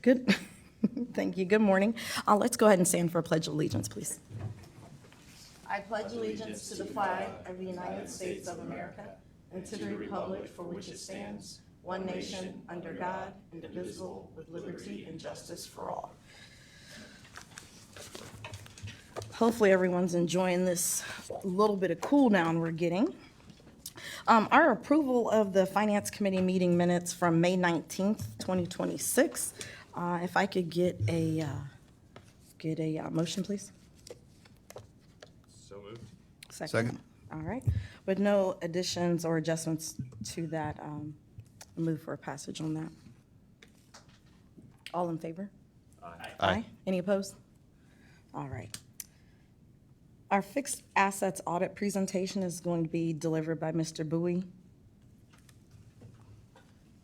Good. Thank you. Good morning. Let's go ahead and stand for a pledge of allegiance, please. I pledge allegiance to the flag of the United States of America and to the republic for which it stands, one nation, under God, indivisible, with liberty and justice for all. Hopefully everyone's enjoying this little bit of cool down we're getting. Our approval of the Finance Committee meeting minutes from May 19th, 2026. If I could get a motion, please. So moved. Second. All right. With no additions or adjustments to that, move for a passage on that. All in favor? Aye. Any opposed? All right. Our fixed assets audit presentation is going to be delivered by Mr. Bowie.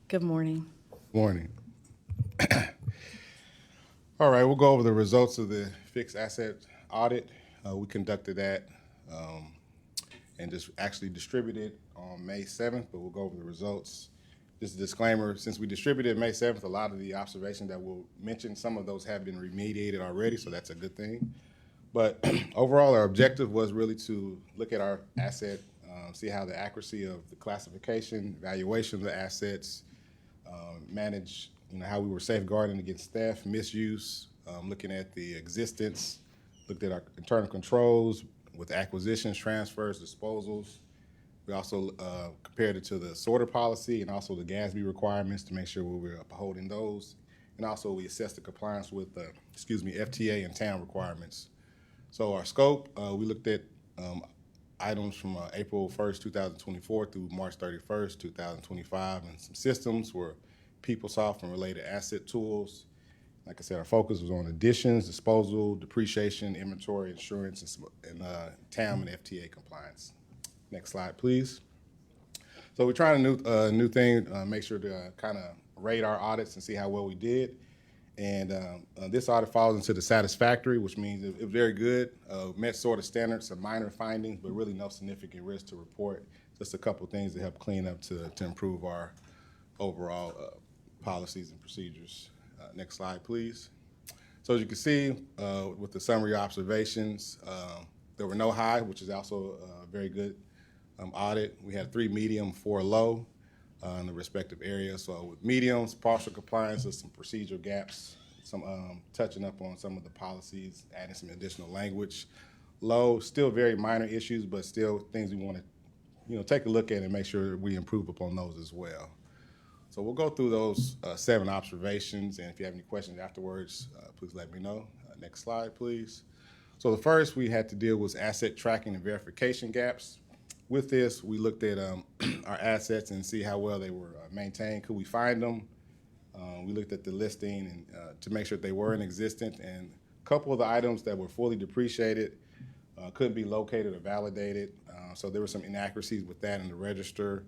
Good morning. Morning. All right, we'll go over the results of the fixed asset audit. We conducted that and just actually distributed on May 7th, but we'll go over the results. Just a disclaimer, since we distributed May 7th, a lot of the observations that we'll mention, some of those have been remediated already, so that's a good thing. But overall, our objective was really to look at our asset, see how the accuracy of the classification, valuation of the assets, manage how we were safeguarding against theft, misuse, looking at the existence, looked at our internal controls with acquisitions, transfers, disposals. We also compared it to the sorter policy and also the GASB requirements to make sure we were upholding those. And also we assessed the compliance with FTA and TAM requirements. So our scope, we looked at items from April 1st, 2024 through March 31st, 2025, and some systems were PeopleSoft and related asset tools. Like I said, our focus was on additions, disposal, depreciation, inventory, insurance, and TAM and FTA compliance. Next slide, please. So we're trying a new thing, make sure to kind of rate our audits and see how well we did. And this audit falls into the satisfactory, which means it was very good, met sort of standards, some minor findings, but really no significant risk to report. Just a couple things to help clean up to improve our overall policies and procedures. Next slide, please. So as you can see, with the summary observations, there were no high, which is also a very good audit. We had 3 medium, 4 low in the respective areas. So with mediums, partial compliance with some procedural gaps, some touching up on some of the policies, adding some additional language. Low, still very minor issues, but still things we want to take a look at and make sure we improve upon those as well. So we'll go through those 7 observations, and if you have any questions afterwards, please let me know. Next slide, please. So the first we had to deal with asset tracking and verification gaps. With this, we looked at our assets and see how well they were maintained. Could we find them? We looked at the listing and to make sure that they were in existence, and a couple of the items that were fully depreciated couldn't be located or validated. So there were some inaccuracies with that in the register.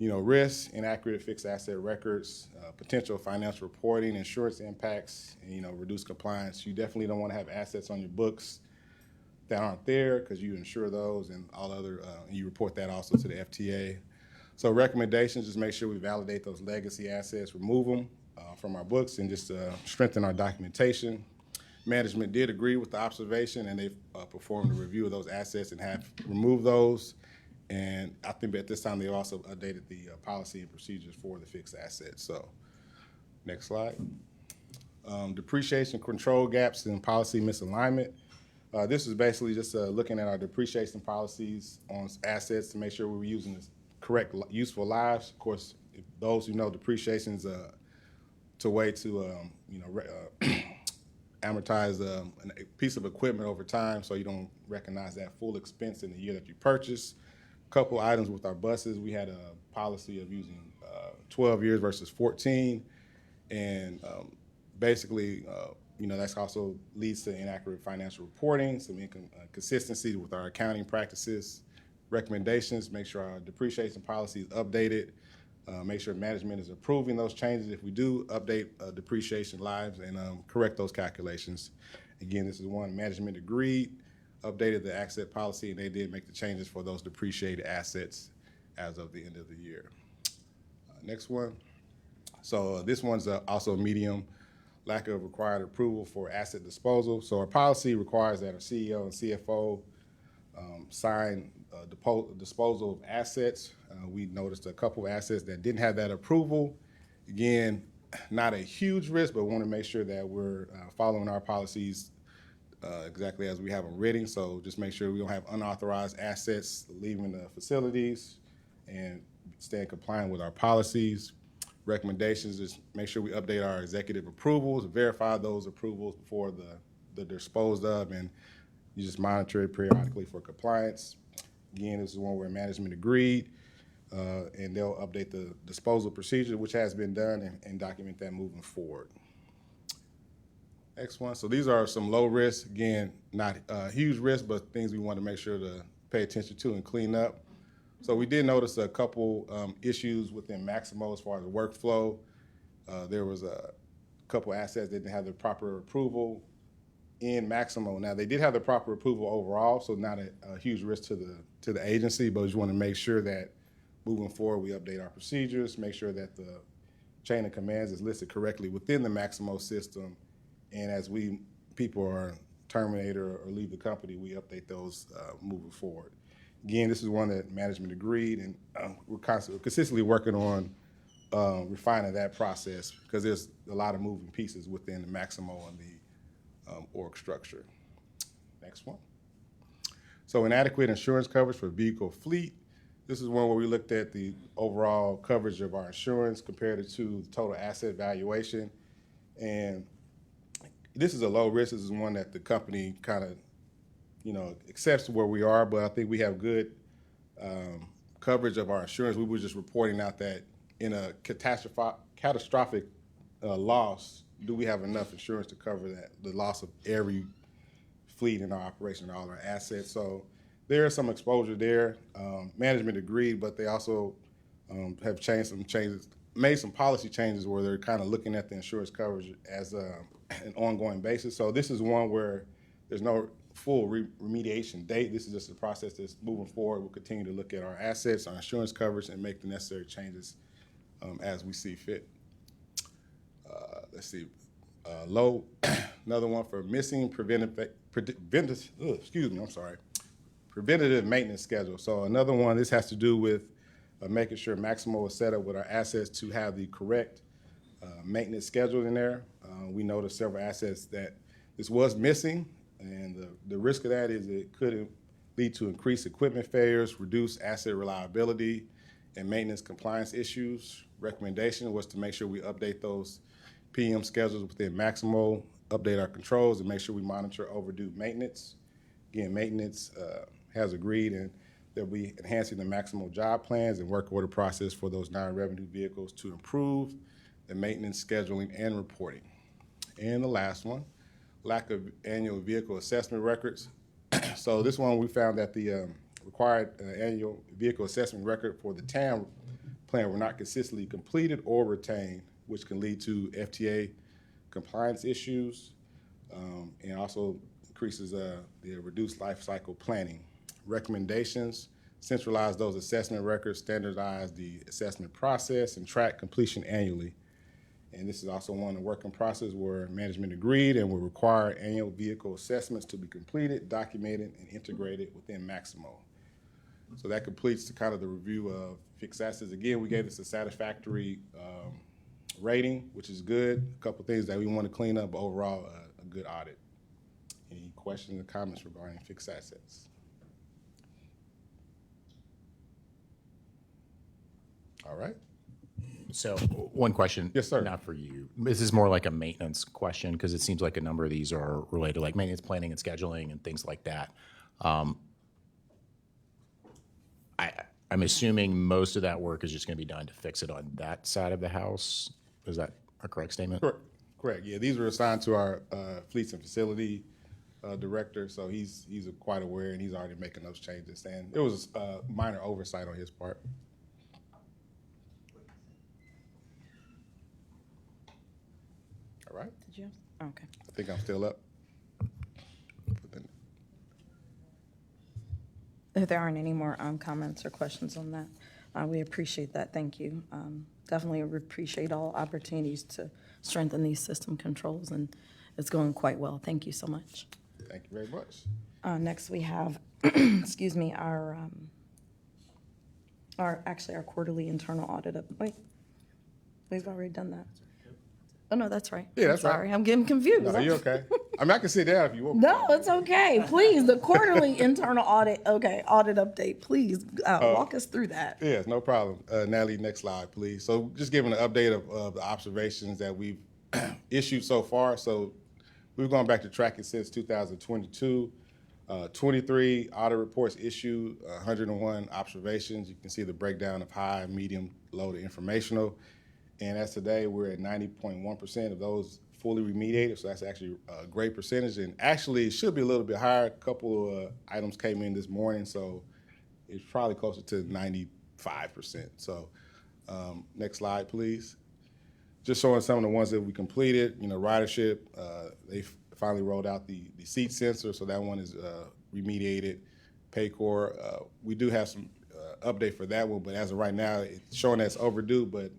Risks, inaccurate fixed asset records, potential financial reporting, insurance impacts, and, reduced compliance. You definitely don't want to have assets on your books that aren't there because you insure those and all other, and you report that also to the FTA. So recommendations, just make sure we validate those legacy assets, remove them from our books, and just strengthen our documentation. Management did agree with the observation, and they've performed a review of those assets and have removed those. And I think at this time they also updated the policy and procedures for the fixed assets. So next slide. Depreciation control gaps and policy misalignment. This is basically just looking at our depreciation policies on assets to make sure we were using the correct useful lives. Of course, if those who know depreciation is a way to amortize a piece of equipment over time, so you don't recognize that full expense in the year that you purchase. Couple items with our buses, we had a policy of using 12 years versus 14, and basically, that's also leads to inaccurate financial reporting, some inconsistency with our accounting practices. Recommendations: make sure our depreciation policy is updated, make sure management is approving those changes. If we do update depreciation lives, and correct those calculations. Again, this is one management agreed, updated the asset policy, and they did make the changes for those depreciated assets as of the end of the year. Next one. So this one's also medium lack of required approval for asset disposal. So our policy requires that our CEO and CFO sign disposal of assets. We noticed a couple of assets that didn't have that approval. Again, not a huge risk, but want to make sure that we're following our policies exactly as we have them written. So just make sure we don't have unauthorized assets leaving the facilities and staying compliant with our policies. Recommendations is make sure we update our executive approvals, verify those approvals before they're disposed of, and you just monitor it periodically for compliance. Again, this is one where management agreed, and they'll update the disposal procedure, which has been done, and document that moving forward. Next one. So these are some low risk, again, not huge risk, but things we want to make sure to pay attention to and clean up. So we did notice a couple issues within Maximo as far as the workflow. There was a couple assets that didn't have the proper approval in Maximo. Now they did have the proper approval overall, so not a huge risk to the agency, but we just want to make sure that moving forward we update our procedures, make sure that the chain of commands is listed correctly within the Maximo system, and as people are terminated or leave the company, we update those moving forward. Again, this is one that management agreed, and we're consistently working on refining that process because there's a lot of moving pieces within the Maximo and the org structure. Next one. So inadequate insurance coverage for vehicle fleet. This is one where we looked at the overall coverage of our insurance compared to the total asset valuation. And this is a low risk. This is one that the company kind of accepts where we are, but I think we have good coverage of our insurance. We were just reporting out that in a catastrophic loss, do we have enough insurance to cover the loss of every fleet in our operation, all our assets? So there is some exposure there. Management agreed, but they also have made some policy changes where they're kind of looking at the insurance coverage as an ongoing basis. So this is one where there's no full remediation date. This is just a process that's moving forward. We'll continue to look at our assets, our insurance coverage, and make the necessary changes as we see fit. Let's see. Another one for missing preventative maintenance schedule. So another one, this has to do with making sure Maximo is set up with our assets to have the correct maintenance schedule in there. We noticed several assets that this was missing, and the risk of that is it could lead to increased equipment failures, reduced asset reliability, and maintenance compliance issues. Recommendation was to make sure we update those PM schedules within Maximo, update our controls, and make sure we monitor overdue maintenance. Again, maintenance has agreed, and they'll be enhancing the Maximo job plans and work order process for those non-revenue vehicles to improve the maintenance scheduling and reporting. And the last one, lack of annual vehicle assessment records. So this one, we found that the required annual vehicle assessment record for the TAM plan were not consistently completed or retained, which can lead to FTA compliance issues, and also increases the reduced life cycle planning. Recommendations: centralize those assessment records, standardize the assessment process, and track completion annually. And this is also one of the working process where management agreed and will require annual vehicle assessments to be completed, documented, and integrated within Maximo. So that completes the review of fixed assets. Again, we gave this a satisfactory rating, which is good. A couple things that we want to clean up, but overall, a good audit. Any questions or comments regarding fixed assets? All right. So one question. Yes, sir. Not for you. This is more like a maintenance question because it seems like a number of these are related to like maintenance planning and scheduling and things like that. I'm assuming most of that work is just going to be done to fix it on that side of the house. Is that a correct statement? Correct. Yeah, these were assigned to our fleets and facility director, so he's quite aware and he's already making those changes. And it was a minor oversight on his part. All right. Did you? Okay. I think I'm still up. If there aren't any more comments or questions on that, We appreciate that. Thank you. Definitely appreciate all opportunities to strengthen these system controls, and it's going quite well. Thank you so much. Thank you very much. Next, we have, excuse me, our quarterly internal audit. Wait, we've already done that. Oh, no, that's right. Yeah, I'm that's right. sorry. I'm getting confused. No, you okay? I mean, I can sit down if you want. No, it's okay. Please, the quarterly internal audit, audit update, please walk us through that. Yes, no problem. Natalie, next slide, please. So just giving an update of the observations that we've issued so far. So we've gone back to tracking since 2022. 23 audit reports issued, 101 observations. You can see the breakdown of high, medium, low to informational. And as today, we're at 90.1% of those fully remediated. So that's actually a great percentage. And actually, it should be a little bit higher. A couple of items came in this morning, so it's probably closer to 95%. So next slide, please. Just showing some of the ones that we completed. Ridership, they finally rolled out the seat sensor, so that one is remediated. Paycor, we do have some update for that one, but as of right now, it's showing that's overdue, but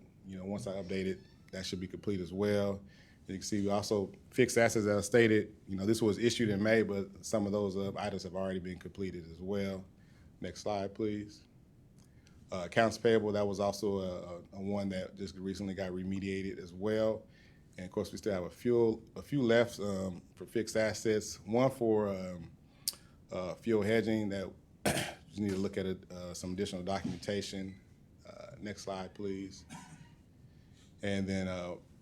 once I update it, that should be complete as well. And you can see we also fixed assets, as I stated. This was issued in May, but some of those items have already been completed as well. Next slide, please. Accounts payable, that was also a one that just recently got remediated as well. And of course, we still have a few left for fixed assets. One for fuel hedging that just need to look at some additional documentation. Next slide, please. And then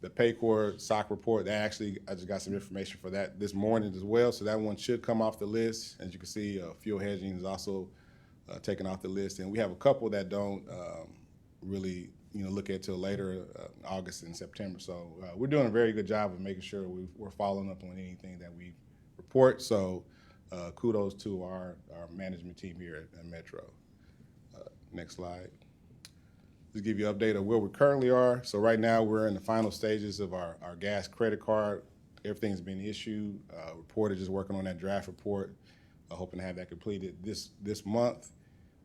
the Paycor SOC report, I just got some information for that this morning as well. So that one should come off the list. As you can see, fuel hedging is also taken off the list. And we have a couple that don't really look at till later, August and September. So we're doing a very good job of making sure we're following up on anything that we report. So kudos to our management team here at Metro. Next slide. Just give you an update of where we currently are. So right now we're in the final stages of our gas credit card. Everything's been issued. Reporter just working on that draft report. Hoping to have that completed this month.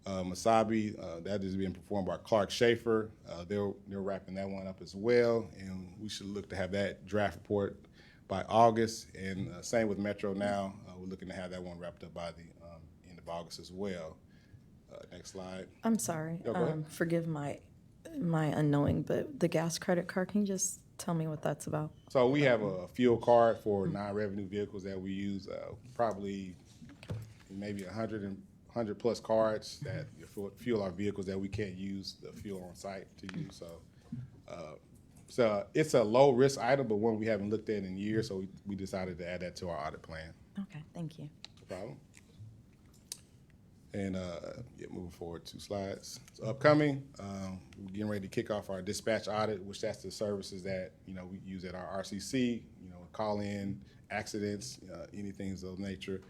Masabi, that is being performed by Clark Schaefer. They're wrapping that one up as well, and we should look to have that draft report by August. And same with Metro now. We're looking to have that one wrapped up by the end of August as well. Next slide. I'm sorry. No, go ahead. Forgive my unknowing, but the gas credit card, can you just tell me what that's about? So we have a fuel card for non-revenue vehicles that we use, probably maybe 100 plus cards that fuel our vehicles that we can't use the fuel on site to use. So it's a low risk item, but one we haven't looked at in years, so we decided to add that to our audit plan. Okay, thank you. No problem. And moving forward 2 slides. So upcoming, we're getting ready to kick off our dispatch audit, which that's the services that we use at our RCC. Call in accidents, anything of that nature.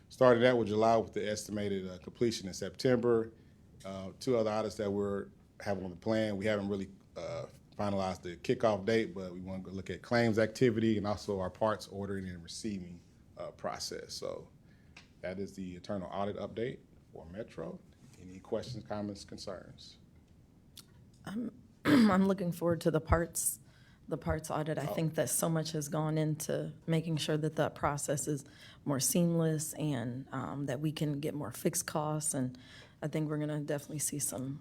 Started that with July with the estimated completion in September. 2 other audits that we're having on the plan. We haven't really finalized the kickoff date, but we want to look at claims activity and also our parts ordering and receiving process. So that is the internal audit update for Metro. Any questions, comments, concerns? I'm looking forward to the parts audit. I think that so much has gone into making sure that that process is more seamless and that we can get more fixed costs. And I think we're going to definitely see some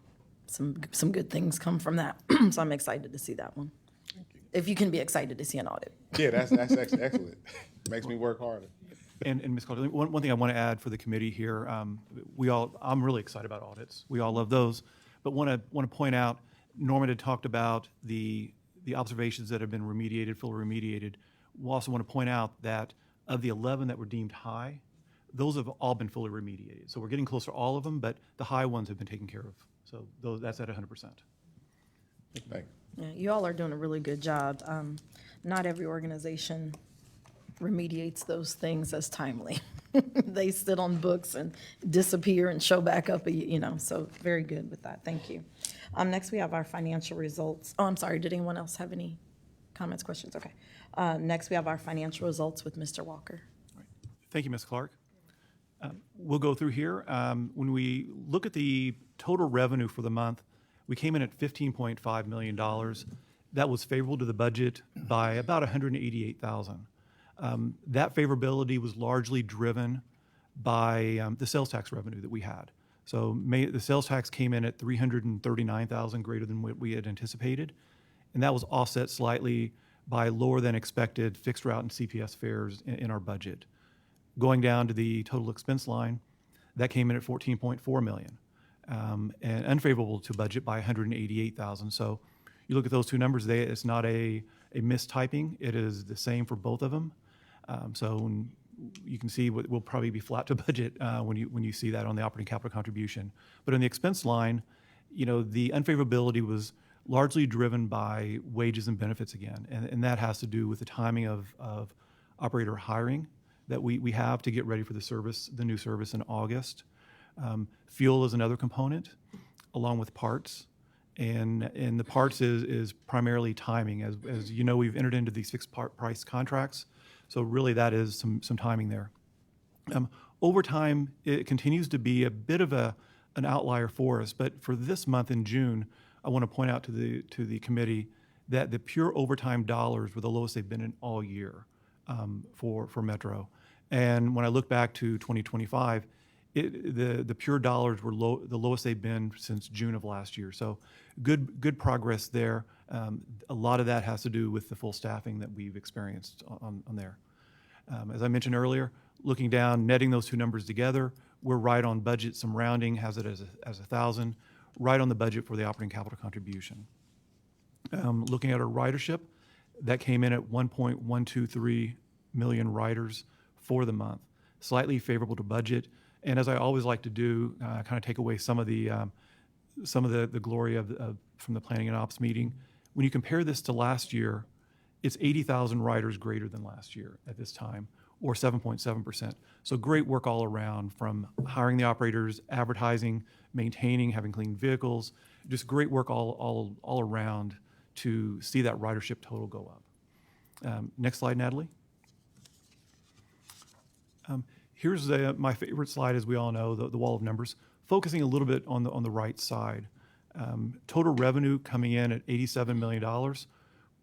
good things come from that. So I'm excited to see that one. Thank you. If you can be excited to see an audit. Yeah, that's actually excellent. Makes me work harder. And Ms. Calder, one thing I want to add for the committee here, I'm really excited about audits. We all love those, but want to point out, Norman had talked about the observations that have been remediated, fully remediated. We also want to point out that of the 11 that were deemed high, those have all been fully remediated. So we're getting closer to all of them, but the high ones have been taken care of. So that's at 100%. Thank you. Yeah, you all are doing a really good job. Not every organization remediates those things as timely. They sit on books and disappear and show back up, so very good with that. Thank you. Next, we have our financial results. Oh, I'm sorry. Did anyone else have any comments, questions? Okay. Next, we have our financial results with Mr. Walker. Thank you, Ms. Clark. We'll go through here. When we look at the Total revenue for the month, we came in at $15.5 million. That was favorable to the budget by about $188,000. That favorability was largely driven by the sales tax revenue that we had. So the sales tax came in at $339,000, greater than what we had anticipated, and that was offset slightly by lower than expected fixed route and CPS fares in our budget. Going down to the total expense line, that came in at $14.4 million, and unfavorable to budget by $188,000. So you look at those two numbers, it's not a mistyping. It is the same for both of them. So you can see we'll probably be flat to budget when you see that on the operating capital contribution. But on the expense line, the unfavorability was largely driven by wages and benefits again, and that has to do with the timing of operator hiring that we have to get ready for the new service in August. Fuel is another component, along with parts. And the parts is primarily timing. As you know, we've entered into these fixed price contracts, so really that is some timing there. Overtime, it continues to be a bit of an outlier for us, but for this month in June, I want to point out to the committee that the pure overtime dollars were the lowest they've been in all year for Metro. And when I look back to 2025, the pure dollars were the lowest they've been since June of last year. So good progress there. A lot of that has to do with the full staffing that we've experienced on there. As I mentioned earlier, looking down, netting those two numbers together, we're right on budget. Some rounding has it as 1,000, right on the budget for the operating capital contribution. Looking at our ridership, that came in at 1.123 million riders for the month, slightly favorable to budget. And as I always like to do, kind of take away some of the glory from the planning and ops meeting. When you compare this to last year, it's 80,000 riders greater than last year at this time, or 7.7%. So great work all around, from hiring the operators, advertising, maintaining, having clean vehicles, just great work all around to see that ridership total go up. Next slide, Natalie. Here's my favorite slide, as we all know, the wall of numbers, focusing a little bit on the right side. Total revenue coming in at $87 million,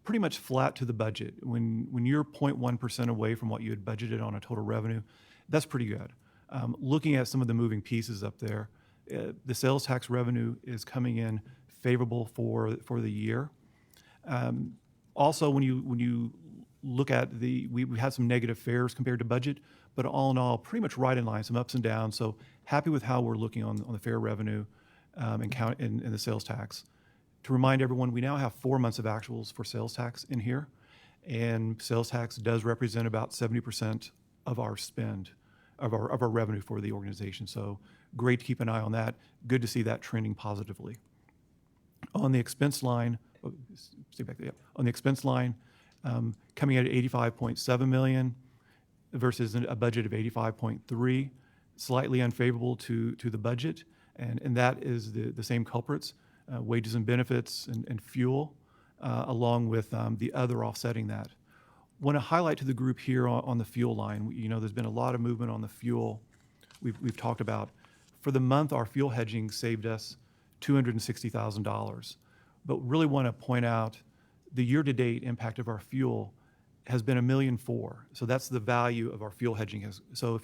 pretty much flat to the budget. When you're 0.1% away from what you had budgeted on a total revenue, that's pretty good. Looking at some of the moving pieces up there, the sales tax revenue is coming in favorable for the year. Also, when you look at we had some negative fares compared to budget, but all in all, pretty much right in line, some ups and downs. So happy with how we're looking on the fare revenue and the sales tax. To remind everyone, we now have 4 months of actuals for sales tax in here, and sales tax does represent about 70% of our spend, of our revenue for the organization. So great to keep an eye on that. Good to see that trending positively. On the expense line, stay back there. Yeah. On the expense line, coming at $85.7 million versus a budget of $85.3, slightly unfavorable to the budget, and that is the same culprits, wages and benefits and fuel, along with the other offsetting that. Want to highlight to the group here on the fuel line. There's been a lot of movement on the fuel we've talked about. For the month, our fuel hedging saved us $260,000, but really want to point out the year-to-date impact of our fuel has been $1.4 million. So that's the value of our fuel hedging. So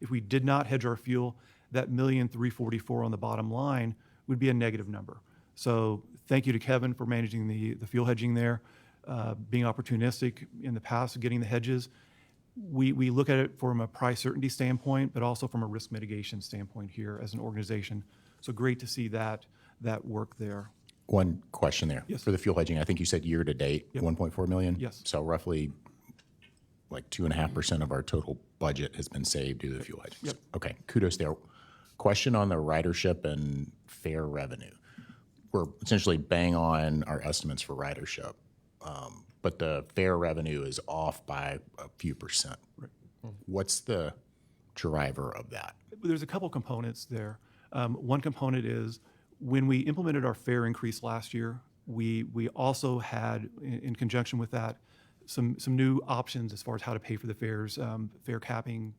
if we did not hedge our fuel, that $1.344 million on the bottom line would be a negative number. So thank you to Kevin for managing the fuel hedging there, being opportunistic in the past of getting the hedges. We look at it from a price certainty standpoint, but also from a risk mitigation standpoint here as an organization. So great to see that work there. One question there. Yes. For the fuel hedging, I think you said year to date, Yep. 1.4 million? Yes. So roughly like 2.5% of our total budget has been saved due to the fuel hedging. Yep. Okay, kudos there. Question on the ridership and fare revenue. We're essentially bang on our estimates for ridership, but the fare revenue is off by a few percent. Right. What's the driver of that? There's a couple components there. One component is when we implemented our fare increase last year, we also had, in conjunction with that, some new options as far as how to pay for the fares, fare capping,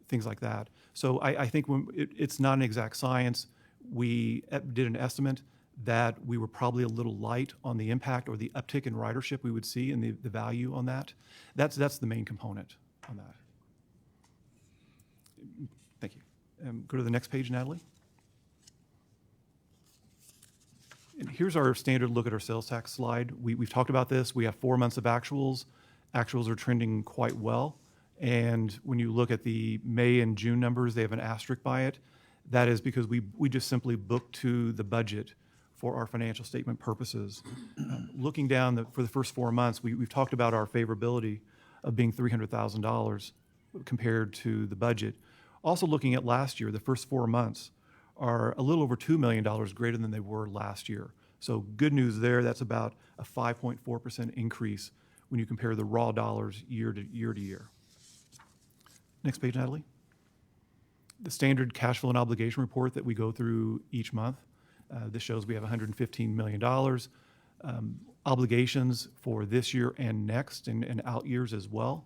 things like that. So I think it's not an exact science. we did an estimate that we were probably a little light on the impact or the uptick in ridership we would see and the value on that. That's the main component on that. Thank you. Go to the next page, Natalie. And here's our standard look at our sales tax slide. We've talked about this. We have 4 months of actuals. Actuals are trending quite well. And when you look at the May and June numbers, they have an asterisk by it. That is because we just simply book to the budget for our financial statement purposes. Looking down for the first 4 months, we've talked about our favorability of being $300,000 compared to the budget. Also looking at last year, the first 4 months are a little over $2 million greater than they were last year. So good news there. That's about a 5.4% increase when you compare the raw dollars year to year. Next page, Natalie. The standard cash flow and obligation report that we go through each month. This shows we have $115 million. Obligations for this year and next and out years as well.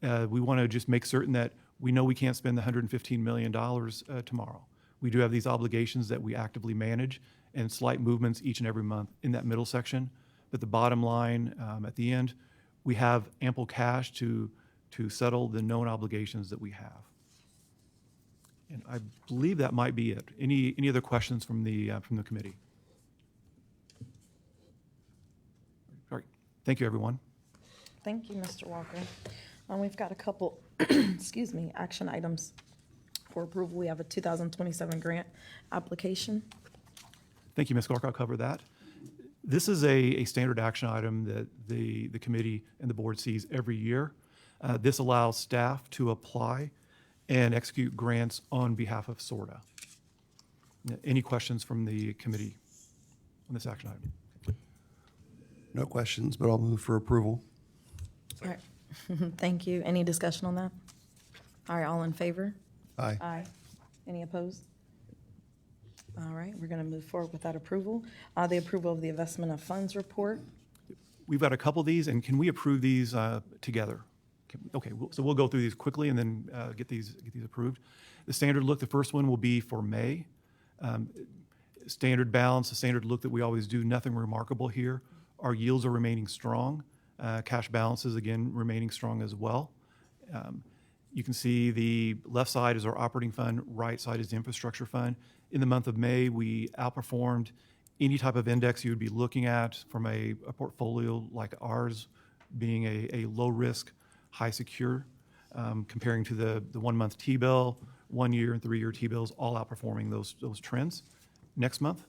We want to just make certain that we know we can't spend the $115 million tomorrow. We do have these obligations that we actively manage and slight movements each and every month in that middle section. But the bottom line at the end, we have ample cash to settle the known obligations that we have. And I believe that might be it. Any other questions from the committee? All right. Thank you, everyone. Thank you, Mr. Walker. We've got a couple, excuse me, action items for approval. We have a 2027 grant application. Thank you, Ms. Clark. I'll cover that. This is a standard action item that the committee and the board sees every year. This allows staff to apply and execute grants on behalf of SORTA. Any questions from the committee on this action item? No questions, but I'll move for approval. All right. Thank you. Any discussion on that? All right, all in favor? Aye. Aye. Any opposed? All right, we're going to move forward with that approval. The approval of the investment of funds report. We've got a couple of these, and can we approve these together? Okay, so we'll go through these quickly and then get these approved. The standard look, the first one will be for May. Standard balance, the standard look that we always do, nothing remarkable here. Our yields are remaining strong. Cash balances, again, remaining strong as well. You can see the left side is our operating fund, right side is the infrastructure fund. In the month of May, we outperformed any type of index you would be looking at from a portfolio like ours, being a low risk, high secure, comparing to the 1 month T-bill, 1 year and 3 year T-bills, all outperforming those trends. Next month,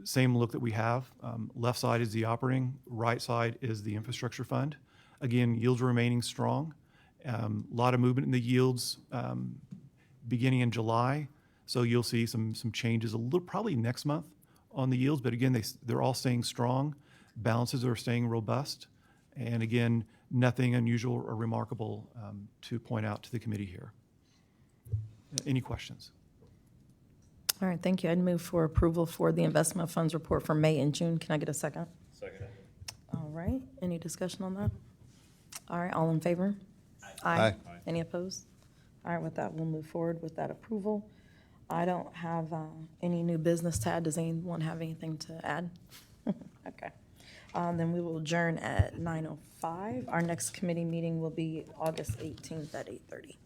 same look that we have. Left side is the operating, right side is the infrastructure fund. Again, yields remaining strong. A lot of movement in the yields beginning in July. So you'll see some changes a little probably next month on the yields, but again, they're all staying strong. Balances are staying robust. And again, nothing unusual or remarkable to point out to the committee here. Any questions? All right, thank you. I'd move for approval for the investment of funds report for May and June. Can I get a second? Second. All right, any discussion on that? All right, all in favor? Aye. Any opposed? All right, with that, we'll move forward with that approval. I don't have any new business to add. Does anyone have anything to add? Okay. Then we will adjourn at 9:05. Our next committee meeting will be August 18th at 8:30.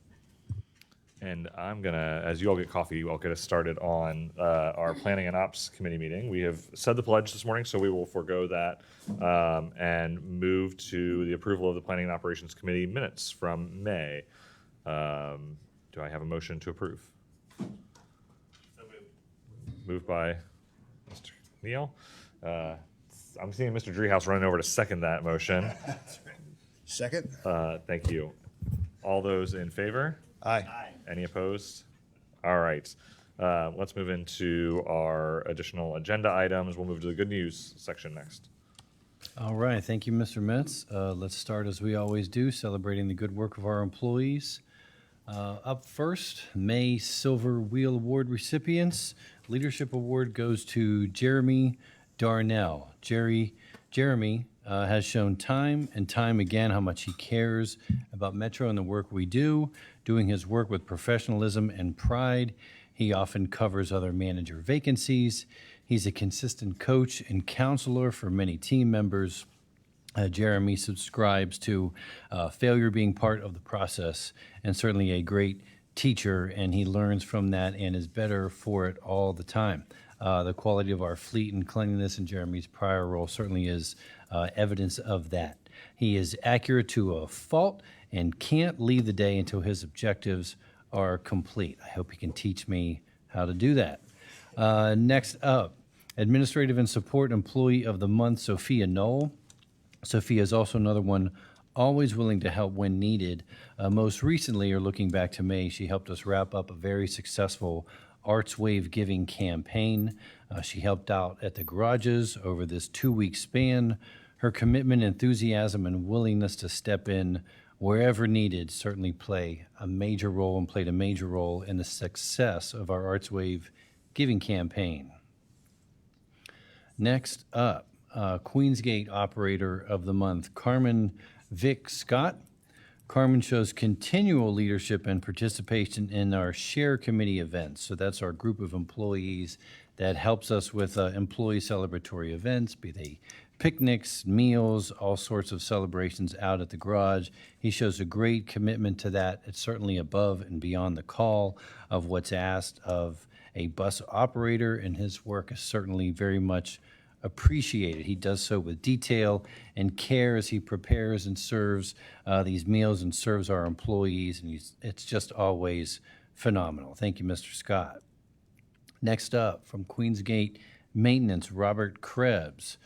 And I'm gonna, as you all get coffee, I'll get us started on our Planning and Ops Committee meeting. We have said the pledge this morning, so we will forego that and move to the approval of the Planning and Operations Committee minutes from May. Do I have a motion to approve? Moved by Mr. Neal. I'm seeing Mr. Driehaus running over to second that motion. Second? Thank you. All those in favor? Aye. Any opposed? All right. Let's move into our additional agenda items. We'll move to the good news section next. All right, thank you, Mr. Metz. Let's start as we always do, celebrating the good work of our employees. Up first, May Silver Wheel Award recipients. Leadership Award goes to Jeremy Darnell. Jeremy has shown time and time again how much he cares about Metro and the work we do, doing his work with professionalism and pride. He often covers other manager vacancies. He's a consistent coach and counselor for many team members. Jeremy subscribes to failure being part of the process, and certainly a great teacher, and he learns from that and is better for it all the time. The quality of our fleet and cleanliness in Jeremy's prior role certainly is evidence of that. He is accurate to a fault and can't leave the day until his objectives are complete. I hope he can teach me how to do that. Next up, Administrative and Support Employee of the Month, Sophia Knoll. Sophia is also another one always willing to help when needed. Most recently, or looking back to May, she helped us wrap up a very successful Arts Wave giving campaign. She helped out at the garages over this 2-week span. Her commitment, enthusiasm, and willingness to step in wherever needed certainly played a major role in the success of our Arts Wave giving campaign. Next up, Queensgate Operator of the Month, Carmen Vic Scott. Carmen shows continual leadership and participation in our share committee events. So that's our group of employees that helps us with employee celebratory events, be they picnics, meals, all sorts of celebrations out at the garage. He shows a great commitment to that. It's certainly above and beyond the call of what's asked of a bus operator, and his work is certainly very much appreciated. He does so with detail and care as he prepares and serves these meals and serves our employees, and it's just always phenomenal. Thank you, Mr. Scott. Next up, from Queensgate Maintenance, Robert Krebs.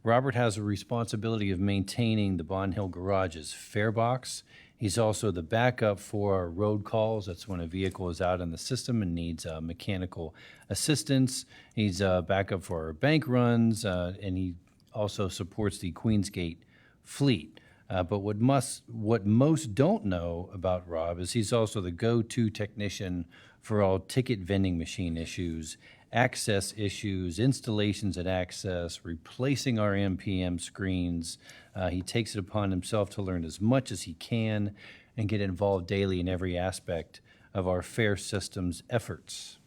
Robert has a responsibility of maintaining the Bond Hill Garage's fare box. He's also the backup for our road calls. That's when a vehicle is out in the system and needs mechanical assistance. He's backup for our bank runs, and he also supports the Queensgate fleet. But what most don't know about Rob is he's also the go-to technician for all ticket vending machine issues, access issues, installations at access, replacing our MPM screens. He takes it upon himself to learn as much as he can and get involved daily in every aspect of our fare system's efforts.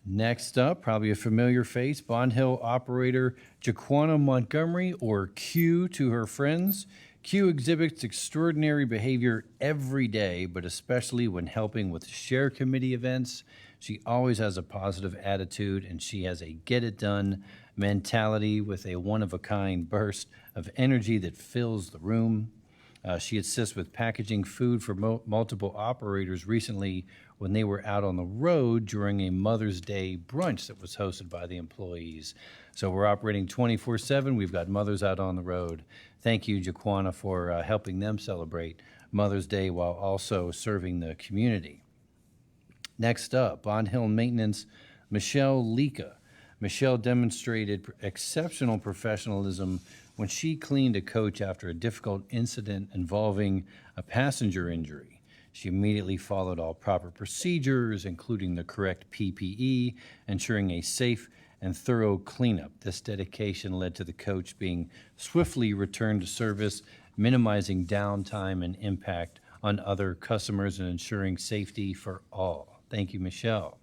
Next up, probably a familiar face, Bond Hill operator Jaquana Montgomery, or Q to her friends. Q exhibits extraordinary behavior every day, but especially when helping with share committee events. She always has a positive attitude, and she has a get-it-done mentality with a one-of-a-kind burst of energy that fills the room. She assists with packaging food for multiple operators recently when they were out on the road during a Mother's Day brunch that was hosted by the employees. So we're operating 24/7. We've got mothers out on the road. Thank you, Jaquana, for helping them celebrate Mother's Day while also serving the community. Next up, Bond Hill Maintenance, Michelle Lika. Michelle demonstrated exceptional professionalism when she cleaned a coach after a difficult incident involving a passenger injury. She immediately followed all proper procedures, including the correct PPE, ensuring a safe and thorough cleanup. This dedication led to the coach being swiftly returned to service, minimizing downtime and impact on other customers and ensuring safety for all. Thank you, Michelle.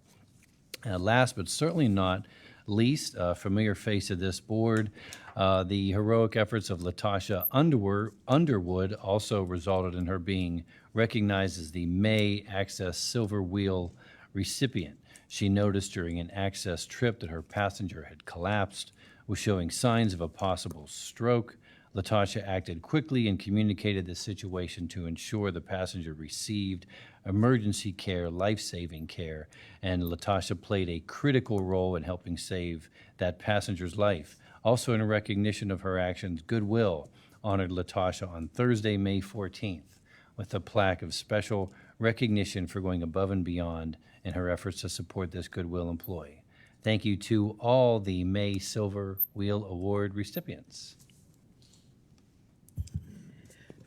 Last but certainly not least, a familiar face of this board, the heroic efforts of Latasha Underwood also resulted in her being recognized as the May Access Silver Wheel recipient. She noticed during an Access trip that her passenger had collapsed, was showing signs of a possible stroke. Latasha acted quickly and communicated the situation to ensure the passenger received emergency care, life-saving care, and Latasha played a critical role in helping save that passenger's life. Also in recognition of her actions, Goodwill honored Latasha on Thursday, May 14th, with a plaque of special recognition for going above and beyond in her efforts to support this Goodwill employee. Thank you to all the May Silver Wheel Award recipients.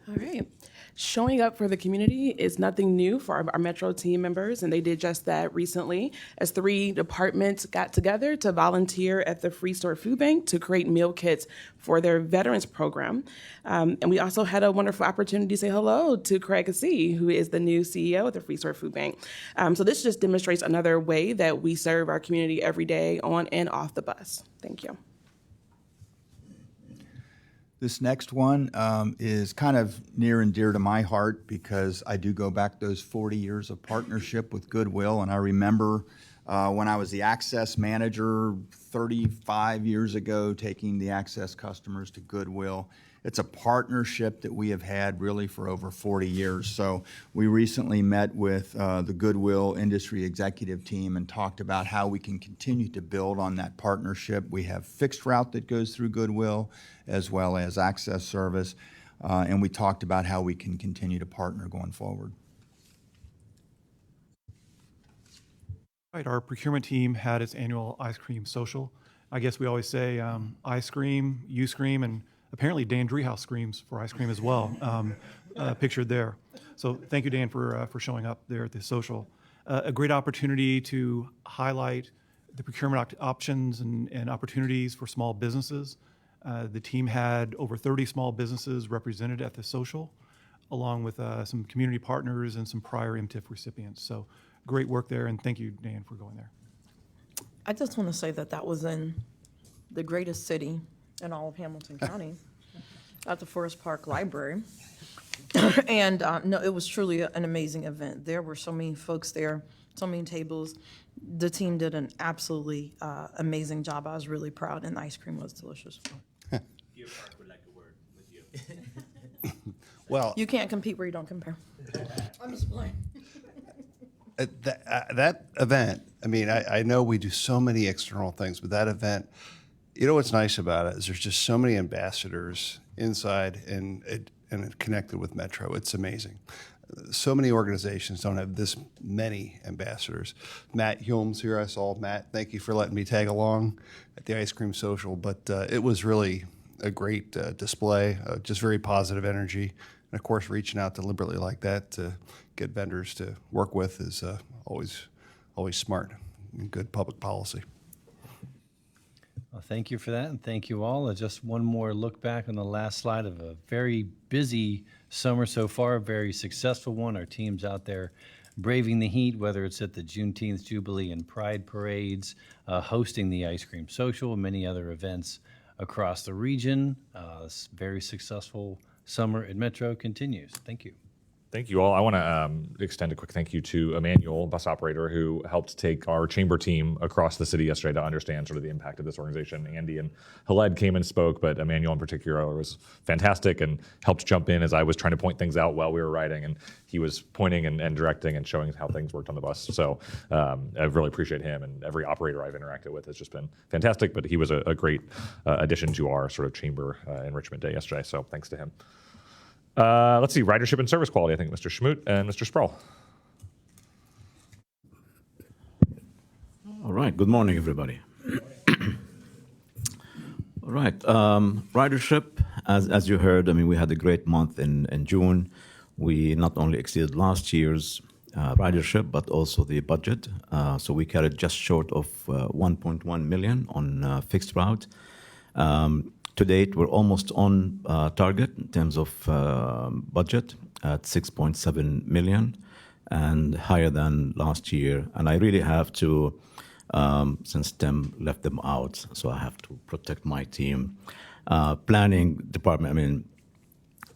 All right. Showing up for the community is nothing new for our Metro team members, and they did just that recently as 3 departments got together to volunteer at the Free Store Food Bank to create meal kits for their veterans program. And we also had a wonderful opportunity to say hello to Craig Cassie, who is the new CEO of the Free Store Food Bank. So this just demonstrates another way that we serve our community every day on and off the bus. Thank you. This next one is kind of near and dear to my heart because I do go back those 40 years of partnership with Goodwill, and I remember when I was the Access manager 35 years ago, taking the Access customers to Goodwill. It's a partnership that we have had really for over 40 years. So we recently met with the Goodwill industry executive team and talked about how we can continue to build on that partnership. We have fixed route that goes through Goodwill as well as Access service. And we talked about how we can continue to partner going forward. Right, our procurement team had its annual ice cream social. I guess we always say I scream, you scream, and apparently Dan Driehaus screams for ice cream as well, pictured there. So thank you, Dan, for showing up there at the social. A great opportunity to highlight the procurement options and opportunities for small businesses. The team had over 30 small businesses represented at the social, along with some community partners and some prior MTIF recipients. So great work there, and thank you, Dan, for going there. I just want to say that that was in the greatest city in all of Hamilton County, at the Forest Park Library. And no, it was truly an amazing event. There were so many folks there, so many tables. The team did an absolutely amazing job. I was really proud, and the ice cream was delicious. Well, You can't compete where you don't compare. I'm just playing. that event, I mean, I know we do so many external things, but that event, you know what's nice about it is there's just so many ambassadors inside and connected with Metro. It's amazing. So many organizations don't have this many ambassadors. Matt Hulme's here. I saw Matt. Thank you for letting me tag along at the ice cream social. But it was really a great display, just very positive energy. And of course, reaching out deliberately like that to get vendors to work with is always smart and good public policy. Well, thank you for that, and thank you all. Just one more look back on the last slide of a very busy summer so far, a very successful one. Our team's out there braving the heat, whether it's at the Juneteenth Jubilee and Pride parades, hosting the Ice Cream Social, and many other events across the region. This very successful summer at Metro continues. Thank you. Thank you all. I want to extend a quick thank you to Emmanuel, bus operator, who helped take our chamber team across the city yesterday to understand sort of the impact of this organization. Andy and Haled came and spoke, but Emmanuel in particular was fantastic and helped jump in as I was trying to point things out while we were riding, and he was pointing and directing and showing how things worked on the bus. So I really appreciate him, and every operator I've interacted with has just been fantastic, but he was a great addition to our sort of chamber enrichment day yesterday, so thanks to him. Let's see, ridership and service quality. I think Mr. Schmoot and Mr. Sproul. All right, good morning, everybody. All right, ridership, as you heard, I mean, we had a great month in June. We not only exceeded last year's ridership, but also the budget. So we carried just short of 1.1 million on fixed route. To date, we're almost on target in terms of budget at 6.7 million and higher than last year. And I really have to, since Tim left them out, so I have to protect my team. Planning department, I mean,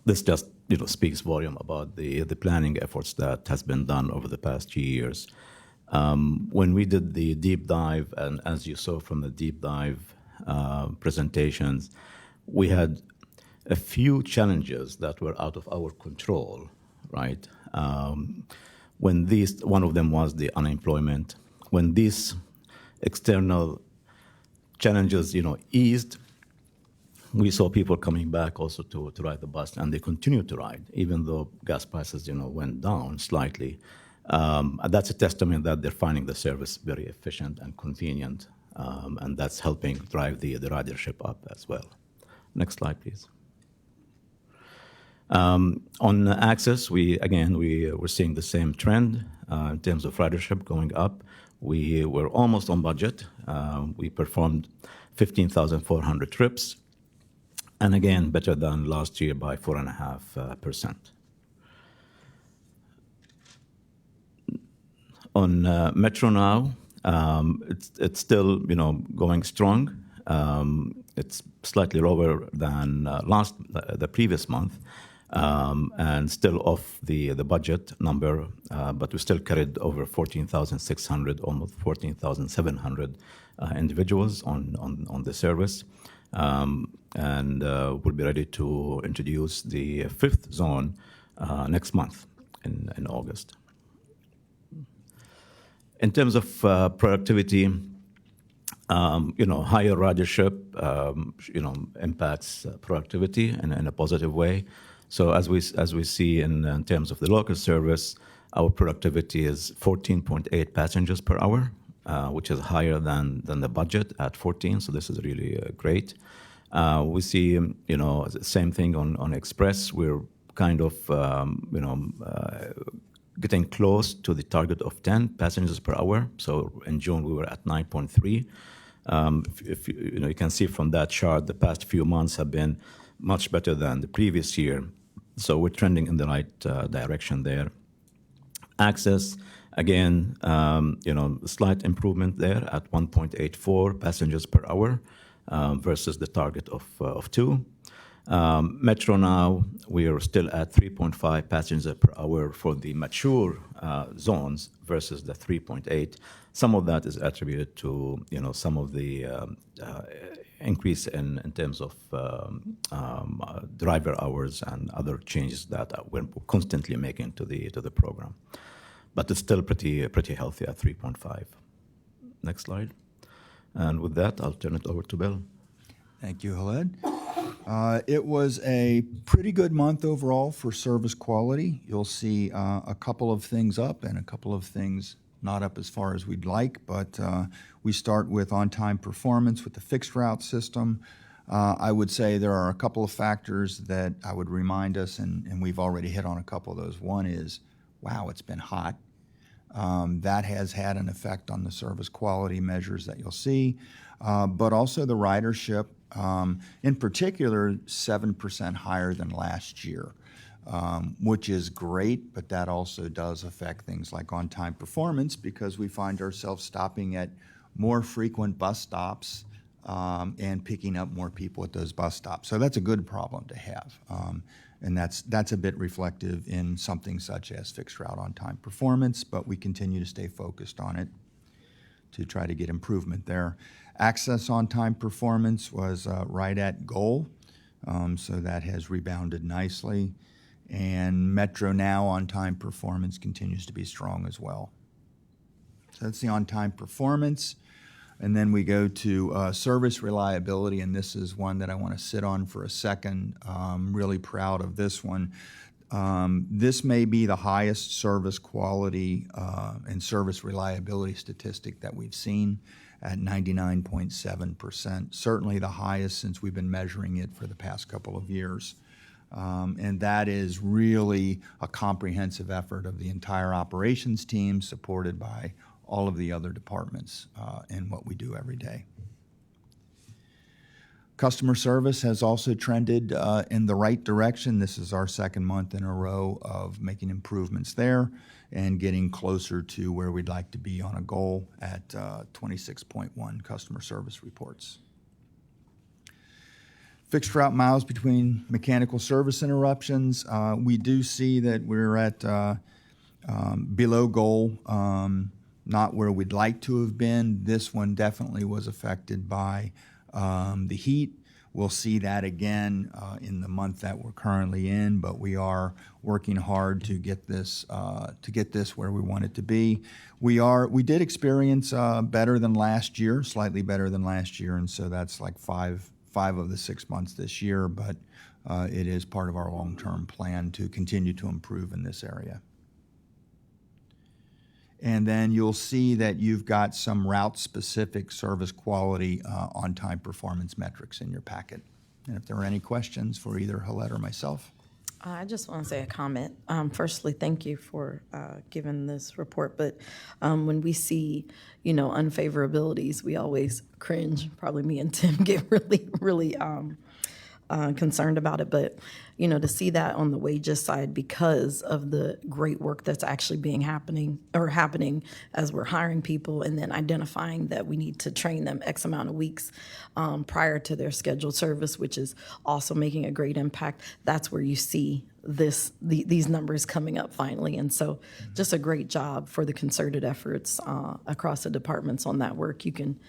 this just speaks volume about the planning efforts that has been done over the past few years. When we did the deep dive, and as you saw from the deep dive presentations, we had a few challenges that were out of our control, right? One of them was the unemployment. When these external challenges, eased, we saw people coming back also to ride the bus, and they continue to ride, even though gas prices, went down slightly. That's a testament that they're finding the service very efficient and convenient. And that's helping drive the ridership up as well. Next slide, please. On access, we're seeing the same trend in terms of ridership going up. We were almost on budget. We performed 15,400 trips, and again, better than last year by 4.5%. On Metro Now, it's still going strong. It's slightly lower than the previous month, and still off the budget number, but we still carried over 14,600, almost 14,700 individuals on the service. And we'll be ready to introduce the fifth zone next month in August. In terms of productivity, higher ridership, impacts productivity in a positive way. So as we see in terms of the local service, our productivity is 14.8 passengers per hour, which is higher than the budget at 14. So this is really great. We see, same thing on Express. We're kind of, getting close to the target of 10 passengers per hour. So in June, we were at 9.3. If you can see from that chart, the past few months have been much better than the previous year. So we're trending in the right direction there. Access, again, slight improvement there at 1.84 passengers per hour versus the target of 2. Metro Now, we are still at 3.5 passengers per hour for the mature zones versus the 3.8. Some of that is attributed to some of the increase in terms of driver hours and other changes that we're constantly making to the program. But it's still pretty healthy at 3.5. Next slide. And with that, I'll turn it over to Bill. Thank you, Khaled. It was a pretty good month overall for service quality. You'll see a couple of things up and a couple of things not up as far as we'd like, but we start with on-time performance with the fixed route system. I would say there are a couple of factors that I would remind us, and we've already hit on a couple of those. One is, wow, it's been hot. That has had an effect on the service quality measures that you'll see, but also the ridership, in particular, 7% higher than last year, which is great, but that also does affect things like on-time performance because we find ourselves stopping at more frequent bus stops and picking up more people at those bus stops. So that's a good problem to have. And that's a bit reflective in something such as fixed route on-time performance, but we continue to stay focused on it to try to get improvement there. Access on-time performance was right at goal, so that has rebounded nicely. And Metro Now on-time performance continues to be strong as well. So that's the on-time performance. And then we go to service reliability, and this is one that I want to sit on for a second. I'm really proud of this one. This may be the highest service quality and service reliability statistic that we've seen at 99.7%, certainly the highest since we've been measuring it for the past couple of years. And that is really a comprehensive effort of the entire operations team supported by all of the other departments in what we do every day. Customer service has also trended in the right direction. This is our second month in a row of making improvements there and getting closer to where we'd like to be on a goal at 26.1 customer service reports. Fixed route miles between mechanical service interruptions. We do see that we're at below goal, not where we'd like to have been. This one definitely was affected by the heat. We'll see that again in the month that we're currently in, but we are working hard to get this where we want it to be. We did experience better than last year, slightly better than last year, and so that's like five of the 6 months this year, but it is part of our long-term plan to continue to improve in this area. And then you'll see that you've got some route-specific service quality on-time performance metrics in your packet. And if there are any questions for either Khaled or myself. I just want to say a comment. Firstly, thank you for giving this report. But when we see, unfavorabilities, we always cringe. Probably me and Tim get really concerned about it. But, to see that on the wages side because of the great work that's actually happening as we're hiring people and then identifying that we need to train them X amount of weeks prior to their scheduled service, which is also making a great impact. That's where you see these numbers coming up finally. And so just a great job for the concerted efforts across the departments on that work. You can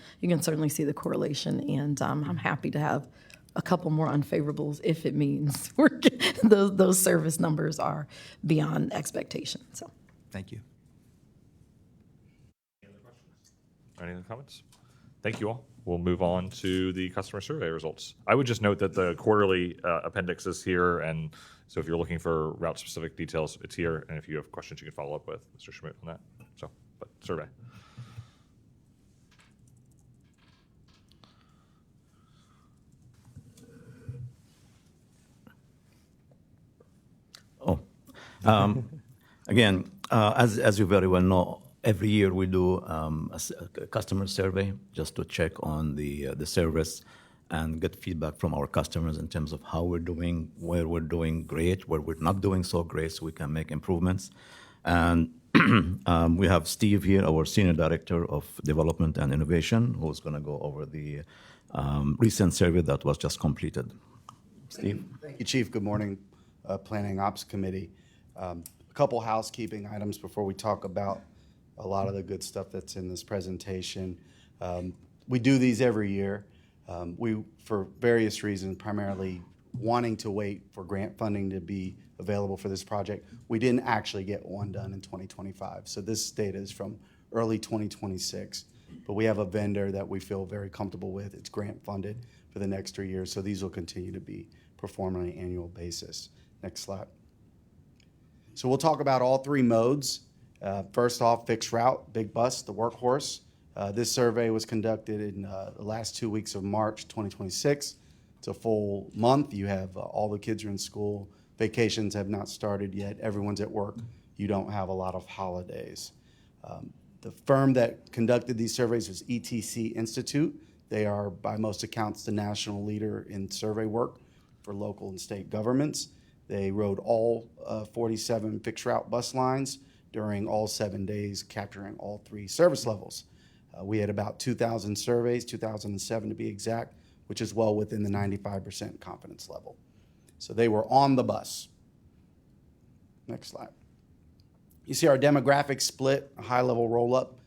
certainly see the correlation, and I'm happy to have a couple more unfavorables if it means those service numbers are beyond expectation. So, Thank you. Any other comments? Thank you all. We'll move on to the customer survey results. I would just note that the quarterly appendix is here, and so if you're looking for route-specific details, it's here, and if you have questions, you can follow up with Mr. Schmidt on that. So, but survey. Again, as you very well know, every year we do a customer survey just to check on the service and get feedback from our customers in terms of how we're doing, where we're doing great, where we're not doing so great, so we can make improvements. And we have Steve here, our Senior Director of Development and Innovation, who's going to go over the recent survey that was just completed. Steve? Thank you, Chief. Good morning, Planning Ops Committee. A couple housekeeping items before we talk about a lot of the good stuff that's in this presentation. We do these every year. We, for various reasons, primarily wanting to wait for grant funding to be available for this project, we didn't actually get one done in 2025. So this data is from early 2026. But we have a vendor that we feel very comfortable with. It's grant funded for the next 3 years. So these will continue to be performed on an annual basis. Next slide. So we'll talk about all three modes. First off, fixed route, big bus, the workhorse. This survey was conducted in the last 2 weeks of March 2026. It's a full month. You have all the kids are in school. Vacations have not started yet. Everyone's at work. You don't have a lot of holidays. The firm that conducted these surveys was ETC Institute. They are, by most accounts, the national leader in survey work for local and state governments. They rode all 47 fixed route bus lines during all 7 days, capturing all three service levels. We had about 2,000 surveys, 2,007 to be exact, which is well within the 95% confidence level. So they were on the bus. Next slide. You see our demographic split, a high-level roll-up.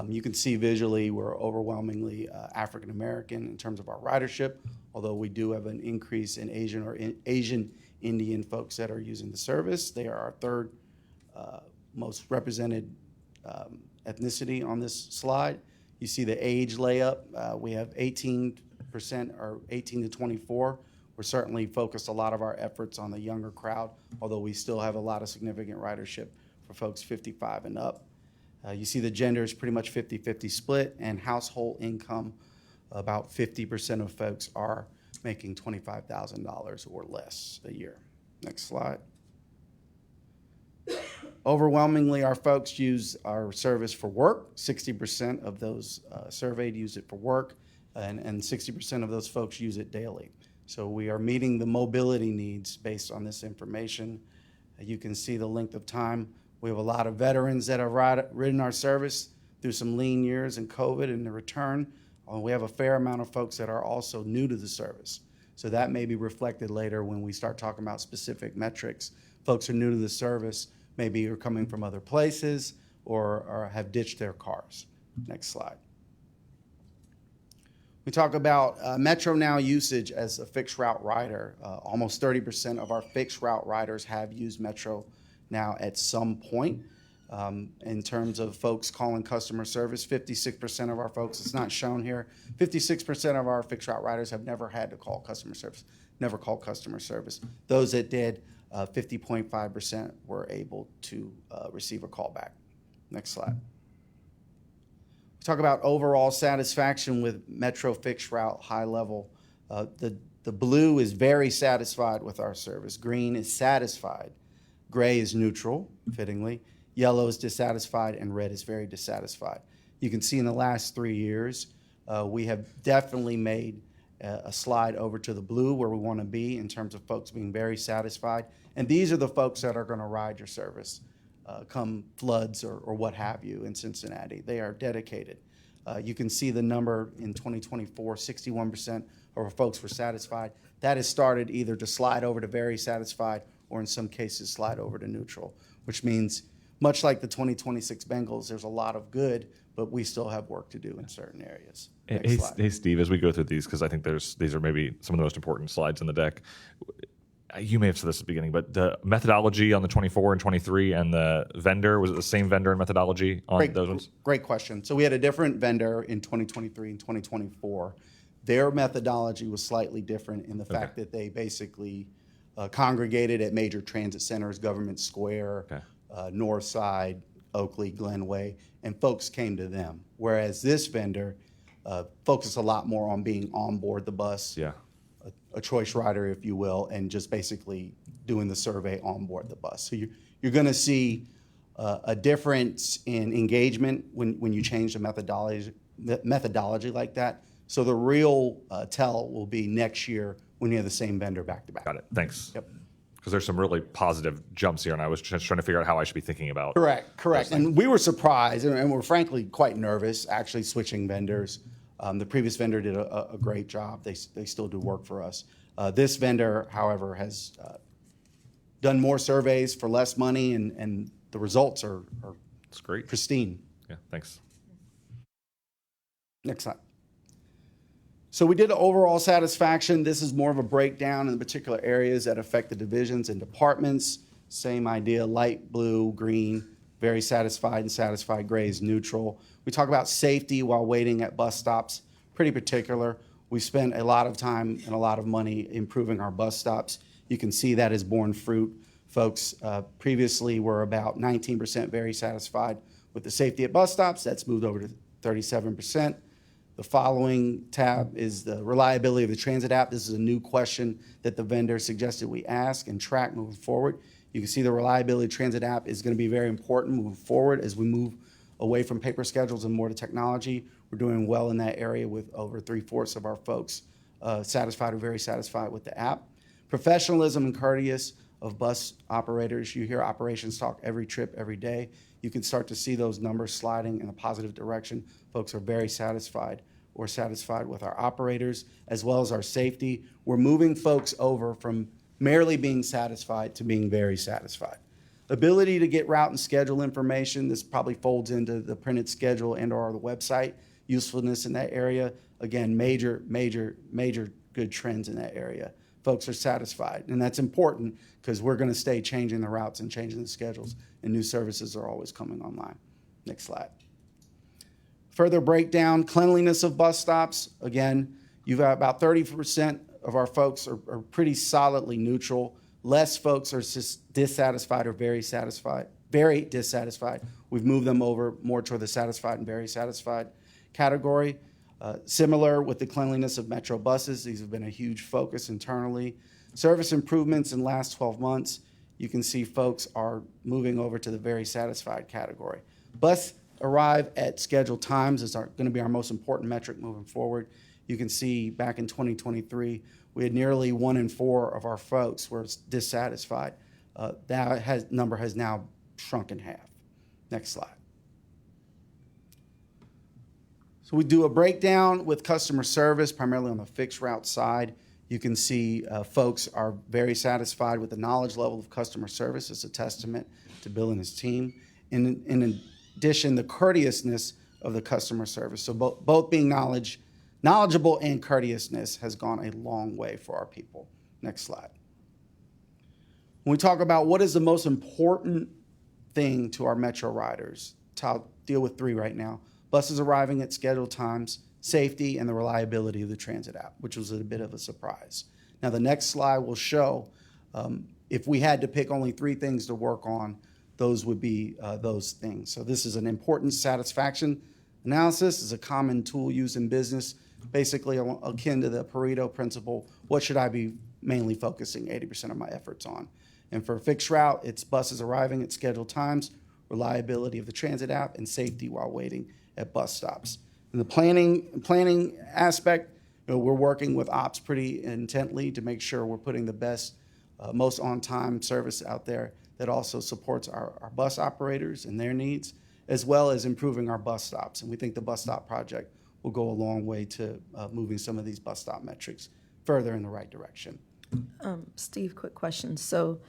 You can see visually we're overwhelmingly African American in terms of our ridership, although we do have an increase in Asian or Asian Indian folks that are using the service. They are our third most represented ethnicity on this slide. You see the age layup. We have 18% or 18 to 24. We're certainly focused a lot of our efforts on the younger crowd, although we still have a lot of significant ridership for folks 55 and up. You see the gender is pretty much 50-50 split, and household income, about 50% of folks are making $25,000 or less a year. Next slide. Overwhelmingly, our folks use our service for work. 60% of those surveyed use it for work, and 60% of those folks use it daily. So we are meeting the mobility needs based on this information. You can see the length of time. We have a lot of veterans that have ridden our service through some lean years and COVID and the return. We have a fair amount of folks that are also new to the service. So that may be reflected later when we start talking about specific metrics. Folks are new to the service, maybe are coming from other places or have ditched their cars. Next slide. We talk about Metro Now usage as a fixed route rider. Almost 30% of our fixed route riders have used Metro Now at some point. In terms of folks calling customer service, 56% of our folks, it's not shown here, 56% of our fixed route riders have never had to call customer service, never called customer service. Those that did, 50.5% were able to receive a call back. Next slide. We talk about overall satisfaction with Metro fixed route high level. The The blue is very satisfied with our service. Green is satisfied. Gray is neutral, fittingly. Yellow is dissatisfied, and red is very dissatisfied. You can see in the last 3 years, we have definitely made a slide over to the blue where we want to be in terms of folks being very satisfied. And these are the folks that are going to ride your service come floods or what have you in Cincinnati. They are dedicated. You can see the number in 2024, 61% of our folks were satisfied. That has started either to slide over to very satisfied or in some cases slide over to neutral, which means much like the 2026 Bengals, there's a lot of good, but we still have work to do in certain areas. Next slide. Hey, Steve, as we go through these, because I think these are maybe some of the most important slides in the deck. You may have said this at the beginning, but the methodology on the 24 and 23 and the vendor, was it the same vendor and methodology on those ones? Great question. So we had a different vendor in 2023 and 2024. Their methodology was slightly different in the fact that they basically congregated at major transit centers, Government Square, North Side, Oakley, Glenway, and folks came to them. Whereas this vendor focused a lot more on being on board the bus, a choice rider, if you will, and just basically doing the survey on board the bus. So you're going to see a difference in engagement when you change the methodology like that. So the real tell will be next year when you have the same vendor back to back. Got it. Thanks. Yep. Because there's some really positive jumps here, and I was just trying to figure out how I should be thinking about. Correct. And we were surprised, and we're frankly quite nervous actually switching vendors. The previous vendor did a great job. They still do work for us. This vendor, however, has done more surveys for less money, and the results are That's great. pristine. Yeah, thanks. Next slide. So we did an overall satisfaction. This is more of a breakdown in the particular areas that affect the divisions and departments. Same idea, light blue, green, very satisfied, and satisfied gray is neutral. We talk about safety while waiting at bus stops, pretty particular. We spent a lot of time and a lot of money improving our bus stops. You can see that has borne fruit. Folks previously were about 19% very satisfied with the safety at bus stops. That's moved over to 37%. The following tab is the reliability of the transit app. This is a new question that the vendor suggested we ask and track moving forward. You can see the reliability transit app is going to be very important moving forward as we move away from paper schedules and more to technology. We're doing well in that area with over 3/4 of our folks satisfied or very satisfied with the app. Professionalism and courteous of bus operators. You hear operations talk every trip, every day. You can start to see those numbers sliding in a positive direction. Folks are very satisfied or satisfied with our operators as well as our safety. We're moving folks over from merely being satisfied to being very satisfied. Ability to get route and schedule information. This probably folds into the printed schedule and or the website. Usefulness in that area. Again, major good trends in that area. Folks are satisfied, and that's important because we're going to stay changing the routes and changing the schedules, and new services are always coming online. Next slide. Further breakdown, cleanliness of bus stops. Again, you've got about 30% of our folks are pretty solidly neutral. Less folks are dissatisfied or very satisfied, very dissatisfied. We've moved them over more toward the satisfied and very satisfied category. Similar with the cleanliness of metro buses. These have been a huge focus internally. Service improvements in the last 12 months. You can see folks are moving over to the very satisfied category. Bus arrive at scheduled times is going to be our most important metric moving forward. You can see back in 2023, we had nearly 1 in 4 of our folks were dissatisfied. That number has now shrunk in half. Next slide. So we do a breakdown with customer service, primarily on the fixed route side. You can see folks are very satisfied with the knowledge level of customer service. It's a testament to Bill and his team. In addition, the courteousness of the customer service. So both being knowledgeable and courteousness has gone a long way for our people. Next slide. When we talk about what is the most important thing to our metro riders, I'll deal with 3 right now. Buses arriving at scheduled times, safety, and the reliability of the transit app, which was a bit of a surprise. Now, the next slide will show if we had to pick only 3 things to work on, those would be those things. So this is an important satisfaction analysis. It's a common tool used in business basically akin to the Pareto principle. What should I be mainly focusing 80% of my efforts on? And for fixed route, it's buses arriving at scheduled times, reliability of the transit app, and safety while waiting at bus stops. In the planning aspect, we're working with ops pretty intently to make sure we're putting the best, most on-time service out there that also supports our bus operators and their needs, as well as improving our bus stops. And we think the bus stop project will go a long way to moving some of these bus stop metrics further in the right direction. Steve, quick question. So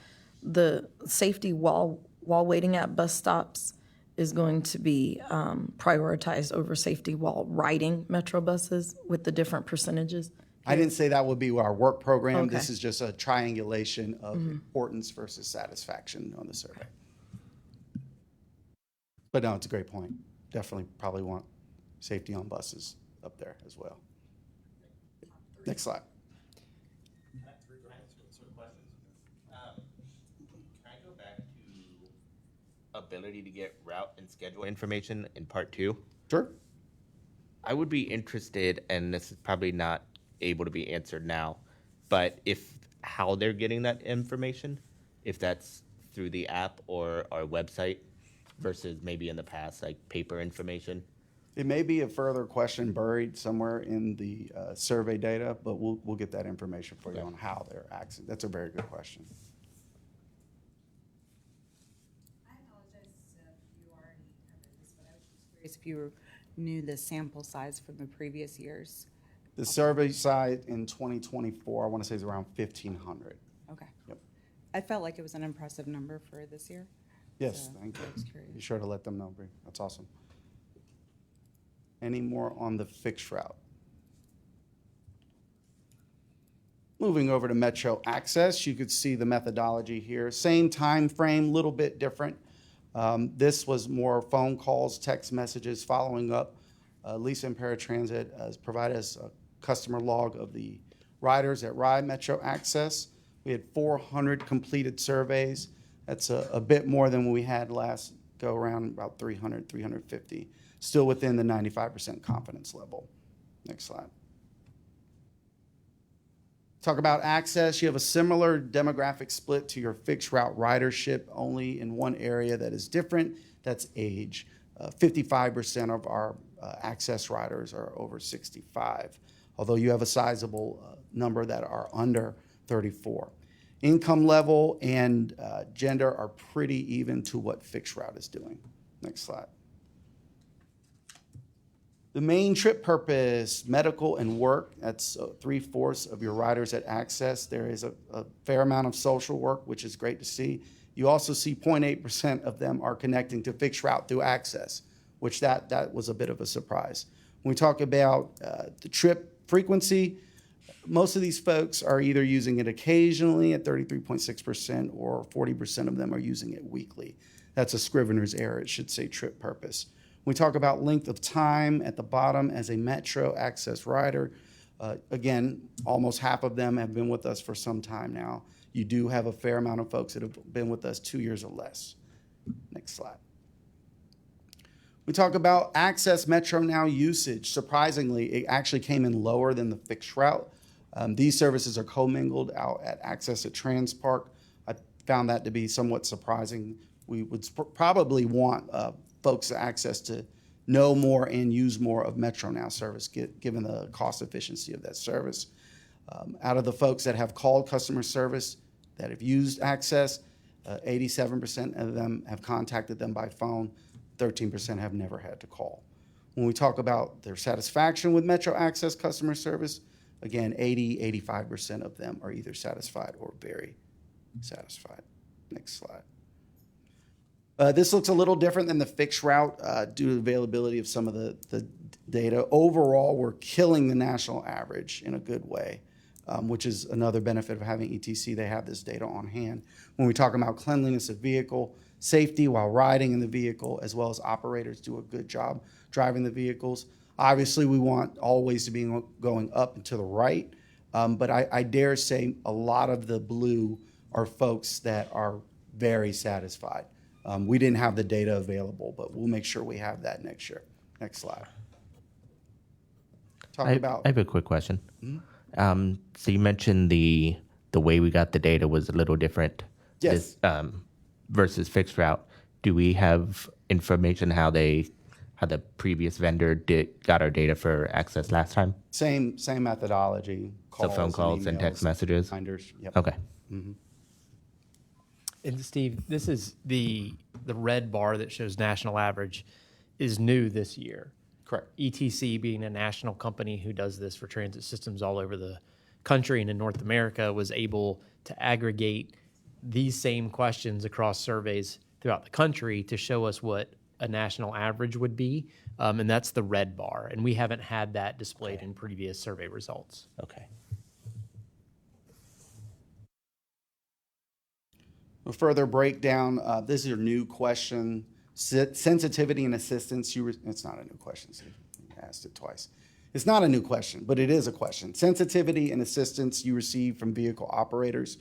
the safety while waiting at bus stops is going to be prioritized over safety while riding Metro buses with the different percentages? I didn't say that would be our work program. Okay. This is just a triangulation of importance versus satisfaction on the survey. But no, it's a great point. Definitely probably want safety on buses up there as well. Next slide. Can I go back to ability to get route and schedule information in part 2? Sure. I would be interested, and this is probably not able to be answered now, but if how they're getting that information, if that's through the app or our website versus maybe in the past, like paper information. It may be a further question buried somewhere in the survey data, but we'll get that information for you on how they're accessing. That's a very good question. I apologize if you already covered this, but I was just curious if you knew the sample size from the previous years. The survey side in 2024, I want to say is around 1,500. Okay. Yep. I felt like it was an impressive number for this year. Yes, So, thank you. I was curious. Be sure to let them know, Bree. That's awesome. Any more on the fixed route? Moving over to Metro Access, you could see the methodology here. Same time frame, little bit different. This was more phone calls, text messages, following up. Lisa and Paratransit has provided us a customer log of the riders that ride Metro Access. We had 400 completed surveys. That's a bit more than we had last go around, about 300, 350. Still within the 95% confidence level. Next slide. Talk about access. You have a similar demographic split to your fixed route ridership, only in one area that is different. That's age. 55% of our access riders are over 65, although you have a sizable number that are under 34. Income level and gender are pretty even to what fixed route is doing. Next slide. The main trip purpose, medical and work, that's 3/4 of your riders at Access. There is a fair amount of social work, which is great to see. You also see 0.8% of them are connecting to fixed route through Access, which that was a bit of a surprise. When we talk about the trip frequency, most of these folks are either using it occasionally at 33.6%, or 40% of them are using it weekly. That's a Scrivener's error. It should say trip purpose. When we talk about length of time at the bottom as a Metro Access rider, again, almost half of them have been with us for some time now. You do have a fair amount of folks that have been with us 2 years or less. Next slide. We talk about Access Metro Now usage. Surprisingly, it actually came in lower than the fixed route. These services are commingled out at Access at Transpark. I found that to be somewhat surprising. We would probably want folks access to know more and use more of Metro Now service, given the cost efficiency of that service. Out of the folks that have called customer service that have used Access, 87% of them have contacted them by phone, 13% have never had to call. When we talk about their satisfaction with Metro Access customer service, again, 85% of them are either satisfied or very satisfied. Next slide. This looks a little different than the fixed route due to the availability of some of the data. Overall, we're killing the national average in a good way, which is another benefit of having ETC. They have this data on hand. When we talk about cleanliness of vehicle, safety while riding in the vehicle, as well as operators do a good job driving the vehicles. Obviously, we want always to be going up and to the right, but I dare say a lot of the blue are folks that are very satisfied. We didn't have the data available, but we'll make sure we have that next year. Next slide. talk about. I have a quick question. So you mentioned the way we got the data was a little different. Yes. Versus fixed route. Do we have information how the previous vendor got our data for access last time? Same methodology. So phone calls and text emails, messages. reminders. Yep. Okay. And Steve, this is the red bar that shows national average is new this year. Correct. ETC being a national company who does this for transit systems all over the country and in North America was able to aggregate these same questions across surveys throughout the country to show us what a national average would be. And that's the red bar. And we haven't had that displayed in previous survey results. Okay. A further breakdown, this is your new question. Sensitivity and assistance. It's not a new question, Steve. You asked it twice. It's not a new question, but it is a question. Sensitivity and assistance you receive from vehicle operators.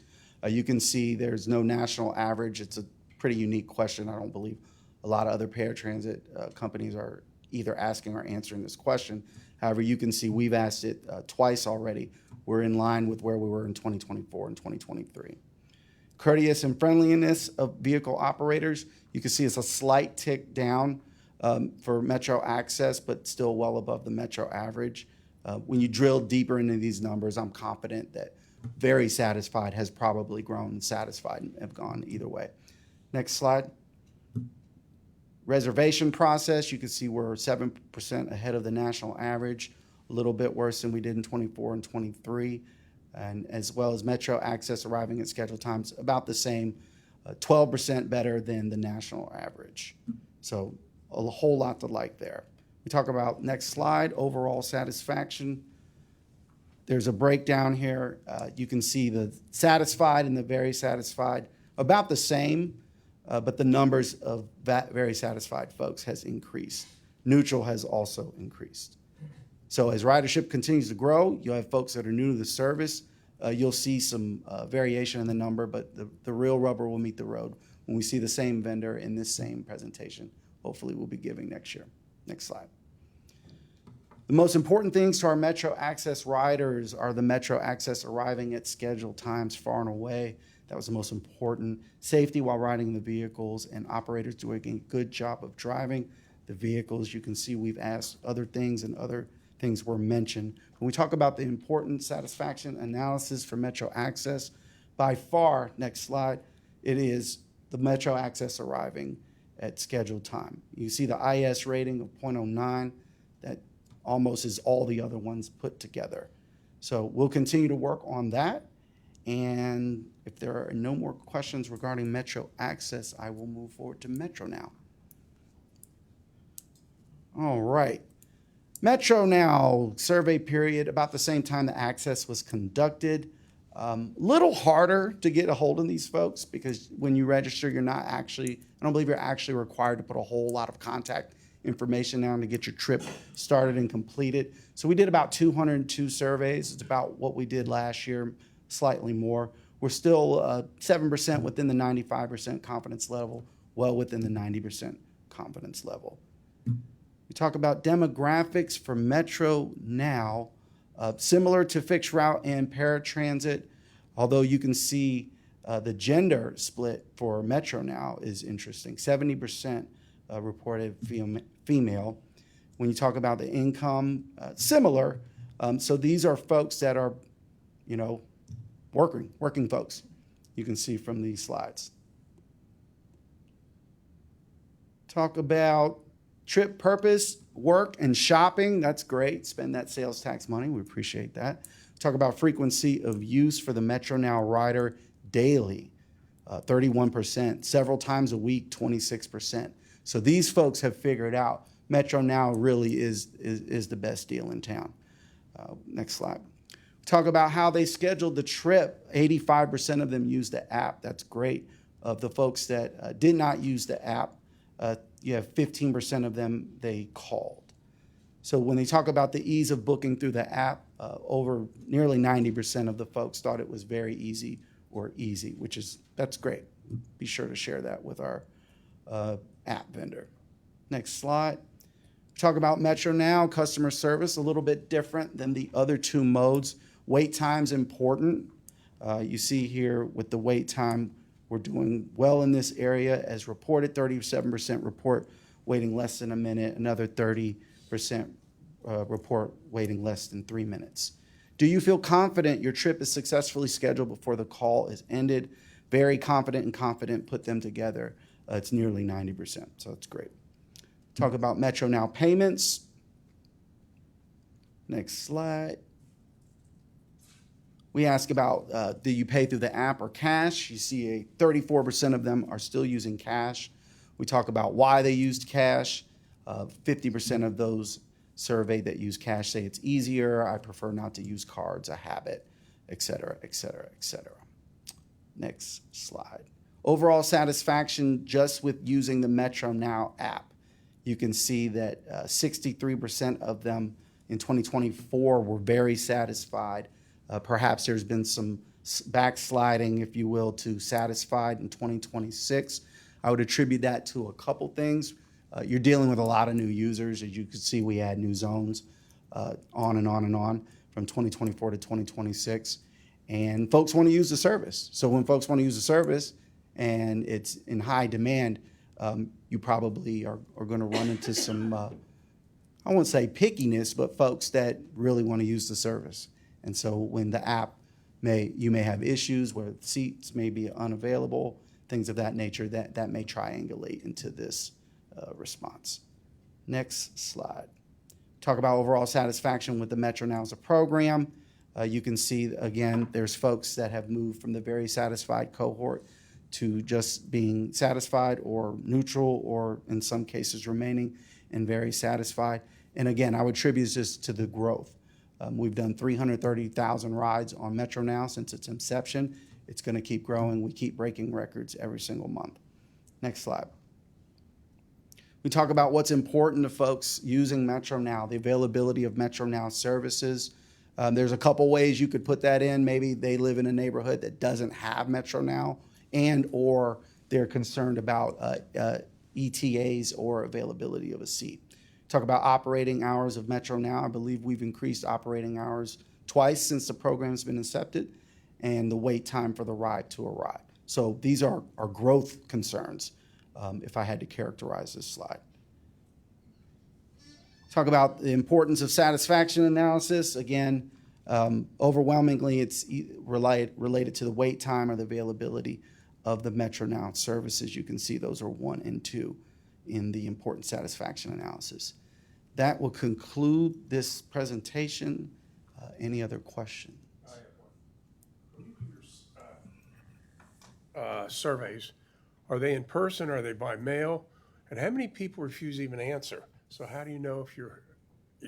You can see there's no national average. It's a pretty unique question. I don't believe a lot of other paratransit companies are either asking or answering this question. However, you can see we've asked it twice already. We're in line with where we were in 2024 and 2023. Courteous and friendliness of vehicle operators. You can see it's a slight tick down for Metro Access, but still well above the Metro average. When you drill deeper into these numbers, I'm confident that very satisfied has probably grown satisfied and have gone either way. Next slide. Reservation process. You can see we're 7% ahead of the national average, a little bit worse than we did in 24 and 23. And as well as Metro Access arriving at scheduled times, about the same, 12% better than the national average. So a whole lot to like there. We talk about, next slide, overall satisfaction. There's a breakdown here. You can see the satisfied and the very satisfied, about the same, but the numbers of very satisfied folks has increased. Neutral has also increased. So as ridership continues to grow, you'll have folks that are new to the service. You'll see some variation in the number, but the real rubber will meet the road when we see the same vendor in this same presentation. Hopefully we'll be giving next year. Next slide. The most important things to our Metro Access riders are the Metro Access arriving at scheduled times far and away. That was the most important. Safety while riding the vehicles and operators doing a good job of driving the vehicles. You can see we've asked other things and other things were mentioned. When we talk about the important satisfaction analysis for Metro Access, by far, next slide, it is the Metro Access arriving at scheduled time. You see the IS rating of 0.09, that almost is all the other ones put together. So we'll continue to work on that. And if there are no more questions regarding Metro Access, I will move forward to Metro Now. All right. Metro Now survey period, about the same time the access was conducted. Little harder to get a hold of these folks because when you register, you're not actually, I don't believe you're actually required to put a whole lot of contact information down to get your trip started and completed. So we did about 202 surveys. It's about what we did last year, slightly more. We're still 7% within the 95% confidence level, well within the 90% confidence level. We talk about demographics for Metro Now, similar to fixed route and paratransit, although you can see the gender split for Metro Now is interesting. 70% reported female. When you talk about the income, similar. So these are folks that are, you know, working folks. You can see from these slides. Talk about trip purpose, work, and shopping. That's great. Spend that sales tax money. We appreciate that. Talk about frequency of use for the Metro Now rider daily, 31%. Several times a week, 26%. So these folks have figured out Metro Now really is the best deal in town. Next slide. Talk about how they scheduled the trip. 85% of them used the app. That's great. Of the folks that did not use the app, you have 15% of them they called. So when they talk about the ease of booking through the app, over nearly 90% of the folks thought it was very easy or easy, that's great. Be sure to share that with our app vendor. Next slide. Talk about Metro Now, customer service, a little bit different than the other two modes. Wait time's important. You see here with the wait time, we're doing well in this area as reported, 37% report waiting less than a minute, another 30% report waiting less than 3 minutes. Do you feel confident your trip is successfully scheduled before the call is ended? Very confident and confident, put them together. It's nearly 90%, so it's great. Talk about Metro Now payments. Next slide. We ask about, do you pay through the app or cash? You see 34% of them are still using cash. We talk about why they used cash. 50% of those surveyed that use cash say it's easier. I prefer not to use cards, a habit, et cetera, et cetera, et cetera. Next slide. Overall satisfaction just with using the Metro Now app. You can see that 63% of them in 2024 were very satisfied. Perhaps there's been some backsliding, if you will, to satisfied in 2026. I would attribute that to a couple things. You're dealing with a lot of new users. As you can see, we had new zones on and on and on from 2024 to 2026. And folks want to use the service. So when folks want to use the service and it's in high demand, you probably are going to run into some, I won't say pickiness, but folks that really want to use the service. And so when the app you may have issues where seats may be unavailable, things of that nature, that may triangulate into this response. Next slide. Talk about overall satisfaction with the Metro Now as a program. You can see, again, there's folks that have moved from the very satisfied cohort to just being satisfied or neutral, or in some cases remaining and very satisfied. And again, I would attribute this to the growth. We've done 330,000 rides on Metro Now since its inception. It's going to keep growing. We keep breaking records every single month. Next slide. We talk about what's important to folks using Metro Now, the availability of Metro Now services. There's a couple ways you could put that in. Maybe they live in a neighborhood that doesn't have Metro Now, and or they're concerned about ETAs or availability of a seat. Talk about operating hours of Metro Now. I believe we've increased operating hours twice since the program's been incepted, and the wait time for the ride to arrive. So these are growth concerns, if I had to characterize this slide. Talk about the importance of satisfaction analysis. Again, overwhelmingly, it's related to the wait time or the availability of the Metro Now services. You can see those are 1 and 2 in the important satisfaction analysis. That will conclude this presentation. Any other questions? I have one. When you do your surveys, are they in person, are they by mail? And how many people refuse to even answer? So how do you know if you're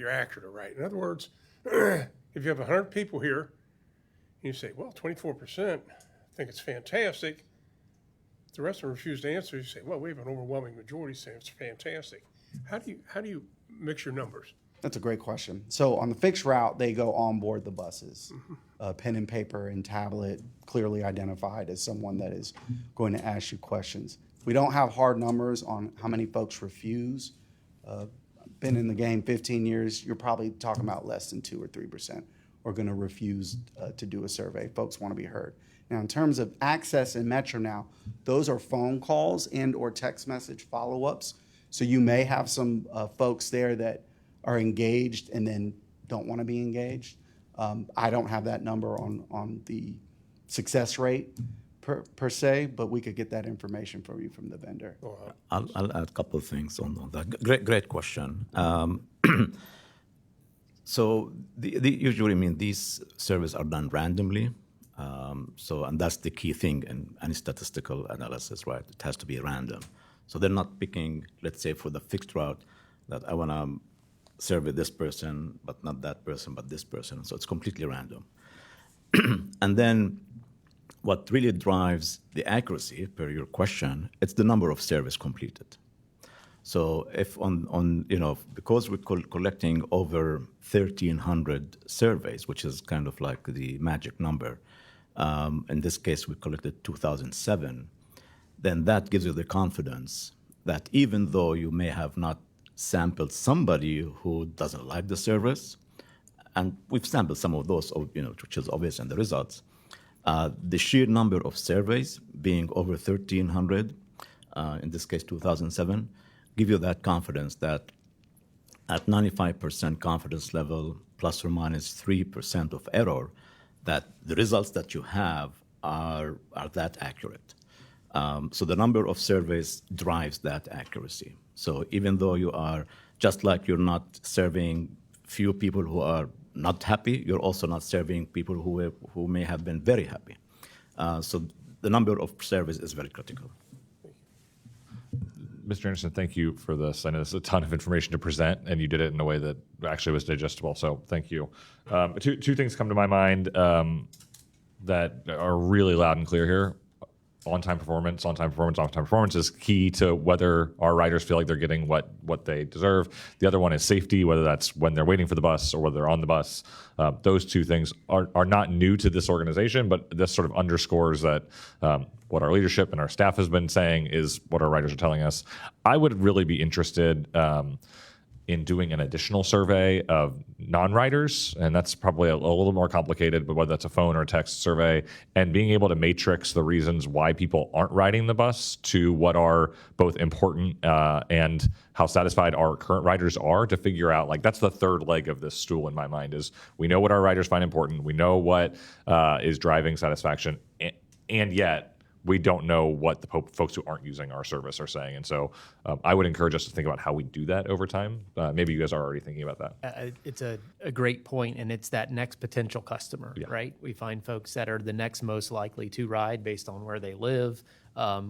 accurate or right? In other words, if you have 100 people here, and you say, well, 24% think it's fantastic, if the rest of them refuse to answer, you say, well, we have an overwhelming majority saying it's fantastic. How do you mix your numbers? That's a great question. So on the fixed route, they go on board the buses, pen and paper and tablet, clearly identified as someone that is going to ask you questions. We don't have hard numbers on how many folks refuse. Been in the game 15 years, you're probably talking about less than 2 or 3% are going to refuse to do a survey. Folks want to be heard. Now, in terms of access in Metro Now, those are phone calls and or text message follow-ups. So you may have some folks there that are engaged and then don't want to be engaged. I don't have that number on the success rate per se, but we could get that information from you from the vendor. I'll add a couple of things on that. Great question. So usually, these surveys are done randomly. And that's the key thing in any statistical analysis, right? It has to be random. So they're not picking, let's say, for the fixed route, that I want to survey this person, but not that person, but this person. So it's completely random. And then what really drives the accuracy, per your question, it's the number of surveys completed. So if because we're collecting over 1,300 surveys, which is kind of like the magic number, in this case we collected 2,007, then that gives you the confidence that even though you may have not sampled somebody who doesn't like the service, and we've sampled some of those, which is obvious in the results. The sheer number of surveys being over 1,300, in this case 2007, give you that confidence that at 95% confidence level, plus or minus 3% of error, that the results that you have are that accurate. So the number of surveys drives that accuracy. So even though you are, just like you're not serving few people who are not happy, you're also not serving people who may have been very happy. So the number of surveys is very critical. Mr. Anderson, thank you for this. I know this is a ton of information to present, and you did it in a way that actually was digestible, so thank you. Two things come to my mind that are really loud and clear here. On-time performance, on-time performance, on-time performance is key to whether our riders feel like they're getting what they deserve. The other one is safety, whether that's when they're waiting for the bus or whether they're on the bus. Those two things are not new to this organization, but this sort of underscores that what our leadership and our staff has been saying is what our riders are telling us. I would really be interested in doing an additional survey of non-riders, and that's probably a little more complicated, but whether that's a phone or a text survey, and being able to matrix the reasons why people aren't riding the bus to what are both important and how satisfied our current riders are, to figure out, like, that's the third leg of this stool in my mind, is we know what our riders find important, we know what is driving satisfaction, and yet we don't know what the folks who aren't using our service are saying. And so I would encourage us to think about how we do that over time. Maybe you guys are already thinking about that. It's a great point, and it's that next potential customer, right? We find folks that are the next most likely to ride based on where they live.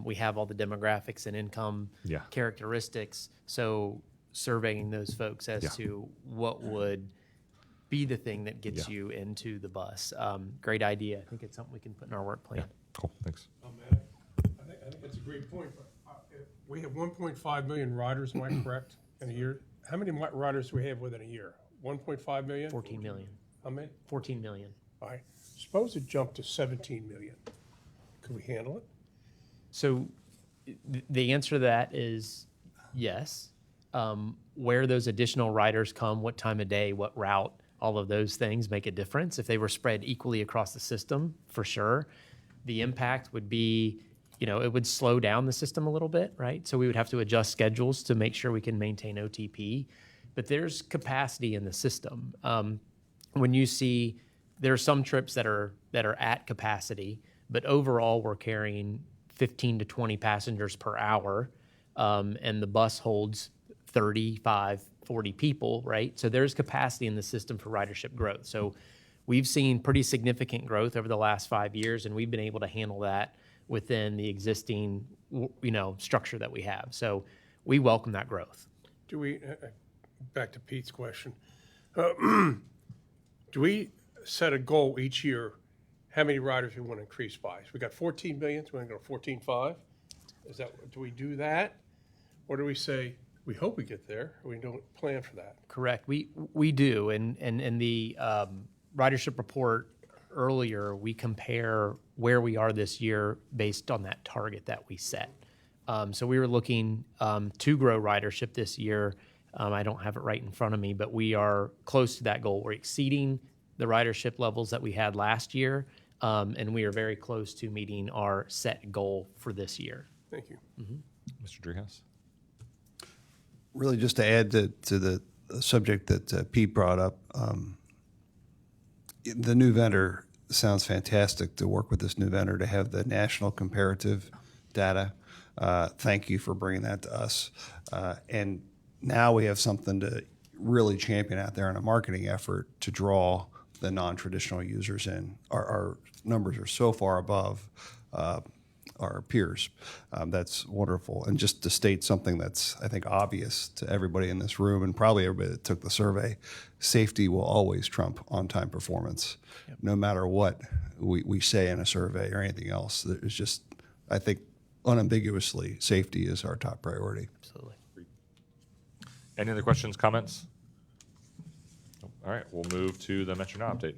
We have all the demographics and income characteristics. So surveying those folks as to what would be the thing that gets you into the bus. Great idea. I think it's something we can put in our work plan. Cool, thanks. I think that's a great point, but we have 1.5 million riders, am I correct, in a year? How many riders do we have within a year? 1.5 million? 14 million. How many? 14 million. All right. Suppose it jumped to 17 million. Could we handle it? So the answer to that is yes. Where those additional riders come, what time of day, what route, all of those things make a difference. If they were spread equally across the system, for sure, the impact would be, it would slow down the system a little bit, right? So we would have to adjust schedules to make sure we can maintain OTP. But there's capacity in the system. When you see, there are some trips that are at capacity, but overall we're carrying 15 to 20 passengers per hour, and the bus holds 35, 40 people, right? So there's capacity in the system for ridership growth. So we've seen pretty significant growth over the last 5 years, and we've been able to handle that within the existing, structure that we have. So we welcome that growth. Do we, back to Pete's question, do we set a goal each year, how many riders we want to increase by? So we got 14 million, so we want to go 14.5? Do we do that? Or do we say, we hope we get there, or we don't plan for that? Correct. We do. And in the ridership report earlier, we compare where we are this year based on that target that we set. So we were looking to grow ridership this year. I don't have it right in front of me, but we are close to that goal. We're exceeding the ridership levels that we had last year, and we are very close to meeting our set goal for this year. Thank you. Mr. Driehaus? Really, just to add to the subject that Pete brought up, the new vendor sounds fantastic to work with this new vendor to have the national comparative data. Thank you for bringing that to us. And now we have something to really champion out there in a marketing effort to draw the non-traditional users in. Our numbers are so far above our peers. That's wonderful. And just to state something that's, I think, obvious to everybody in this room and probably everybody that took the survey, safety will always trump on-time performance, no matter what we say in a survey or anything else. There's just, I think, unambiguously, safety is our top priority. Absolutely. Any other questions, comments? All right, we'll move to the Metro Now update.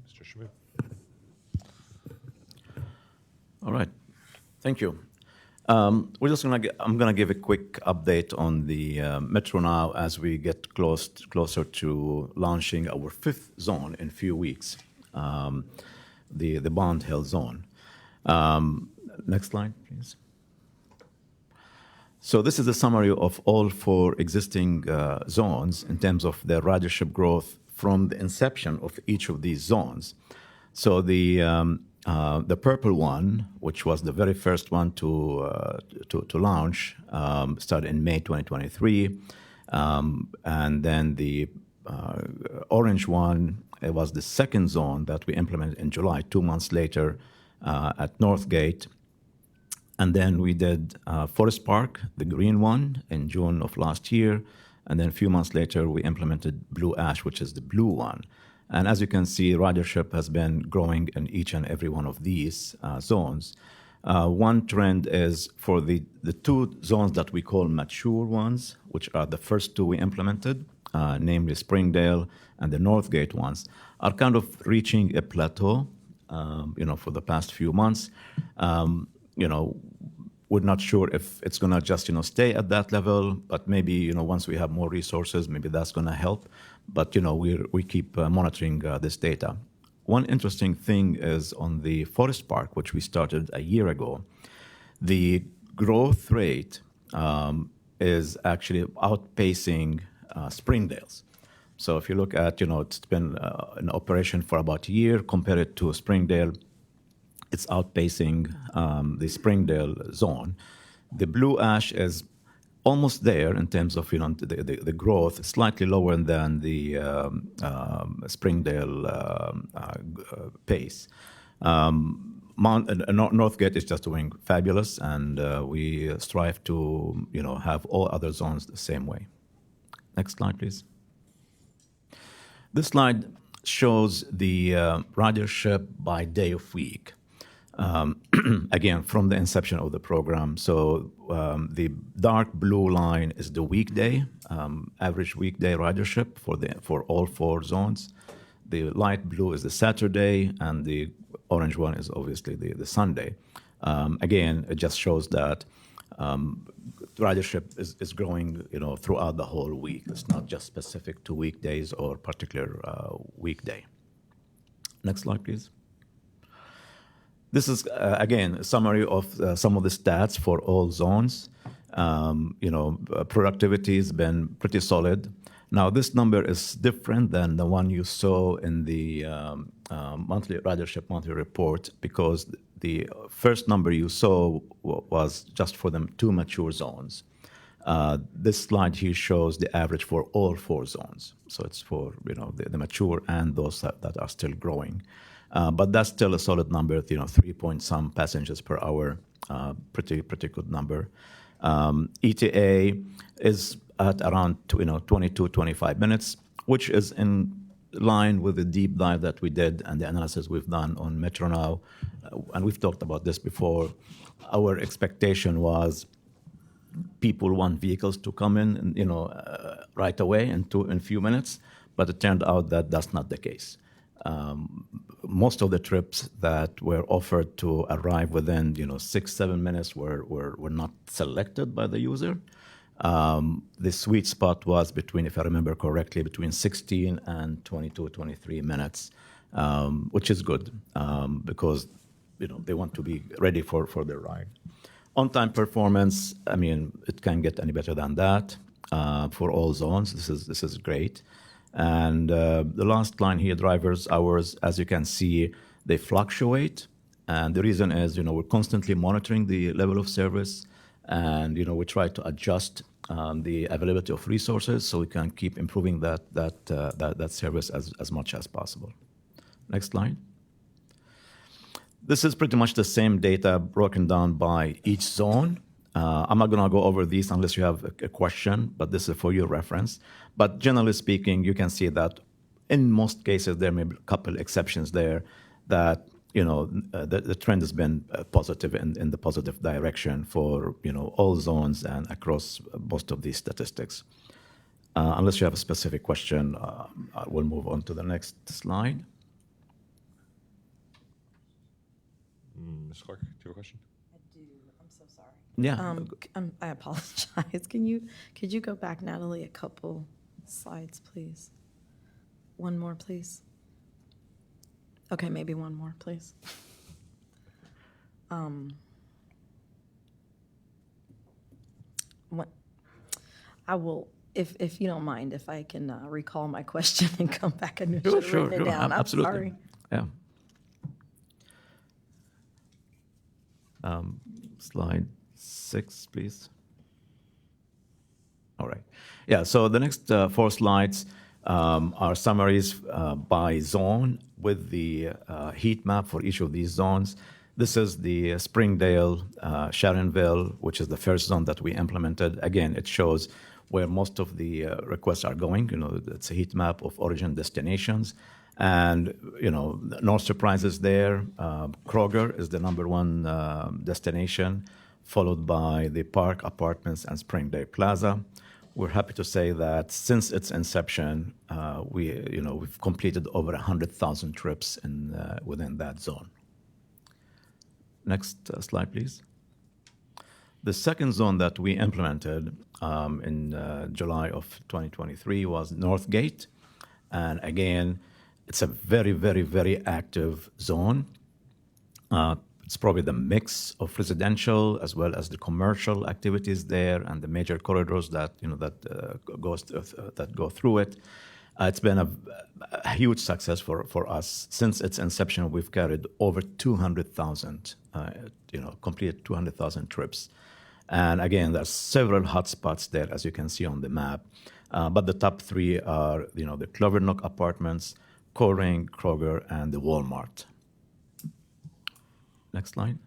Mr. Shamu. All right. Thank you. I'm gonna give a quick update on the Metro now as we get closer to launching our 5th zone in a few weeks, the Bond Hill zone. Next slide, please. So this is a summary of all 4 existing zones in terms of their ridership growth from the inception of each of these zones. So the purple one, which was the very first one to launch, started in May 2023, and then the orange one, it was the second zone that we implemented in July, 2 months later at Northgate. And then we did Forest Park, the green one, in June of last year. And then a few months later, we implemented Blue Ash, which is the blue one. And as you can see, ridership has been growing in each and every one of these zones. One trend is for the 2 zones that we call mature ones, which are the first 2 we implemented, namely Springdale and the Northgate ones, are kind of reaching a plateau, for the past few months. We're not sure if it's going to just, stay at that level, but maybe, once we have more resources, maybe that's going to help. But, we keep monitoring this data. One interesting thing is on the Forest Park, which we started a year ago, the growth rate is actually outpacing Springdale's. So if you look at, it's been in operation for about a year, compare it to Springdale, it's outpacing the Springdale zone. The Blue Ash is almost there in terms of the growth, slightly lower than the Springdale pace. Northgate is just doing fabulous, and we strive to have all other zones the same way. Next slide, please. This slide shows the ridership by day of week. Again, from the inception of the program. So the dark blue line is the weekday, average weekday ridership for all 4 zones. The light blue is the Saturday, and the orange one is obviously the Sunday. Again, it just shows that ridership is growing, throughout the whole week. It's not just specific to weekdays or particular weekday. Next slide, please. This is, again, a summary of some of the stats for all zones. Productivity has been pretty solid. Now, this number is different than the one you saw in the monthly ridership monthly report, because the first number you saw was just for the 2 mature zones. This slide here shows the average for all 4 zones. So it's for the mature and those that are still growing. But that's still a solid number, 3 point some passengers per hour, pretty good number. ETA is at around 22, 25 minutes, which is in line with the deep dive that we did and the analysis we've done on Metro Now. And we've talked about this before. Our expectation was people want vehicles to come in, right away in a few minutes, but it turned out that that's not the case. Most of the trips that were offered to arrive within 6-7 minutes were not selected by the user. The sweet spot was between, if I remember correctly, between 16 and 22, 23 minutes, which is good because they want to be ready for their ride. On-time performance, it can't get any better than that for all zones. This is great. And the last line here, drivers' hours, as you can see, they fluctuate. And the reason is, we're constantly monitoring the level of service, and we try to adjust the availability of resources so we can keep improving that service as much as possible. Next slide. This is pretty much the same data broken down by each zone. I'm not going to go over these unless you have a question, but this is for your reference. But generally speaking, you can see that in most cases, there may be a couple exceptions there that, the trend has been positive in the positive direction for, all zones and across most of these statistics. Unless you have a specific question, we'll move on to the next slide. Ms. Clark, do you have a question? I do. I'm I'm so sorry. Yeah. I apologize. Could you go back, Natalie, a couple slides, please? One more, please. Okay, maybe one more, please. What, I will, if you don't mind, if I can recall my question and come back. I knew I should have written it down. I'm Absolutely. sorry. Yeah. Slide 6, please. All right. Yeah, so the next 4 slides are summaries by zone with the heat map for each of these zones. This is the Springdale, Sharonville, which is the first zone that we implemented. Again, it shows where most of the requests are going. You know, it's a heat map of origin destinations. And, you know, no surprises there. Kroger is the #1 destination, followed by the Park Apartments and Springdale Plaza. We're happy to say that since its inception, we've completed over 100,000 trips within that zone. Next slide, please. The second zone that we implemented in July of 2023 was Northgate. And again, it's a very, very, very active zone. It's probably the mix of residential as well as the commercial activities there and the major corridors that go through it. It's been a huge success for us. Since its inception, we've carried over 200,000, completed 200,000 trips. And again, there's several hotspots there, as you can see on the map. But the top 3 are, the Clovernook Apartments, Coring, Kroger, and the Walmart. Next slide.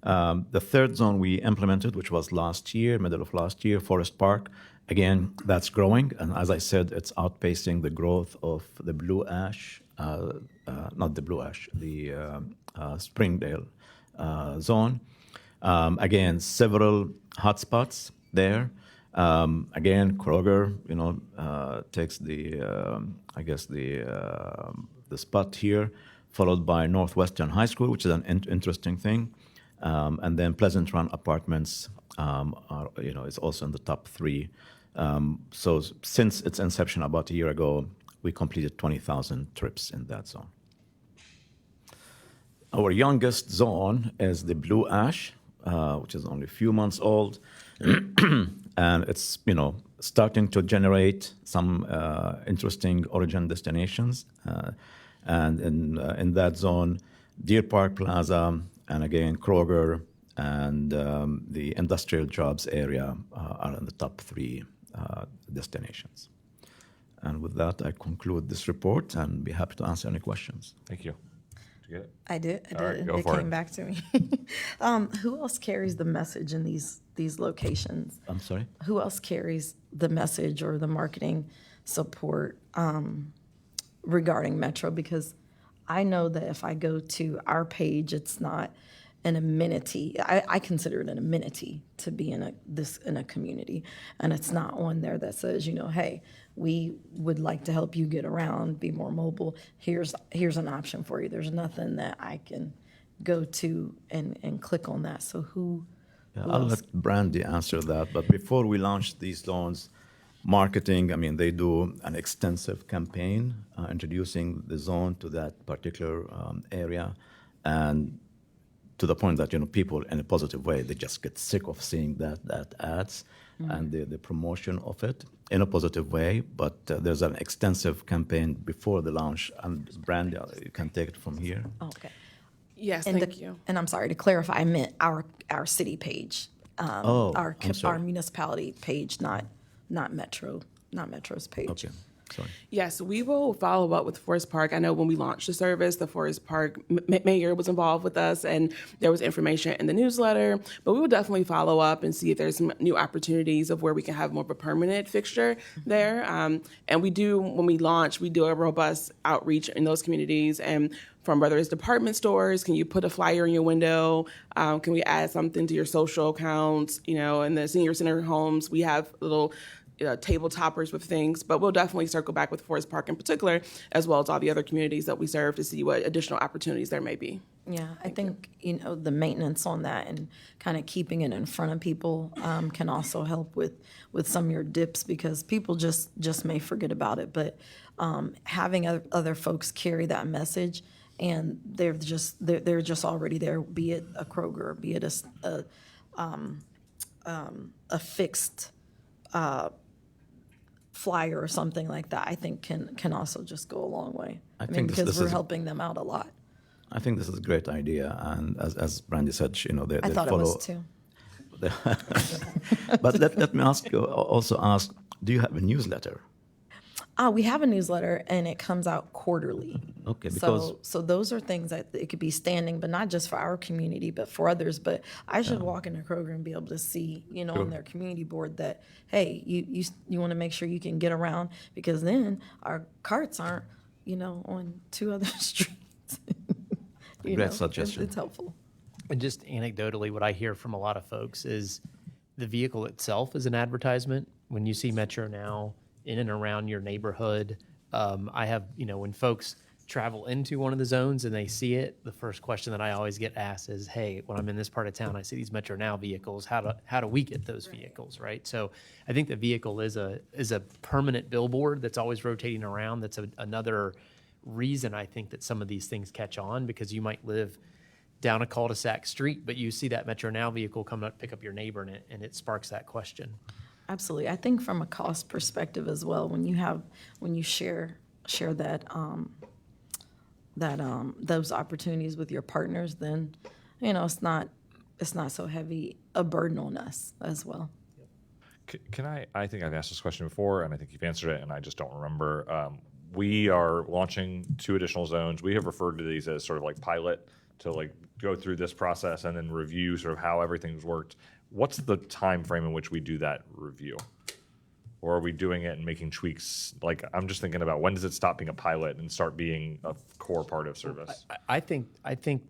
The third zone we implemented, which was middle of last year, Forest Park. Again, that's growing. And as I said, it's outpacing the growth of the Blue Ash, the Springdale zone. Again, several hotspots there. Again, Kroger, takes the spot here, followed by Northwestern High School, which is an interesting thing, and then Pleasant Run Apartments is also in the top 3. So since its inception about a year ago, we completed 20,000 trips in that zone. Our youngest zone is the Blue Ash, which is only a few months old. And it's, starting to generate some interesting origin destinations. And in that zone, Deer Park Plaza, and again, Kroger, and the industrial jobs area are in the top 3 destinations. And with that, I conclude this report and be happy to answer any questions. Thank you. Did you get it? I did. All right, go It for came it. back to me. Who else carries the message in these locations? I'm sorry? Who else carries the message or the marketing support regarding Metro? Because I know that if I go to our page, it's not an amenity. I consider it an amenity to be in a community, and it's not on there that says, hey, we would like to help you get around, be more mobile. Here's an option for you. There's nothing that I can go to and click on that. So who I'll else? let Brandy answer that. But before we launch these loans, marketing, they do an extensive campaign introducing the zone to that particular area, and to the point that people, in a positive way, they just get sick of seeing that ads and the promotion of it in a positive way. But there's an extensive campaign before the launch, and Brandy, you can take it from here. Okay. Yes, And thank you. And I'm sorry to clarify, I meant our city page, our I'm sorry. municipality page, not Metro's page. Okay, sorry. Yes, we will follow up with Forest Park. I know when we launched the service, the Forest Park mayor was involved with us, and there was information in the newsletter. But we will definitely follow up and see if there's some new opportunities of where we can have more of a permanent fixture there. And we do, when we launch, we do a robust outreach in those communities. And from whether it's department stores, can you put a flyer in your window? Can we add something to your social accounts? In the senior center homes, we have little table toppers with things, but we'll definitely circle back with Forest Park in particular, as well as all the other communities that we serve, to see what additional opportunities there may be. Yeah, I think, the maintenance on that and kind of keeping it in front of people can also help with some of your dips, because people just may forget about it. But having other folks carry that message, and they're just already there, be it a Kroger, be it a fixed flyer or something like that, I think can also just go a long way. I mean, think because this we're is- helping them out a lot. I think this is a great idea, and as Brandy said, they I thought it follow. was too. But let me also ask, do you have a newsletter? We have a newsletter, and it comes out quarterly. Okay, because So those are things that it could be standing, but not just for our community, but for others. But I should walk into Kroger and be able to see, on their community board that, hey, you want to make sure you can get around, because then our carts aren't, on 2 other streets. Great suggestion. It's helpful. And just anecdotally, what I hear from a lot of folks is the vehicle itself is an advertisement. When you see Metro Now in and around your neighborhood, I have, when folks travel into one of the zones and they see it, the first question that I always get asked is, hey, when I'm in this part of town, I see these Metro Now vehicles. How do we get those vehicles, right? So I think the vehicle is a permanent billboard that's always rotating around. That's another reason I think that some of these things catch on, because you might live down a cul-de-sac street, but you see that Metro Now vehicle come up, pick up your neighbor, and it sparks that question. Absolutely. I think from a cost perspective as well, when you share that those opportunities with your partners, then it's not so heavy a burden on us as well. Can I think I've asked this question before, and I think you've answered it, and I just don't remember. We are launching 2 additional zones. We have referred to these as sort of like pilot, to like go through this process and then review sort of how everything's worked. What's the time frame in which we do that review? Or are we doing it and making tweaks? Like, I'm just thinking about, when does it stop being a pilot and start being a core part of service? I think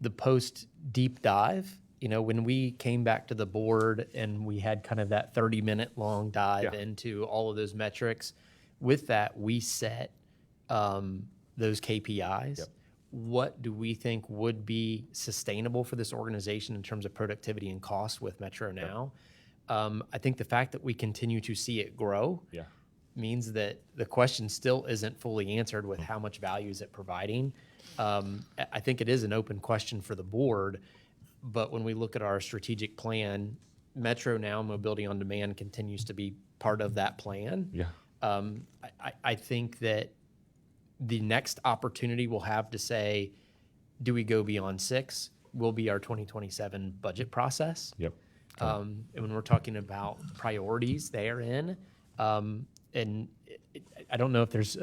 the post deep dive, when we came back to the board and we had kind of that 30-minute long dive into all of those metrics, with that we set those KPIs. Yep. What do we think would be sustainable for this organization in terms of productivity and cost with Metro Now? I think the fact that we continue to see it grow means that the question still isn't fully answered with how much value is it providing. I think it is an open question for the board, but when we look at our strategic plan, Metro Now Mobility on Demand continues to be part of that plan. Yeah. I think that the next opportunity we'll have to say, do we go beyond 6, will be our 2027 budget process. Yep. And when we're talking about priorities therein, and I don't know if there's,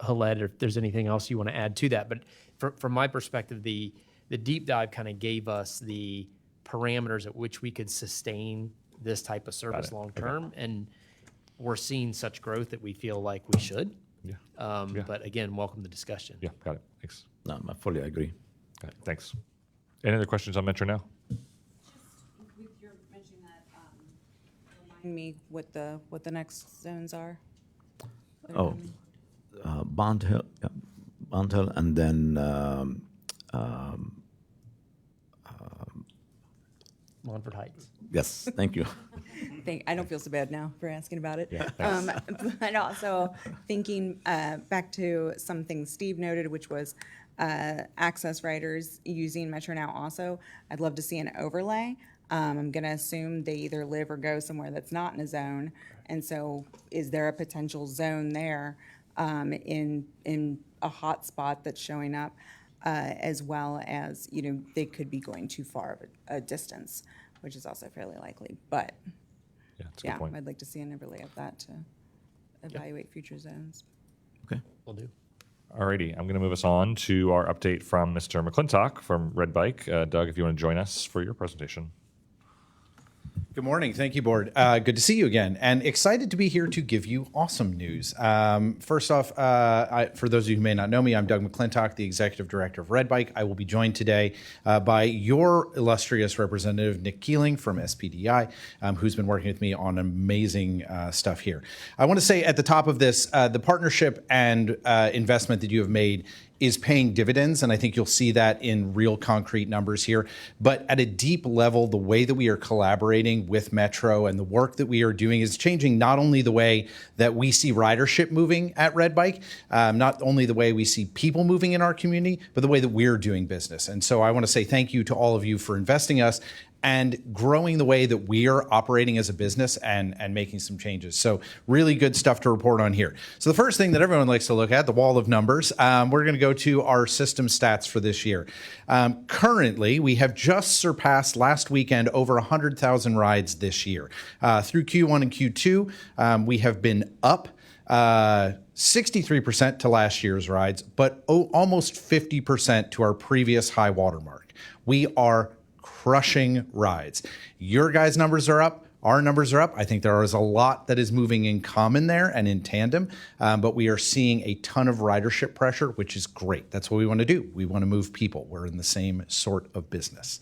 Haled, or if there's anything else you want to add to that, but from my perspective, the deep dive kind of gave us the parameters at which we could sustain this type of service long-term, and we're seeing such growth that we feel like we should. Yeah. But again, welcome the discussion. Yeah, got it. Thanks. No, I fully agree. Got it. Thanks. Any other questions on Metro Now? With your mentioning that, remind me what the next zones are? that are Oh, coming? Bond Hill, and then Montford Heights. yes, thank you. I don't feel so bad now for asking about it. Yeah, But also thinking back to something Steve noted, which was access riders using Metro Now also. I'd love to see an overlay. I'm going to assume they either live or go somewhere that's not in a zone. And so is there a potential zone there in a hot spot that's showing up, as well as, they could be going too far of a distance, which is also fairly likely. But Yeah, that's a good point. I'd like to see an overlay of that to evaluate future zones. Okay. Will do. Alrighty, I'm going to move us on to our update from Mr. McClintock from Red Bike. Doug, if you want to join us for your presentation. Good morning. Thank you, Board. Good to see you again, and excited to be here to give you awesome news. First off, for those of you who may not know me, I'm Doug McClintock, the Executive Director of Red Bike. I will be joined today by your illustrious representative, Nick Keeling from SPDI, who's been working with me on amazing stuff here. I want to say at the top of this, the partnership and investment that you have made is paying dividends, and I think you'll see that in real concrete numbers here. But at a deep level, the way that we are collaborating with Metro and the work that we are doing is changing not only the way that we see ridership moving at Red Bike, not only the way we see people moving in our community, but the way that we're doing business. And so I want to say thank you to all of you for investing us and growing the way that we are operating as a business and making some changes. So really good stuff to report on here. So the first thing that everyone likes to look at, the wall of numbers, we're going to go to our system stats for this year. Currently, we have just surpassed last weekend over 100,000 rides this year. Through Q1 and Q2, we have been up 63% to last year's rides, but almost 50% to our previous high watermark. We are crushing rides. Your guys' numbers are up. Our numbers are up. I think there is a lot that is moving in common there and in tandem, but we are seeing a ton of ridership pressure, which is great. That's what we want to do. We want to move people. We're in the same sort of business.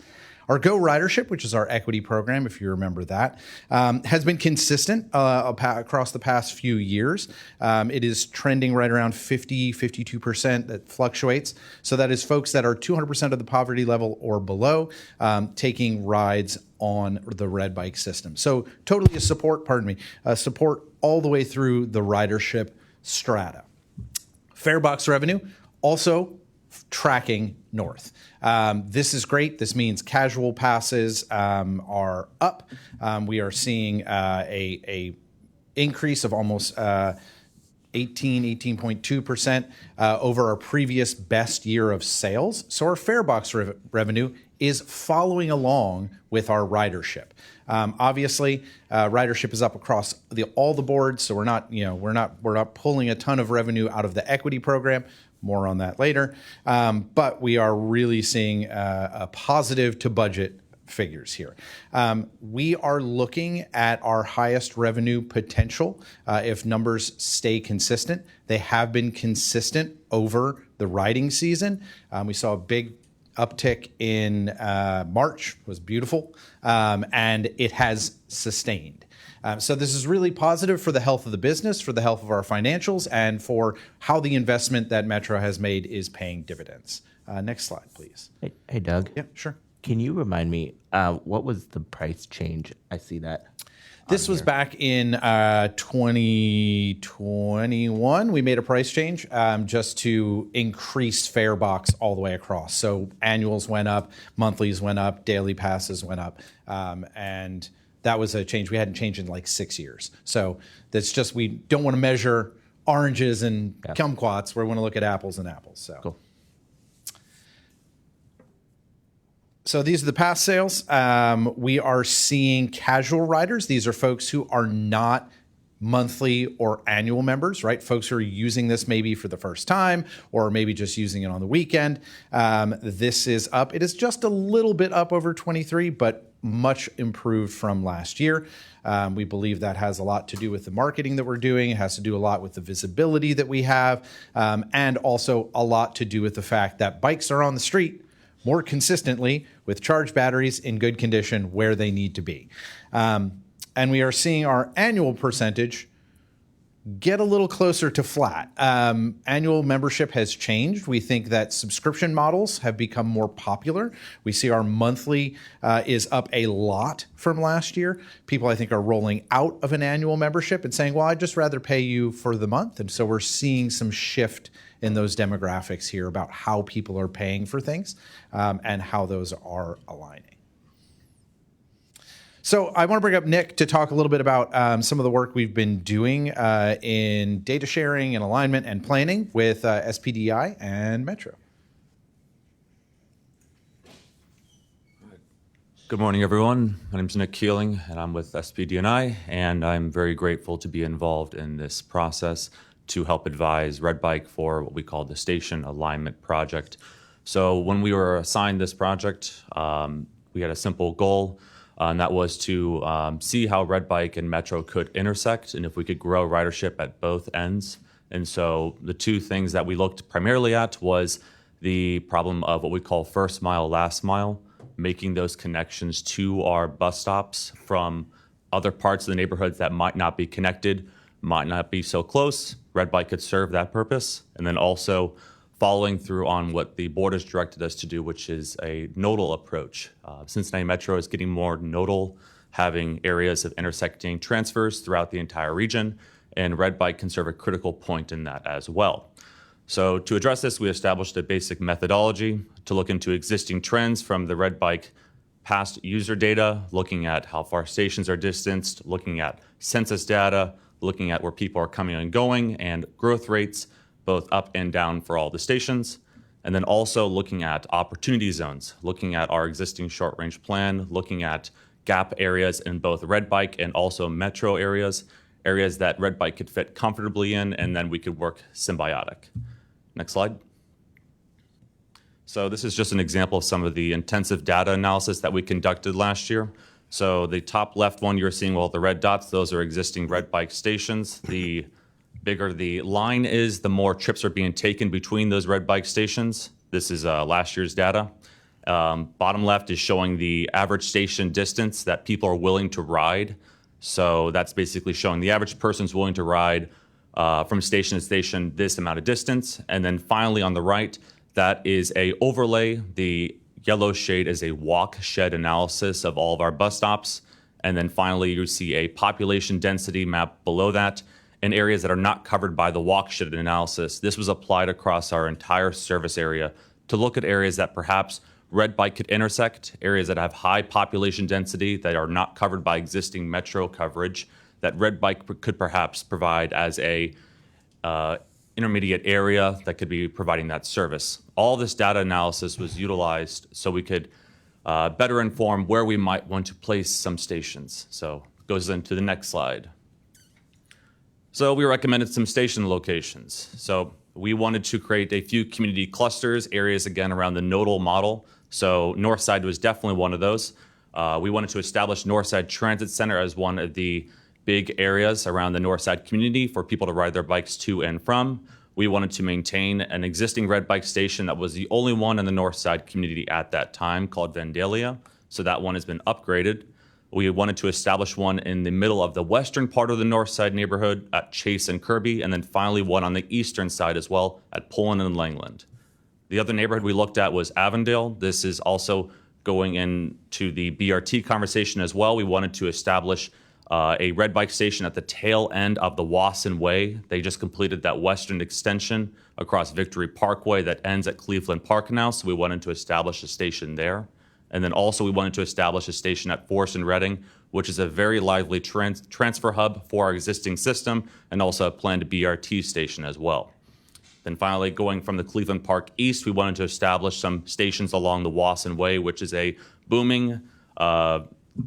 Our Go ridership, which is our equity program, if you remember that, has been consistent across the past few years. It is trending right around 50, 52%. That fluctuates. So that is folks that are 200% of the poverty level or below taking rides on the Red Bike system. So totally a support, support all the way through the ridership strata. Farebox revenue also tracking north. This is great. This means casual passes are up. We are seeing a increase of almost 18.2% over our previous best year of sales. So our farebox revenue is following along with our ridership. Obviously, ridership is up across all the boards, so we're not pulling a ton of revenue out of the equity program. More on that later. But we are really seeing a positive to budget figures here. We are looking at our highest revenue potential if numbers stay consistent. They have been consistent over the riding season. We saw a big uptick in March, was beautiful, and it has sustained. So this is really positive for the health of the business, for the health of our financials, and for how the investment that Metro has made is paying dividends. Next slide, please. Hey, Doug. Yeah, sure. Can you remind me, what was the price change? I see that. This was back in 2021. We made a price change just to increase fare box all the way across. So annuals went up, monthlies went up, daily passes went up, and that was a change we hadn't changed in like 6 years. So that's just, we don't want to measure oranges and kumquats. We want to look at apples and apples. So. Cool. So these are the pass sales. We are seeing casual riders. These are folks who are not monthly or annual members, right? Folks who are using this maybe for the first time or maybe just using it on the weekend. This is up. It is just a little bit up over 23, but much improved from last year. We believe that has a lot to do with the marketing that we're doing. It has to do a lot with the visibility that we have, and also a lot to do with the fact that bikes are on the street more consistently with charged batteries in good condition where they need to be. And we are seeing our annual percentage get a little closer to flat. Annual membership has changed. We think that subscription models have become more popular. We see our monthly is up a lot from last year. People, I think, are rolling out of an annual membership and saying, well, I'd just rather pay you for the month. And so we're seeing some shift in those demographics here about how people are paying for things and how those are aligning. So I want to bring up Nick to talk a little bit about some of the work we've been doing in data sharing and alignment and planning with SPDI and Metro. Good morning, everyone. My name is Nick Keeling, and I'm with SPDI, and I'm very grateful to be involved in this process to help advise Red Bike for what we call the Station Alignment Project. So when we were assigned this project, we had a simple goal and that was to see how Red Bike and Metro could intersect and if we could grow ridership at both ends. And so the two things that we looked primarily at was the problem of what we call first mile, last mile, making those connections to our bus stops from other parts of the neighborhoods that might not be connected, might not be so close. Red Bike could serve that purpose. And then also following through on what the board has directed us to do, which is a nodal approach. Cincinnati Metro is getting more nodal, having areas of intersecting transfers throughout the entire region, and Red Bike can serve a critical point in that as well. So to address this, we established a basic methodology to look into existing trends from the Red Bike past user data, looking at how far stations are distanced, looking at census data, looking at where people are coming and going, and growth rates, both up and down for all the stations. And then also looking at opportunity zones, looking at our existing short-range plan, looking at gap areas in both Red Bike and also Metro areas, areas that Red Bike could fit comfortably in, and then we could work symbiotic. Next slide. So this is just an example of some of the intensive data analysis that we conducted last year. So the top left one you're seeing, well, the red dots, those are existing Red Bike stations. The bigger the line is, the more trips are being taken between those Red Bike stations. This is last year's data. Bottom left is showing the average station distance that people are willing to ride. So that's basically showing the average person's willing to ride from station to station this amount of distance. And then finally on the right, that is a overlay. The yellow shade is a walk shed analysis of all of our bus stops. And then finally, you see a population density map below that in areas that are not covered by the walk shed analysis. This was applied across our entire service area to look at areas that perhaps Red Bike could intersect, areas that have high population density that are not covered by existing Metro coverage, that Red Bike could perhaps provide as a intermediate area that could be providing that service. All this data analysis was utilized so we could better inform where we might want to place some stations. So it goes into the next slide. So we recommended some station locations. So we wanted to create a few community clusters, areas again around the nodal model. So Northside was definitely one of those. We wanted to establish Northside Transit Center as one of the big areas around the Northside community for people to ride their bikes to and from. We wanted to maintain an existing Red Bike station that was the only one in the Northside community at that time, called Vandalia. So that one has been upgraded. We wanted to establish one in the middle of the western part of the Northside neighborhood at Chase and Kirby, and then finally one on the eastern side as well at Poland and Langland. The other neighborhood we looked at was Avondale. This is also going into the BRT conversation as well. We wanted to establish a Red Bike station at the tail end of the Wasson Way. They just completed that western extension across Victory Parkway that ends at Cleveland Park now, so we wanted to establish a station there. And then also we wanted to establish a station at Forest and Reading, which is a very lively transfer hub for our existing system, and also a planned BRT station as well. Then finally, going from the Cleveland Park east, we wanted to establish some stations along the Wasson Way, which is a booming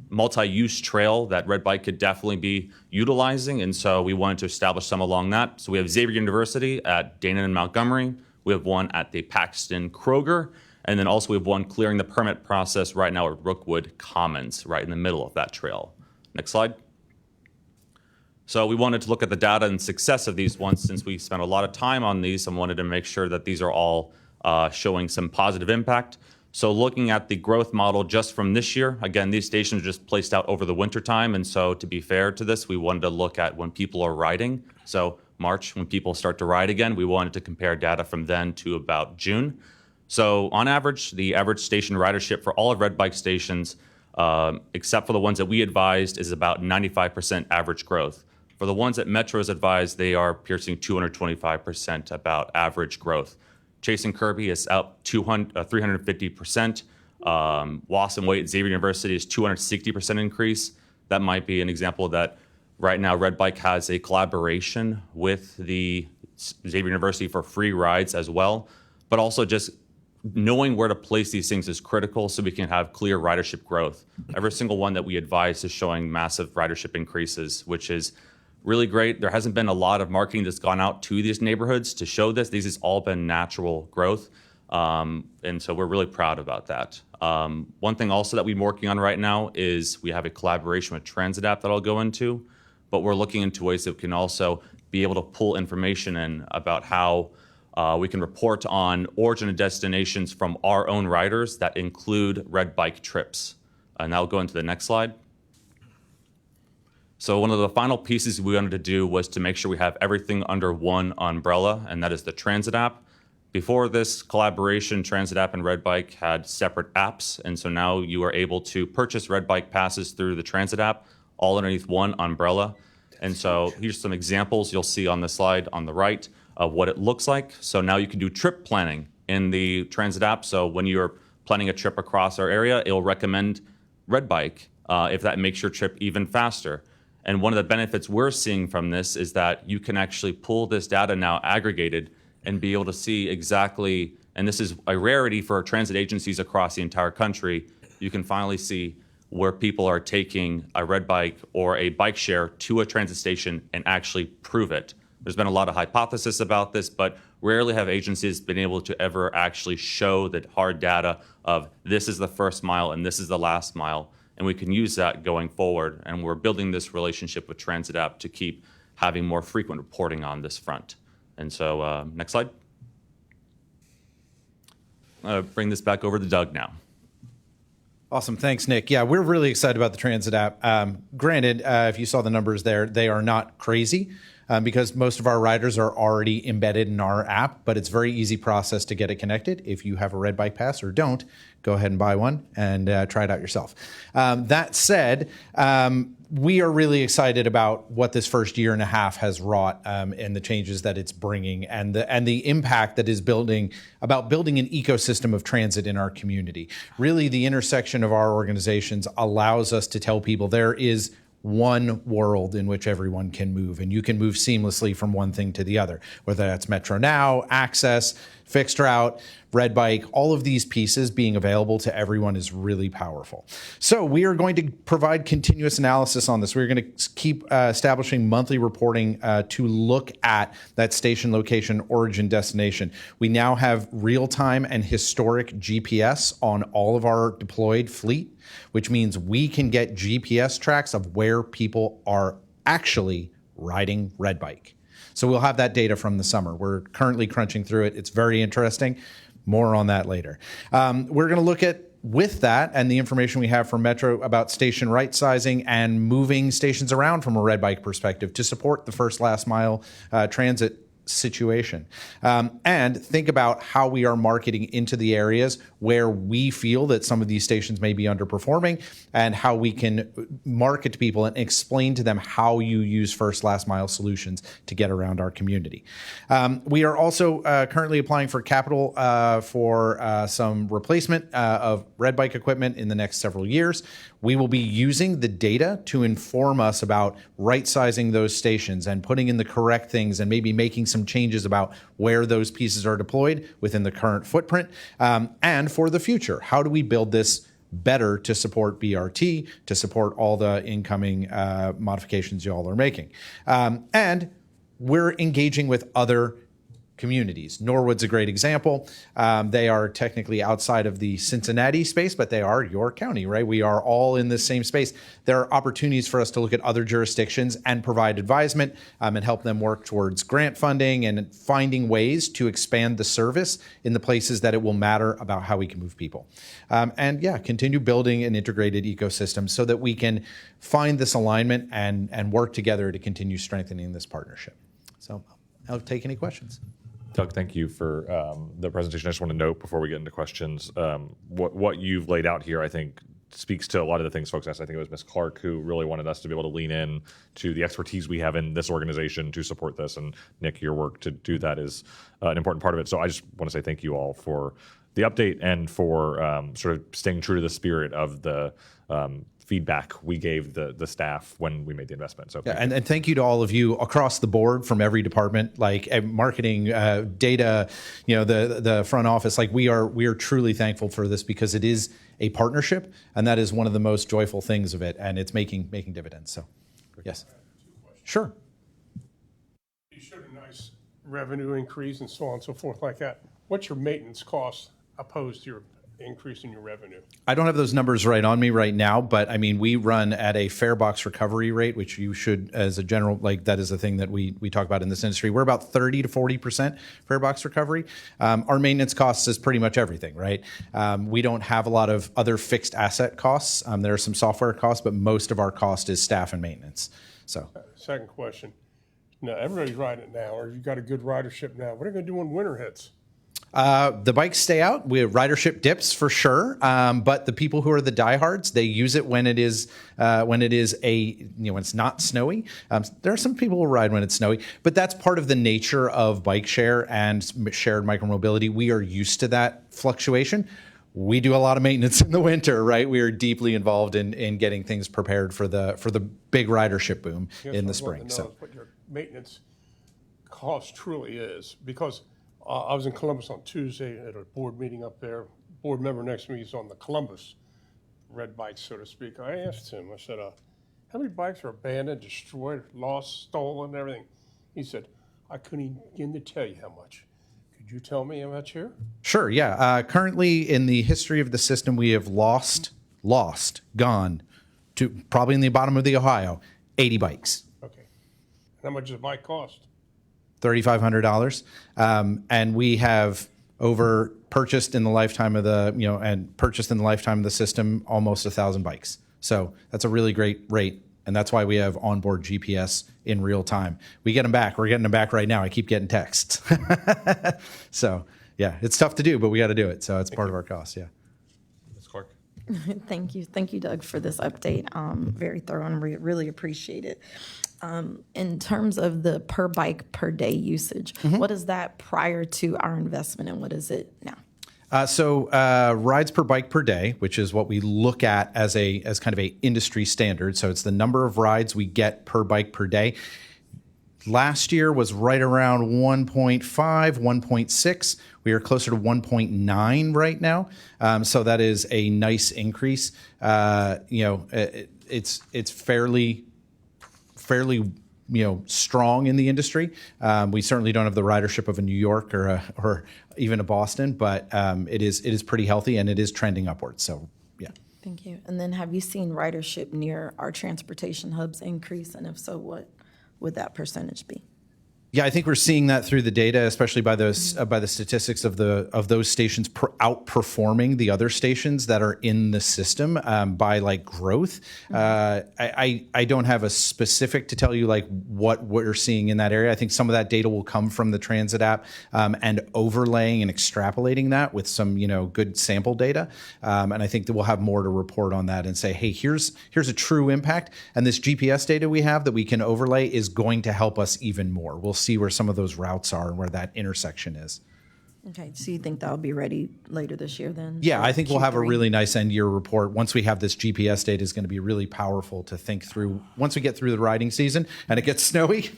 multi-use trail that Red Bike could definitely be utilizing. And so we wanted to establish some along that. So we have Xavier University at Dana and Montgomery. We have one at the Paxton Kroger. And then also we have one clearing the permit process right now at Rookwood Commons, right in the middle of that trail. Next slide. So we wanted to look at the data and success of these ones since we spent a lot of time on these and wanted to make sure that these are all showing some positive impact. So looking at the growth model just from this year, again, these stations are just placed out over the winter time. And so to be fair to this, we wanted to look at when people are riding. So March, when people start to ride again, we wanted to compare data from then to about June. So on average, the average station ridership for all of Red Bike stations, except for the ones that we advised, is about 95% average growth. For the ones that Metro has advised, they are piercing 225% about average growth. Chase and Kirby is up 350%. Wasson Wade at Xavier University is 260% increase. That might be an example that right now Red Bike has a collaboration with the Xavier University for free rides as well, but also just knowing where to place these things is critical so we can have clear ridership growth. Every single one that we advise is showing massive ridership increases, which is really great. There hasn't been a lot of marketing that's gone out to these neighborhoods to show this. These has all been natural growth. And so we're really proud about that. One thing also that we're working on right now is we have a collaboration with Transit App that I'll go into, but we're looking into ways that we can also be able to pull information in about how we can report on origin and destinations from our own riders that include red bike trips. And I'll go into the next slide. So one of the final pieces we wanted to do was to make sure we have everything under one umbrella, and that is the Transit App. Before this collaboration, Transit App and Red Bike had separate apps, and so now you are able to purchase Red Bike passes through the Transit App, all underneath one umbrella. And so here's some examples you'll see on the slide on the right of what it looks like. So now you can do trip planning in the Transit App. So when you're planning a trip across our area, it'll recommend Red Bike if that makes your trip even faster. And one of the benefits we're seeing from this is that you can actually pull this data now aggregated and be able to see exactly, and this is a rarity for transit agencies across the entire country, you can finally see where people are taking a red bike or a bike share to a transit station and actually prove it. There's been a lot of hypothesis about this, but rarely have agencies been able to ever actually show that hard data of this is the first mile and this is the last mile. And we can use that going forward. And we're building this relationship with Transit App to keep having more frequent reporting on this front. And so, next slide. Bring this back over to Doug now. Awesome. Thanks, Nick. Yeah, we're really excited about the Transit App. Granted, if you saw the numbers there, they are not crazy because most of our riders are already embedded in our app, but it's a very easy process to get it connected. If you have a red bike pass or don't, go ahead and buy one and try it out yourself. That said, we are really excited about what this first year and a half has wrought and the changes that it's bringing and the impact that is building an ecosystem of transit in our community. Really, the intersection of our organizations allows us to tell people there is one world in which everyone can move, and you can move seamlessly from one thing to the other, whether that's Metro Now, Access, Fixed Route, Red Bike, all of these pieces being available to everyone is really powerful. So we are going to provide continuous analysis on this. We're going to keep establishing monthly reporting to look at that station location, origin, destination. We now have real-time and historic GPS on all of our deployed fleet, which means we can get GPS tracks of where people are actually riding Red Bike. So we'll have that data from the summer. We're currently crunching through it. It's very interesting. More on that later. We're going to look at, with that and the information we have from Metro about station right sizing and moving stations around from a Red Bike perspective to support the first last mile transit situation. And think about how we are marketing into the areas where we feel that some of these stations may be underperforming and how we can market to people and explain to them how you use first last mile solutions to get around our community. We are also currently applying for capital for some replacement of Red Bike equipment in the next several years. We will be using the data to inform us about right sizing those stations and putting in the correct things and maybe making some changes about where those pieces are deployed within the current footprint. And for the future, how do we build this better to support BRT, to support all the incoming modifications y'all are making? And we're engaging with other communities. Norwood's a great example. They are technically outside of the Cincinnati space, but they are your county, right? We are all in the same space. There are opportunities for us to look at other jurisdictions and provide advisement and help them work towards grant funding and finding ways to expand the service in the places that it will matter about how we can move people. And yeah, continue building an integrated ecosystem so that we can find this alignment and work together to continue strengthening this partnership. So I'll take any questions. Doug, thank you for the presentation. I just want to note before we get into questions, what you've laid out here, I think, speaks to a lot of the things folks asked. I think it was Ms. Clark who really wanted us to be able to lean in to the expertise we have in this organization to support this. And Nick, your work to do that is an important part of it. So I just want to say thank you all for the update and for sort of staying true to the spirit of the feedback we gave the staff when we made the investment. So yeah, and thank you to all of you across the board from every department, like marketing, data, the front office. Like we are truly thankful for this because it is a partnership, and that is one of the most joyful things of it, and it's making dividends. So, yes, sure. You showed a nice revenue increase and so on and so forth like that. what's your maintenance cost opposed to your increase in your revenue? I don't have those numbers right on me right now, but I mean, we run at a fare box recovery rate, which you should, as a general, like that is a thing that we talk about in this industry. We're about 30 to 40% fare box recovery. Our maintenance costs is pretty much everything, right? We don't have a lot of other fixed asset costs. There are some software costs, but most of our cost is staff and maintenance. So, Second question. Now, everybody's riding it now, or you've got a good ridership now. What are you going to do when winter hits? the bikes stay out. We have ridership dips for sure, but the people who are the diehards, they use it when it is when it's not snowy. There are some people who ride when it's snowy, but that's part of the nature of bike share and shared micromobility. We are used to that fluctuation. We do a lot of maintenance in the winter, right? We are deeply involved in getting things prepared for the big ridership boom in the spring. So, what your maintenance cost truly is, because I was in Columbus on Tuesday at a board meeting up there. Board member next to me is on the Columbus red bikes, so to speak. I asked him, I said, how many bikes are abandoned, destroyed, lost, stolen, everything? He said, I couldn't even begin to tell you how much. Could you tell me how much here? Sure, yeah. Currently, in the history of the system, we have gone to probably in the bottom of the Ohio, 80 bikes. Okay. How much does a bike cost? $3,500, and we have purchased in the lifetime of the system almost 1,000 bikes. So that's a really great rate, and that's why we have onboard GPS in real time. We get them back. We're getting them back right now. I keep getting texts. So yeah, it's tough to do, but we got to do it. So it's part of our cost. Yeah. Ms. Clark. Thank you, Doug, for this update. Very thorough and really appreciate it. In terms of the per bike per day usage, what is that prior to our investment and what is it now? So rides per bike per day, which is what we look at as kind of a industry standard. So it's the number of rides we get per bike per day. Last year was right around 1.5, 1.6. We are closer to 1.9 right now. So that is a nice increase. It's fairly strong in the industry. We certainly don't have the ridership of a New York or even a Boston, but it is pretty healthy and it is trending upwards. So yeah. Thank you. And then have you seen ridership near our transportation hubs increase? And if so, what would that percentage be? Yeah, I think we're seeing that through the data, especially by those by the statistics of those stations outperforming the other stations that are in the system by like growth. I don't have a specific to tell you like what we're seeing in that area. I think some of that data will come from the transit app and overlaying and extrapolating that with some good sample data. And I think that we'll have more to report on that and say, hey, here's a true impact, and this GPS data we have that we can overlay is going to help us even more. We'll see where some of those routes are and where that intersection is. Okay, so you think that'll be ready later this year then? Yeah, I think we'll have a Q3? really nice end year report. Once we have this GPS data, is going to be really powerful to think through. Once we get through the riding season and it gets snowy,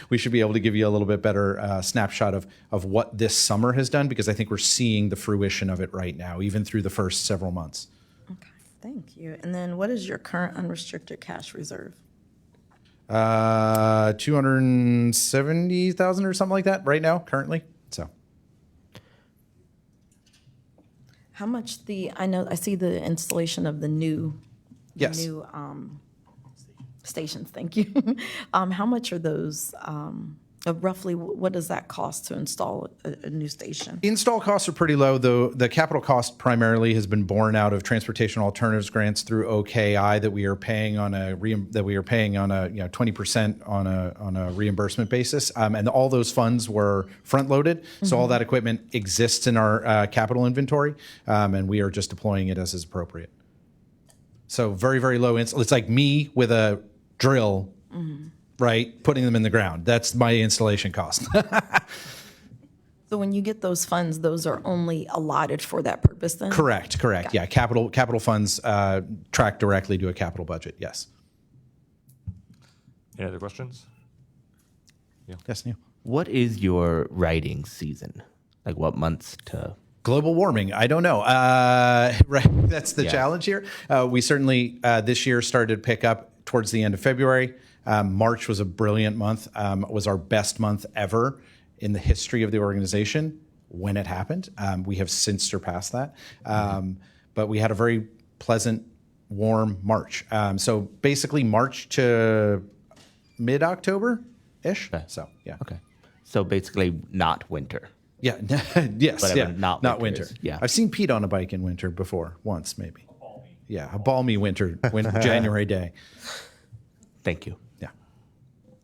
we should be able to give you a little bit better snapshot of what this summer has done, because I think we're seeing the fruition of it right now, even through the first several months. Okay, thank you. And then what is your current unrestricted cash reserve? 270,000 or something like that right now, currently. So, How much I see the installation of the new, Yes. stations. Thank you. How much are those? Roughly, what does that cost to install a new station? Install costs are pretty low, though. The capital cost primarily has been borne out of transportation alternatives grants through OKI that we are paying on a 20% on a reimbursement basis, and all those funds were front loaded. So all that equipment exists in our capital inventory, and we are just deploying it as is appropriate. So very, very low. It's like me with a drill. Right, putting them in the ground. That's my installation cost. So when you get those funds, those are only allotted for that purpose then? Correct. Yeah, capital funds track directly to a capital budget. Yes. Any other questions? Yes, Neil. What is your riding season? Like what months to? Global warming. I don't know. Right, that's the challenge here. We certainly this year started to pick up towards the end of February. March was a brilliant month. Was our best month ever in the history of the organization. when it happened. We have since surpassed that. But we had a very pleasant, warm March. So basically March to mid-October-ish. So, yeah. Okay. So basically not winter. Yeah. Yes. But Yeah. not winter. winters. Yeah. I've seen Pete on a bike in winter before, once maybe. Yeah. A balmy winter, January day. Thank you. Yeah.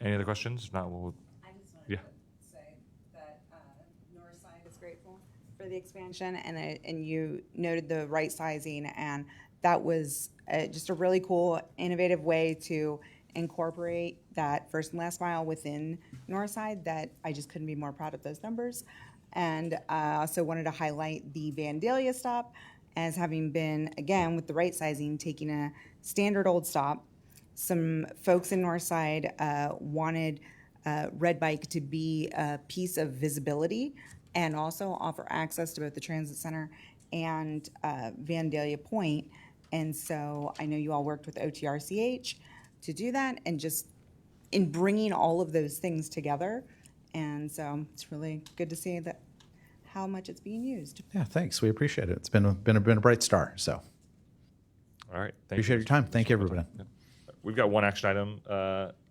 Any other questions? If not, we'll. Yeah. Say that Northside is grateful for the expansion, and you noted the right sizing, and that was just a really cool, innovative way to incorporate that first and last mile within Northside. That I just couldn't be more proud of those numbers, and I also wanted to highlight the Vandalia stop as having been, again, with the right sizing, taking a standard old stop. Some folks in Northside wanted Red Bike to be a piece of visibility and also offer access to both the Transit Center and Vandalia Point. And so I know you all worked with OTRCH to do that, and just in bringing all of those things together. And so it's really good to see that how much it's being used. Yeah, thanks. We appreciate it. It's been a bright star. So All right. appreciate your time. Thank you, everybody. We've got one action item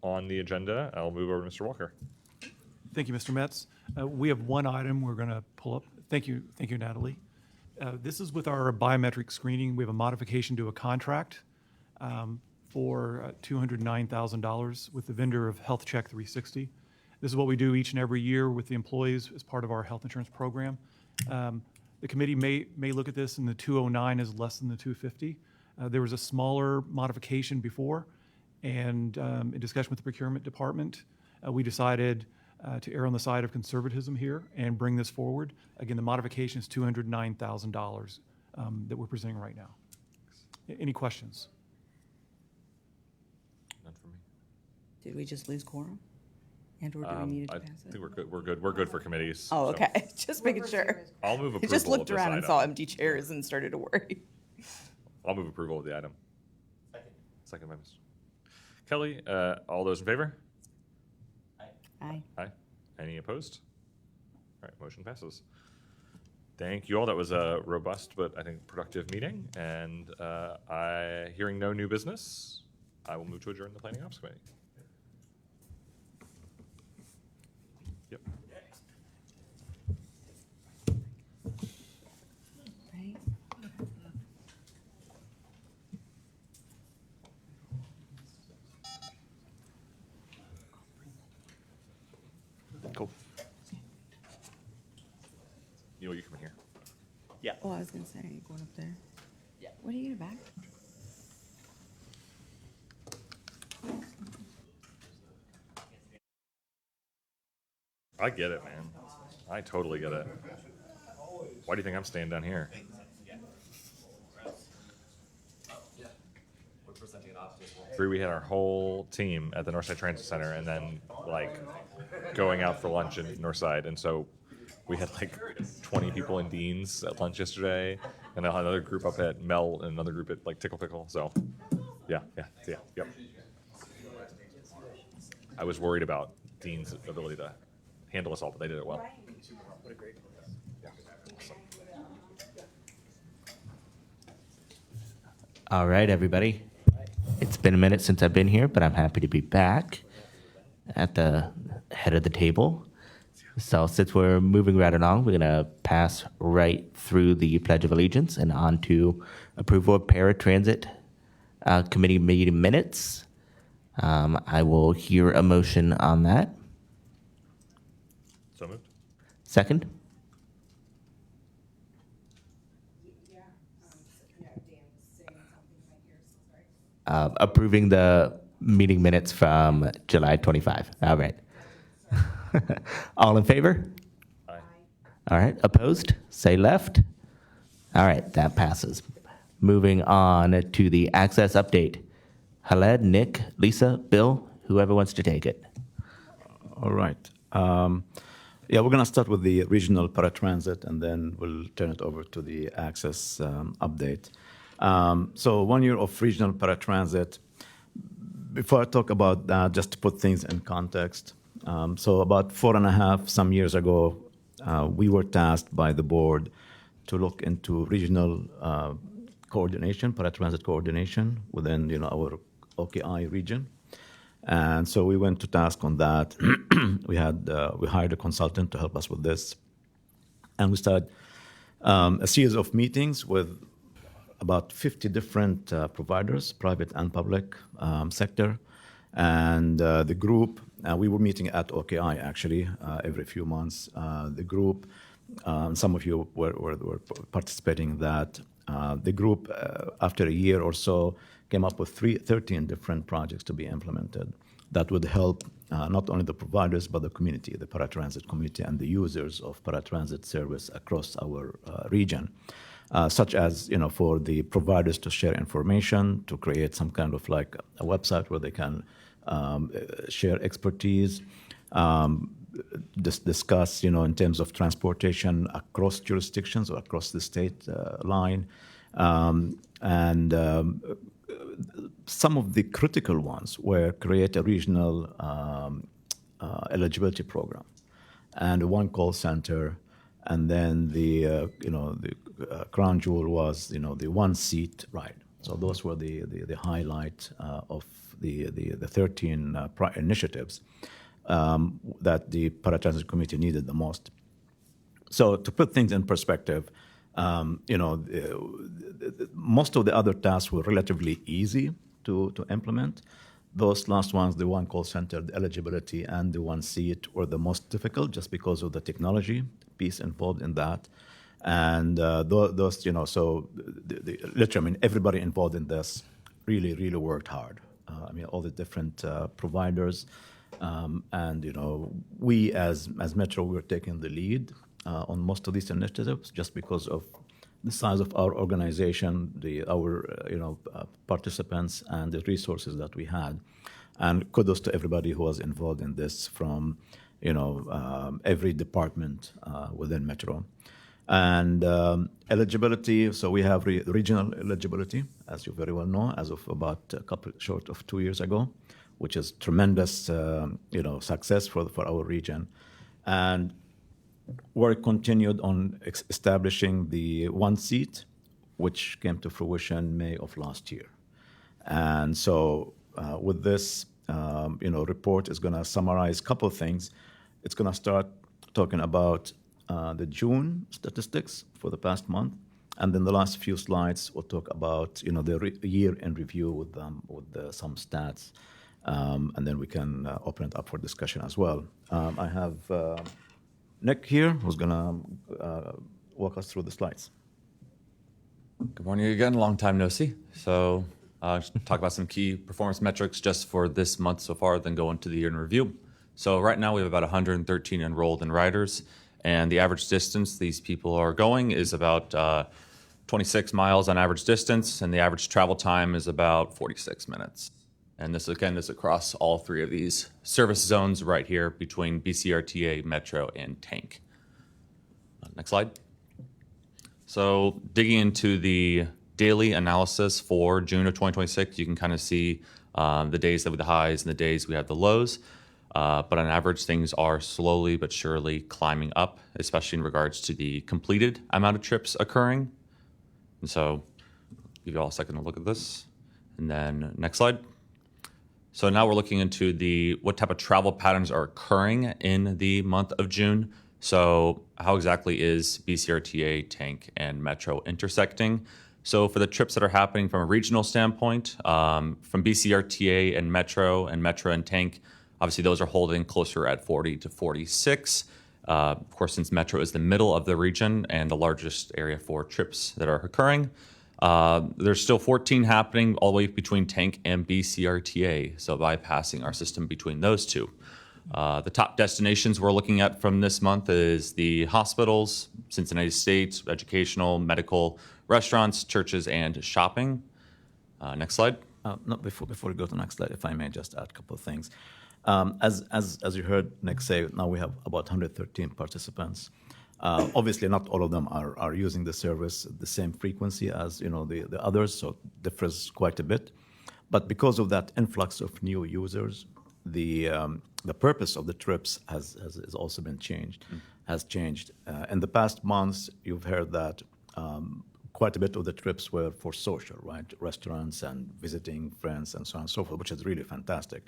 on the agenda. I'll move over to Mr. Walker. Thank you, Mr. Metz. We have one item we're going to pull up. Thank you, Natalie. This is with our biometric screening. We have a modification to a contract for $209,000 with the vendor of Health Check 360. This is what we do each and every year with the employees as part of our health insurance program. The committee may look at this, and the 209 is less than the 250. There was a smaller modification before, and in discussion with the procurement department, we decided to err on the side of conservatism here and bring this forward. Again, the modification is $209,000 that we're presenting right now. Any questions? None for me. Did we just lose quorum? And or do we need to I pass it? think we're good. We're good for committees. Oh, so okay. Just making sure. I'll move I approval. just looked of this around and item. saw empty chairs and started to worry. I'll move approval of the item. Second by Mr. Kelly. All those in favor? Aye. Aye. Any opposed? All right, motion passes. Thank you all. That was a robust but I think productive meeting. And hearing no new business, I will move to adjourn the Planning Ops Committee. Yep. Right. Cool. You come in here. Yeah. Oh, I was gonna say, going up there. Yeah. What are you back? I get it, man. I totally get it. Why do you think I'm staying down here? We had our whole team at the Northside Transit Center, and then like going out for lunch in Northside, and so we had like 20 people in Dean's at lunch yesterday, and another group up at Mel, and another group at like Tickle Pickle. So, yep. I was worried about Dean's ability to handle us all, but they did it well. All right, everybody. It's been a minute since I've been here, but I'm happy to be back at the head of the table. So since we're moving right along, we're going to pass right through the Pledge of Allegiance and on to approval of Paratransit Committee meeting minutes. I will hear a motion on that. So moved. Second? Approving the meeting minutes from July 25. All right. All in favor? Aye. All right. Opposed? Say left. All right. That passes. Moving on to the access update. Khaled, Nick, Lisa, Bill, whoever wants to take it. All right. Yeah, we're going to start with the regional paratransit, and then we'll turn it over to the access update. So 1 year of regional paratransit. Before I talk about that, just to put things in context. So about 4.5 some years ago, we were tasked by the board to look into regional coordination, paratransit coordination within our OKI region. And so we went to task on that. We hired a consultant to help us with this. And we started a series of meetings with about 50 different providers, private and public sector. And the group, we were meeting at OKI actually every few months. The group, some of you were participating in that. The group, after a year or so, came up with 13 different projects to be implemented that would help not only the providers, but the community, the Paratransit Committee, and the users of paratransit service across our region. Such as, for the providers to share information, to create some kind of like a website where they can share expertise, discuss, in terms of transportation across jurisdictions or across the state line. Some of the critical ones were create a regional eligibility program and one call center, and then the crown jewel was the one seat ride. So those were the highlight of the 13 initiatives that the Paratransit Committee needed the most. So to put things in perspective, most of the other tasks were relatively easy to implement. Those last ones, the one call center, the eligibility, and the one seat were the most difficult just because of the technology piece involved in that. And those, so literally, everybody involved in this really, really worked hard. All the different providers. We as Metro, we were taking the lead on most of these initiatives just because of the size of our organization, our participants, and the resources that we had. And kudos to everybody who was involved in this from every department within Metro. And eligibility, so we have regional eligibility, as you very well know, as of about short of 2 years ago, which is tremendous success for our region. And work continued on establishing the one seat, which came to fruition May of last year. And so with this, report is going to summarize a couple of things. It's going to start talking about the June statistics for the past month, and then the last few slides will talk about the year in review with some stats, and then we can open it up for discussion as well. I have Nick here, who's going to walk us through the slides. Good morning again. Long time no see. So just talk about some key performance metrics just for this month so far, then go into the year in review. So right now we have about 113 enrolled in riders, and the average distance these people are going is about 26 miles on average distance, and the average travel time is about 46 minutes. And this, again, is across all three of these service zones right here between BCRTA, Metro, and Tank. Next slide. So digging into the daily analysis for June of 2026, you can kind of see the days that with the highs and the days we have the lows. But on average, things are slowly but surely climbing up, especially in regards to the completed amount of trips occurring. And so I'll give you all a second to look at this. And then next slide. So now we're looking into what type of travel patterns are occurring in the month of June. So how exactly is BCRTA, Tank, and Metro intersecting? So for the trips that are happening from a regional standpoint, from BCRTA and Metro and Tank, obviously those are holding closer at 40 to 46. Of course, since Metro is the middle of the region and the largest area for trips that are occurring, there's still 14 happening all the way between Tank and BCRTA, so bypassing our system between those two. The top destinations we're looking at from this month is the hospitals, Cincinnati State, educational, medical, restaurants, churches, and shopping. Next slide. Before we go to the next slide, if I may just add a couple of things. As you heard Nick say, now we have about 113 participants. Obviously, not all of them are using the service at the same frequency as the others, so it differs quite a bit. But because of that influx of new users, the purpose of the trips has also been changed. has changed. In the past months, you've heard that quite a bit of the trips were for social, right? Restaurants and visiting friends and so on and so forth, which is really fantastic.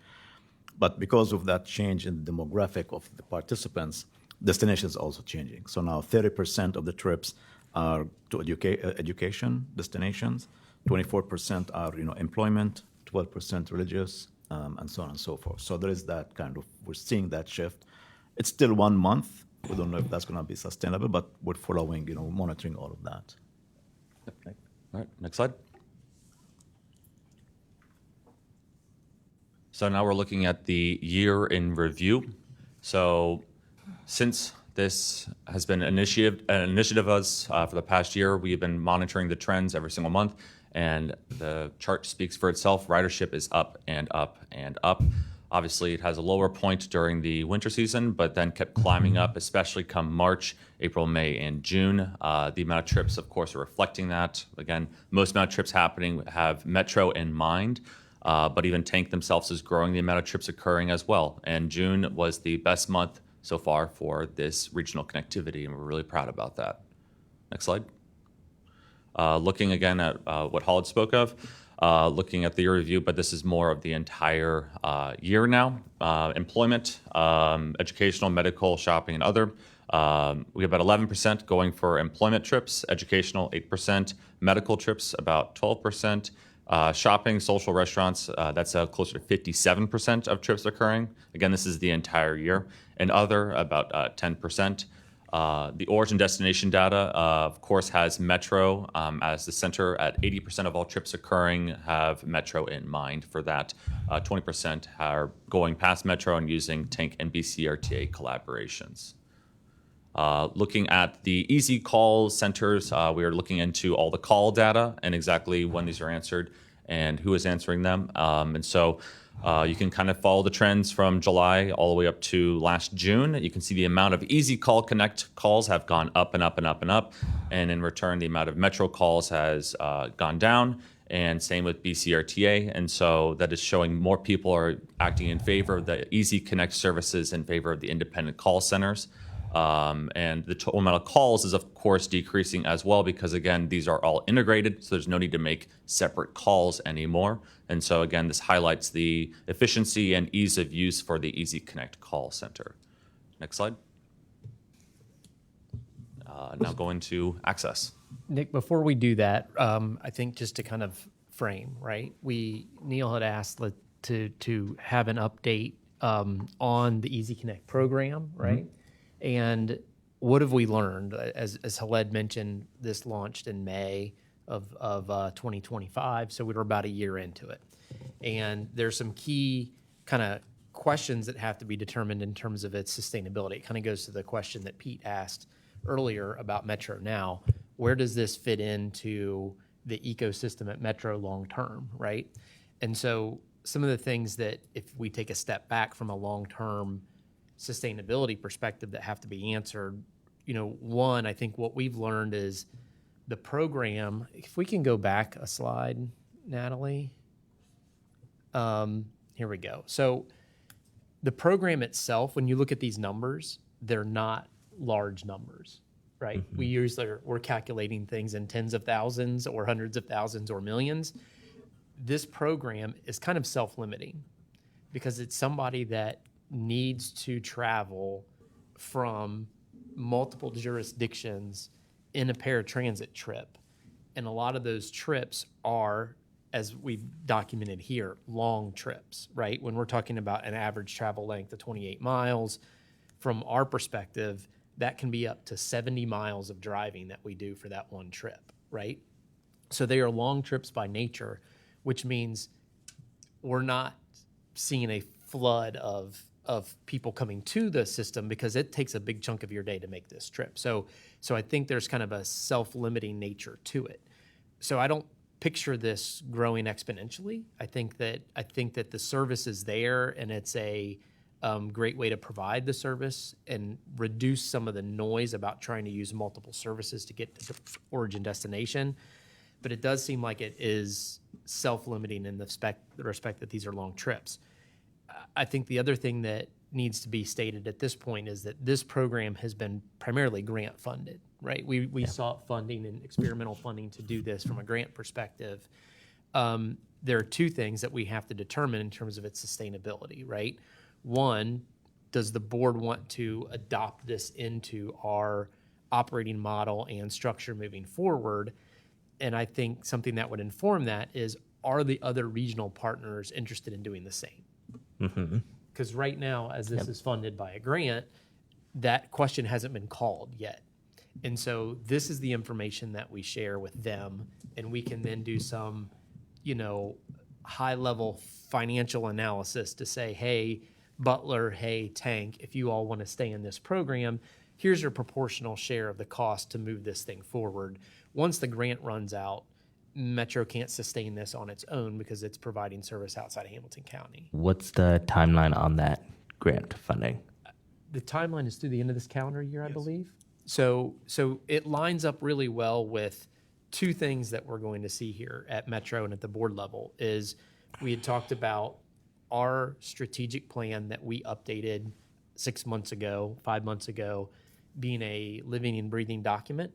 But because of that change in the demographic of the participants, destination is also changing. So now 30% of the trips are to education destinations, 24% are employment, 12% religious, and so on and so forth. So there is that kind of, we're seeing that shift. It's still 1 month. We don't know if that's going to be sustainable, but we're following, monitoring all of that. All right, next slide. So now we're looking at the year in review. So since this has been an initiative of us for the past year, we have been monitoring the trends every single month, and the chart speaks for itself. Ridership is up and up and up. Obviously, it has a lower point during the winter season, but then kept climbing up, especially come March, April, May, and June. The amount of trips, of course, are reflecting that. Again, most amount of trips happening have Metro in mind, but even Tank themselves is growing the amount of trips occurring as well. And June was the best month so far for this regional connectivity, and we're really proud about that. Next slide. Looking again at what Hall spoke of, looking at the year review, but this is more of the entire year now. Employment, educational, medical, shopping, and other. We have about 11% going for employment trips, educational 8%, medical trips about 12%, shopping, social restaurants, that's closer to 57% of trips occurring. Again, this is the entire year. And other, about 10%. The origin destination data, of course, has Metro as the center. At 80% of all trips occurring have Metro in mind for that. 20% are going past Metro and using Tank and BCRTA collaborations. Looking at the easy call centers, we are looking into all the call data and exactly when these are answered and who is answering them. And so you can kind of follow the trends from July all the way up to last June. You can see the amount of Easy Call Connect calls have gone up and up and up and up. And in return, the amount of Metro calls has gone down. And same with BCRTA. And so that is showing more people are acting in favor of the Easy Connect services in favor of the independent call centers. And the total amount of calls is, of course, decreasing as well because, again, these are all integrated, so there's no need to make separate calls anymore. And so, again, this highlights the efficiency and ease of use for the Easy Connect call center. Next slide. Now going to access. Nick, before we do that, I think just to kind of frame, right? Neil had asked to have an update on the Easy Connect program, right? Mm-hmm. And what have we learned? As Khaled mentioned, this launched in May of 2025, so we were about a year into it. And there's some key kind of questions that have to be determined in terms of its sustainability. It kind of goes to the question that Pete asked earlier about Metro Now. Where does this fit into the ecosystem at Metro long term, right? And so some of the things that if we take a step back from a long-term sustainability perspective that have to be answered, one, I think what we've learned is the program, if we can go back a slide, Natalie. Here we go. So the program itself, when you look at these numbers, they're not large numbers, right? Mm-hmm. We're calculating things in tens of thousands or hundreds of thousands or millions. This program is kind of self-limiting because it's somebody that needs to travel from multiple jurisdictions in a paratransit trip. And a lot of those trips are, as we've documented here, long trips, right? When we're talking about an average travel length of 28 miles, from our perspective, that can be up to 70 miles of driving that we do for that one trip, right? So they are long trips by nature, which means we're not seeing a flood of people coming to the system because it takes a big chunk of your day to make this trip. So I think there's kind of a self-limiting nature to it. So I don't picture this growing exponentially. I think that the service is there and it's a great way to provide the service and reduce some of the noise about trying to use multiple services to get to the origin destination. But it does seem like it is self-limiting in the respect that these are long trips. I think the other thing that needs to be stated at this point is that this program has been primarily grant funded, right? We sought funding and experimental funding to do this from a grant perspective. There are two things that we have to determine in terms of its sustainability, right? One, does the board want to adopt this into our operating model and structure moving forward? And I think something that would inform that is, are the other regional partners interested in doing the same? Because right now, as this is funded by a grant, that question hasn't been called yet. And so this is the information that we share with them, and we can then do some, high-level financial analysis to say, hey, Butler, hey, Tank, if you all want to stay in this program, here's your proportional share of the cost to move this thing forward. Once the grant runs out, Metro can't sustain this on its own because it's providing service outside of Hamilton County. What's the timeline on that grant funding? The timeline is through the end of this calendar year, I believe. So it lines up really well with two things that we're going to see here at Metro and at the board level. Is we had talked about our strategic plan that we updated 6 months ago, 5 months ago, being a living and breathing document.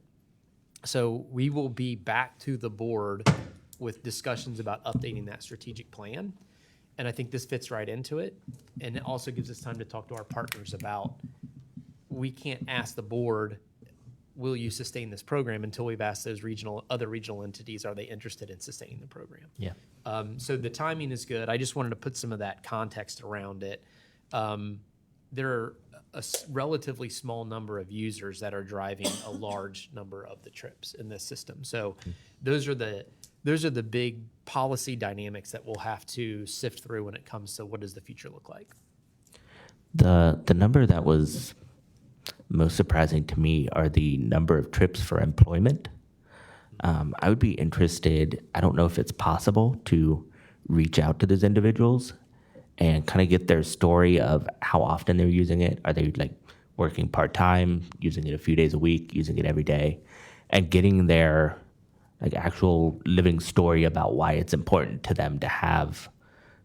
So we will be back to the board with discussions about updating that strategic plan. And I think this fits right into it. And it also gives us time to talk to our partners about, we can't ask the board, will you sustain this program, until we've asked those other regional entities, are they interested in sustaining the program? Yeah. So the timing is good. I just wanted to put some of that context around it. There are a relatively small number of users that are driving a large number of the trips in this system. So those are the big policy dynamics that we'll have to sift through when it comes to what does the future look like. The number that was most surprising to me are the number of trips for employment. I would be interested, I don't know if it's possible to reach out to those individuals and kind of get their story of how often they're using it. Are they working part-time, using it a few days a week, using it every day, and getting their actual living story about why it's important to them to have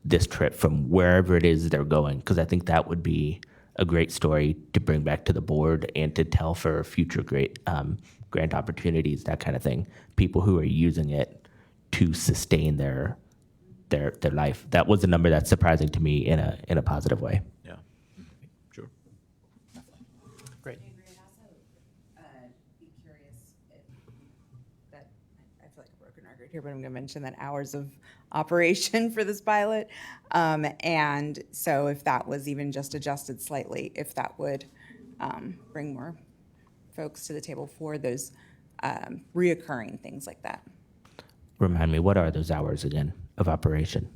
this trip from wherever it is they're going. Because I think that would be a great story to bring back to the board and to tell for future great grant opportunities, that kind of thing. People who are using it to sustain their life. That was a number that's surprising to me in a positive way. Yeah, sure. Great. I'd also be curious that I feel like a broken record here, but I'm going to mention that hours of operation for this pilot. And so if that was even just adjusted slightly, if that would bring more folks to the table for those reoccurring things like that. Remind me, what are those hours again of operation?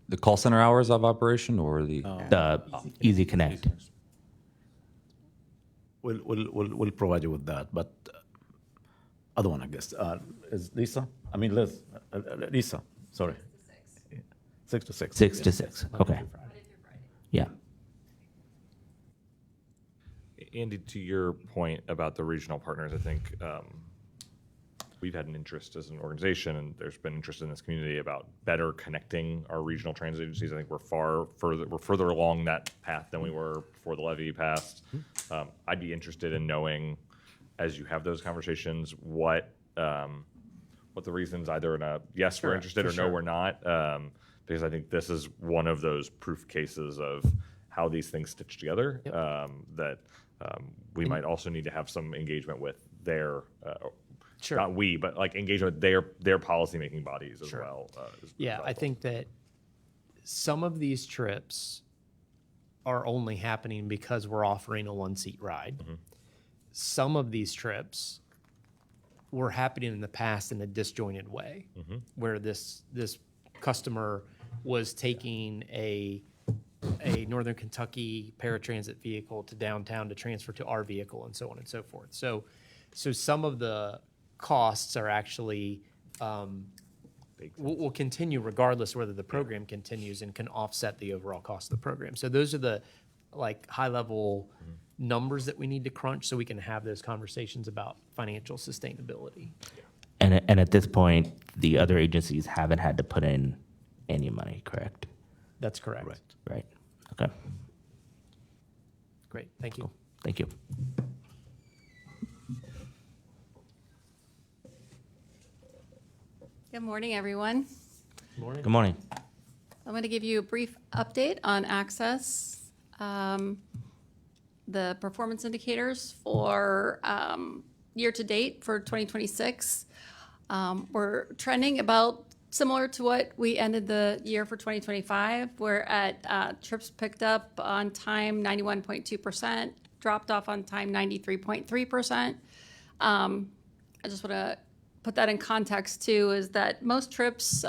The call center hours of operation or the? The Easy Connect. We'll provide you with that, but other one, I guess, is Lisa? I mean, Liz, Lisa, sorry. 6 to 6. 6 to 6, okay. Yeah. Andy, to your point about the regional partners, I think we've had an interest as an organization, and there's been interest in this community about better connecting our regional transit agencies. I think we're further along that path than we were before the levy passed. I'd be interested in knowing, as you have those conversations, what the reasons, either in a yes, we're interested, or no, we're not, because I think this is one of those proof cases of how these things stitch together. We might also need to have some engagement with their. Not we, but engagement with their policymaking bodies as well. I think that some of these trips are only happening because we're offering a one-seat ride. Mm-hmm. Some of these trips were happening in the past in a disjointed way, where this customer was taking a Northern Kentucky paratransit vehicle to downtown to transfer to our vehicle, and so on and so forth. So some of the costs are actually will continue regardless whether the program continues, and can offset the overall cost of the program. So those are the high level numbers that we need to crunch so we can have those conversations about financial sustainability. And at this point, the other agencies haven't had to put in any money, correct? That's correct. Right. Okay. Great, thank you. Thank you. Good morning, everyone. Good morning. I'm going to give you a brief update on Access. The performance indicators for year-to-date for 2026. We're trending about similar to what we ended the year for 2025. We're at trips picked up on time, 91.2%, dropped off on time, 93.3%. I just want to put that in context too, is that most trips,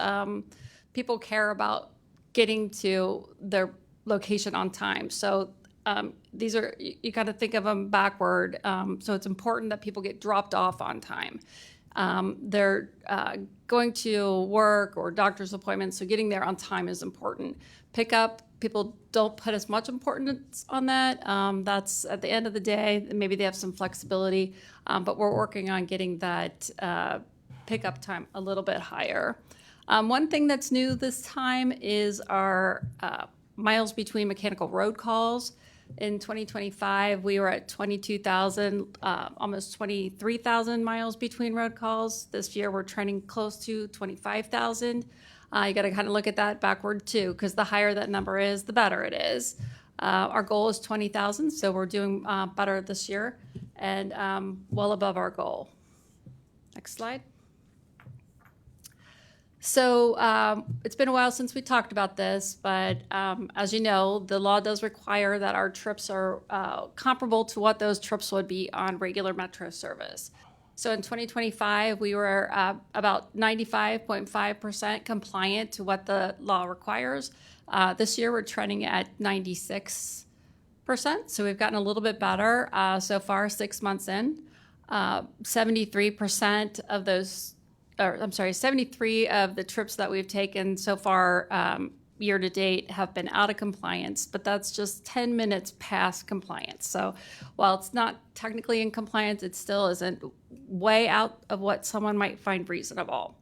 people care about getting to their location on time. So these are, you got to think of them backward. So it's important that people get dropped off on time. They're going to work or doctor's appointments, so getting there on time is important. Pickup, people don't put as much importance on that. That's at the end of the day, maybe they have some flexibility, but we're working on getting that pickup time a little bit higher. One thing that's new this time is our miles between mechanical road calls. In 2025, we were at 22,000, almost 23,000 miles between road calls. This year, we're trending close to 25,000. You got to kind of look at that backward too, because the higher that number is, the better it is. Our goal is 20,000, so we're doing better this year and well above our goal. Next slide. So it's been a while since we talked about this, but as you know, the law does require that our trips are comparable to what those trips would be on regular Metro service. So in 2025, we were about 95.5% compliant to what the law requires. This year, we're trending at 96%. So we've gotten a little bit better so far, 6 months in. 73% of those, or I'm sorry, 73 of the trips that we've taken so far year to date have been out of compliance, but that's just 10 minutes past compliance. So while it's not technically in compliance, it still isn't way out of what someone might find reasonable.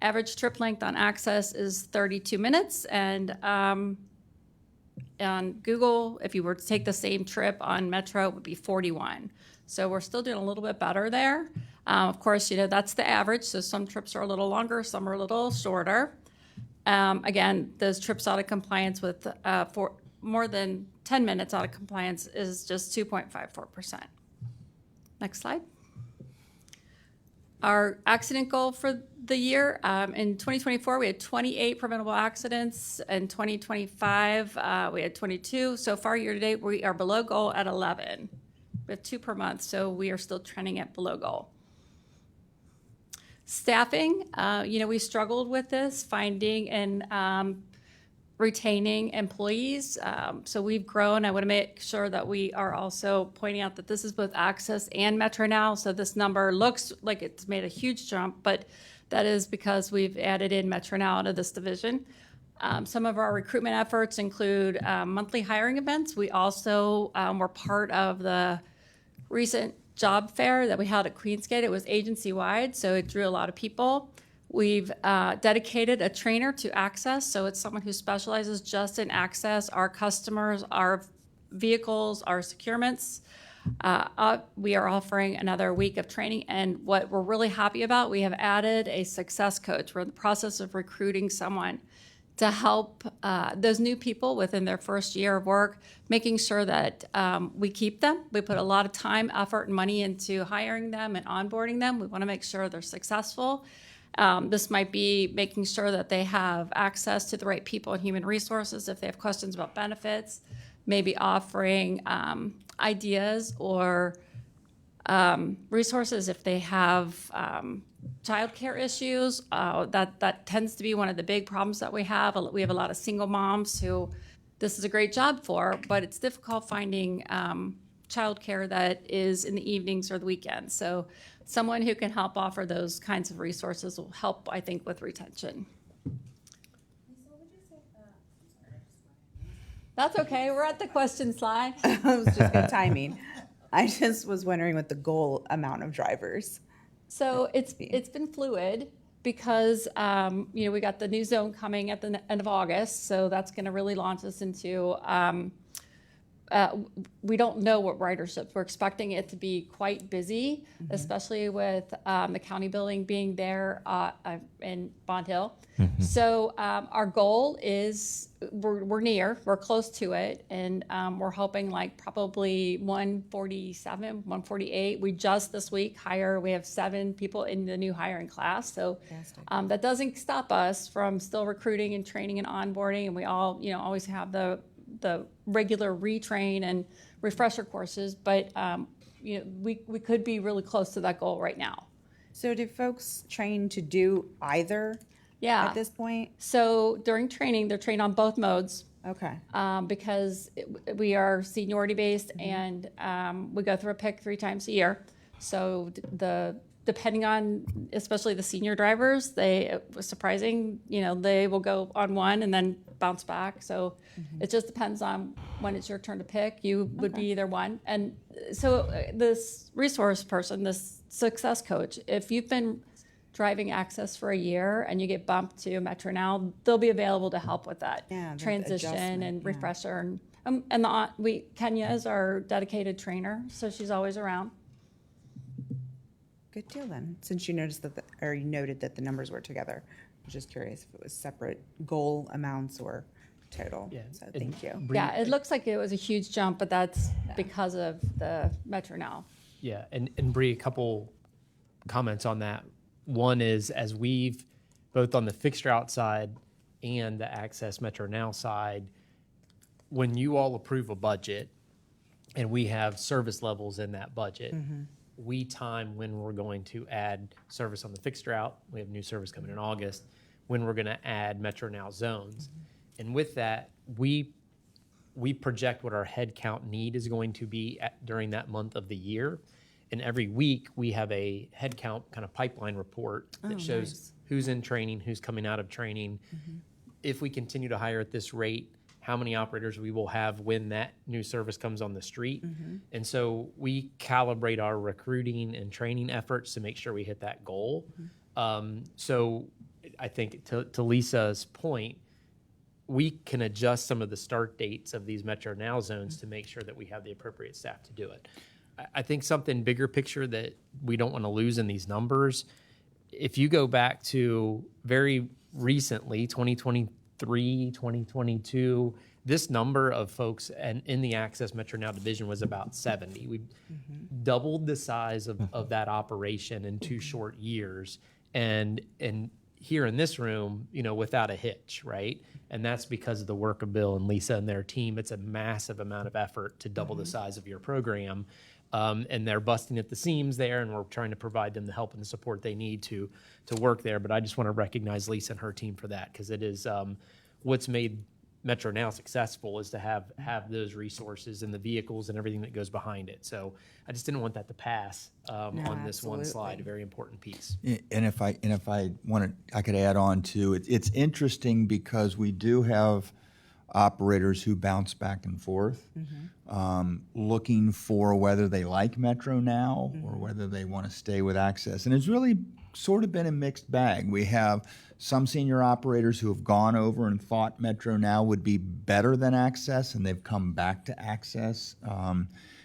Average trip length on Access is 32 minutes, and on Google, if you were to take the same trip on Metro, it would be 41. So we're still doing a little bit better there. Of course, you know, that's the average, so some trips are a little longer, some are a little shorter. Again, those trips out of compliance with for more than 10 minutes out of compliance is just 2.54%. Next slide. Our accident goal for the year, in 2024, we had 28 preventable accidents. In 2025, we had 22. So far, year to date, we are below goal at 11. We have 2 per month, so we are still trending at below goal. Staffing, you know, we struggled with this, finding and retaining employees. So we've grown. I want to make sure that we are also pointing out that this is both Access and Metro now. So this number looks like it's made a huge jump, but that is because we've added in Metro now into this division. Some of our recruitment efforts include monthly hiring events. We also were part of the recent job fair that we held at Queensgate. It was agency-wide, so it drew a lot of people. We've dedicated a trainer to Access, so it's someone who specializes just in Access, our customers, our vehicles, our securements. We are offering another week of training, and what we're really happy about, we have added a success coach. We're in the process of recruiting someone to help those new people within their first year of work, making sure that we keep them. We put a lot of time, effort, and money into hiring them and onboarding them. We want to make sure they're successful. This might be making sure that they have access to the right people in human resources if they have questions about benefits, maybe offering ideas or resources if they have childcare issues. That tends to be one of the big problems that we have. We have a lot of single moms who this is a great job for, but it's difficult finding childcare that is in the evenings or the weekends. So someone who can help offer those kinds of resources will help, I think, with retention. That's okay. We're at the question slide. It was just good timing. I just was wondering what the goal amount of drivers. So it's been fluid because you know, we got the new zone coming at the end of August, so that's going to really launch us into we don't know what ridership. We're expecting it to be quite busy, especially with the county building being there in Bond Hill. So our goal is we're close to it, and we're hoping like probably 147, 148. We just this week we have 7 people in the new hiring class. So that doesn't stop us from still recruiting and training and onboarding, and we all always have the regular retrain and refresher courses, but we could be really close to that goal right now. So do folks train to do either at this point? So during training, they're trained on both modes. Okay. Because we are seniority based and we go through a pick 3 times a year. So depending on, especially the senior drivers, it was surprising, they will go on one and then bounce back. So it just depends on when it's your turn to pick. You would be either one. And so this resource person, this success coach, if you've been driving Access for a year and you get bumped to Metro Now, they'll be available to help with that transition and refresher. And Kenya is our dedicated trainer, so she's always around. Good deal then. Since you noticed you noted that the numbers were together, I was just curious if it was separate goal amounts or total. Yeah. So thank you. Yeah, it looks like it was a huge jump, but that's because of the Metro Now. Yeah, and Bree, a couple comments on that. One is, as we've, both on the fixed route side and the Access Metro Now side, when you all approve a budget and we have service levels in that budget, we time when we're going to add service on the fixed route. We have new service coming in August, when we're going to add Metro Now zones. And with that, we project what our head count need is going to be during that month of the year. And every week we have a head count kind of pipeline report that shows who's in training, who's coming out of training. If we continue to hire at this rate, how many operators we will have when that new service comes on the street. And so we calibrate our recruiting and training efforts to make sure we hit that goal. So I think to Lisa's point, we can adjust some of the start dates of these Metro Now zones to make sure that we have the appropriate staff to do it. I think something bigger picture that we don't want to lose in these numbers, if you go back to very recently, 2023, 2022, this number of folks in the Access Metro Now division was about 70. We doubled the size of that operation in 2 short years. And here in this room, without a hitch, right? And that's because of the work of Bill and Lisa and their team. It's a massive amount of effort to double the size of your program. And they're busting at the seams there, and we're trying to provide them the help and the support they need to work there. But I just want to recognize Lisa and her team for that, because it is what's made Metro Now successful is to have those resources and the vehicles and everything that goes behind it. So I just didn't want that to pass on this one slide, a very important piece. And if I wanted, I could add on to it. It's interesting because we do have operators who bounce back and forth, looking for whether they like Metro Now or whether they want to stay with Access. And it's really sort of been a mixed bag. We have some senior operators who have gone over and thought Metro Now would be better than Access, and they've come back to Access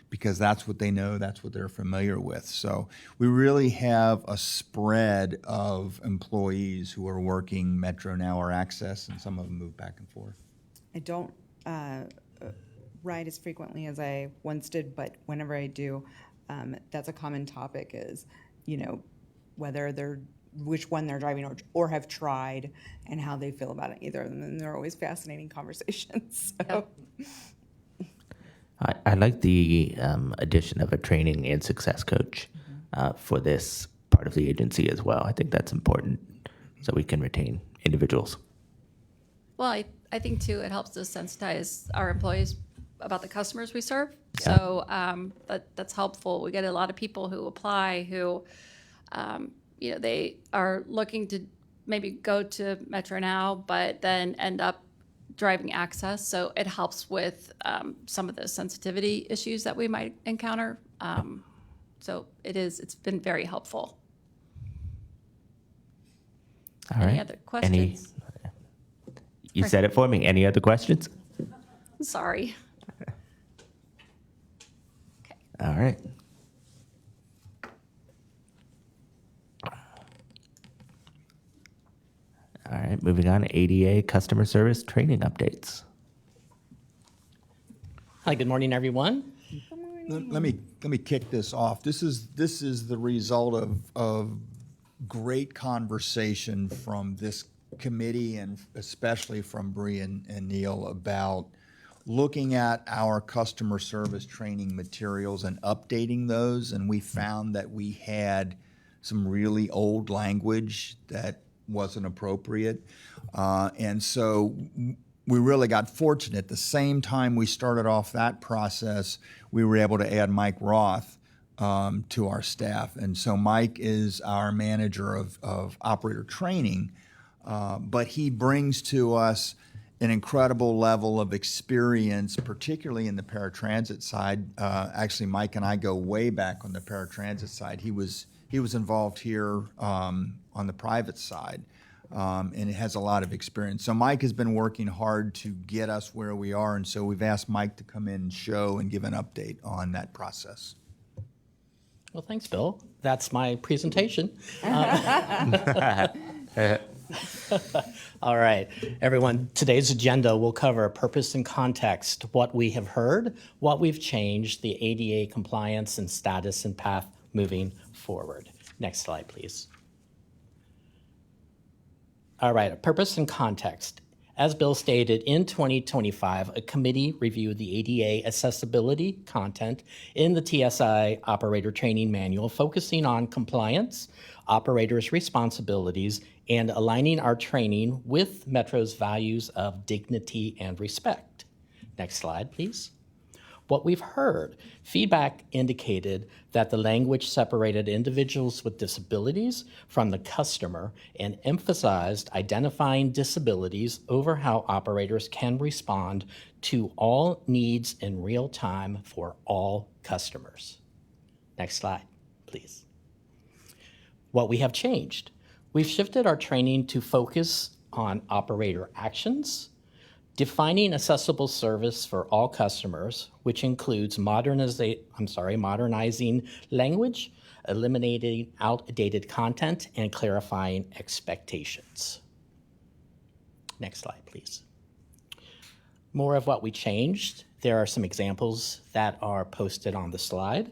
because that's what they know, that's what they're familiar with. So we really have a spread of employees who are working Metro Now or Access, and some of them move back and forth. I don't ride as frequently as I once did, but whenever I do, that's a common topic is, which one they're driving or have tried and how they feel about it either. And they're always fascinating conversations. So. I like the addition of a training and success coach for this part of the agency as well. I think that's important so we can retain individuals. Well, I think too, it helps to sensitize our employees about the customers we serve. So that's helpful. We get a lot of people who apply who, they are looking to maybe go to Metro Now, but then end up driving Access. So it helps with some of the sensitivity issues that we might encounter. So it's been very helpful. All right. Any other questions? You said it for me. Any other questions? Sorry. right. All right, moving on, ADA customer service training updates. Hi, good morning, everyone. Let me kick this off. This is the result of great conversation from this committee and especially from Bree and Neil about looking at our customer service training materials and updating those. And we found that we had some really old language that wasn't appropriate. And so we really got fortunate. The same time we started off that process, we were able to add Mike Roth to our staff. And so Mike is our manager of operator training, but he brings to us an incredible level of experience, particularly in the paratransit side. Actually, Mike and I go way back on the paratransit side. He was involved here on the private side, and has a lot of experience. So Mike has been working hard to get us where we are, and so we've asked Mike to come in and show and give an update on that process. Well, thanks, Bill. That's my presentation. All right, everyone, today's agenda will cover purpose and context, what we have heard, what we've changed, the ADA compliance and status and path moving forward. Next slide, please. All right, purpose and context. As Bill stated, in 2025, a committee reviewed the ADA accessibility content in the TSI Operator Training Manual, focusing on compliance, operators' responsibilities, and aligning our training with Metro's values of dignity and respect. Next slide, please. What we've heard, feedback indicated that the language separated individuals with disabilities from the customer and emphasized identifying disabilities over how operators can respond to all needs in real time for all customers. Next slide, please. What we have changed. We've shifted our training to focus on operator actions, defining accessible service for all customers, which includes modernizing language, eliminating outdated content, and clarifying expectations. Next slide, please. More of what we changed. There are some examples that are posted on the slide.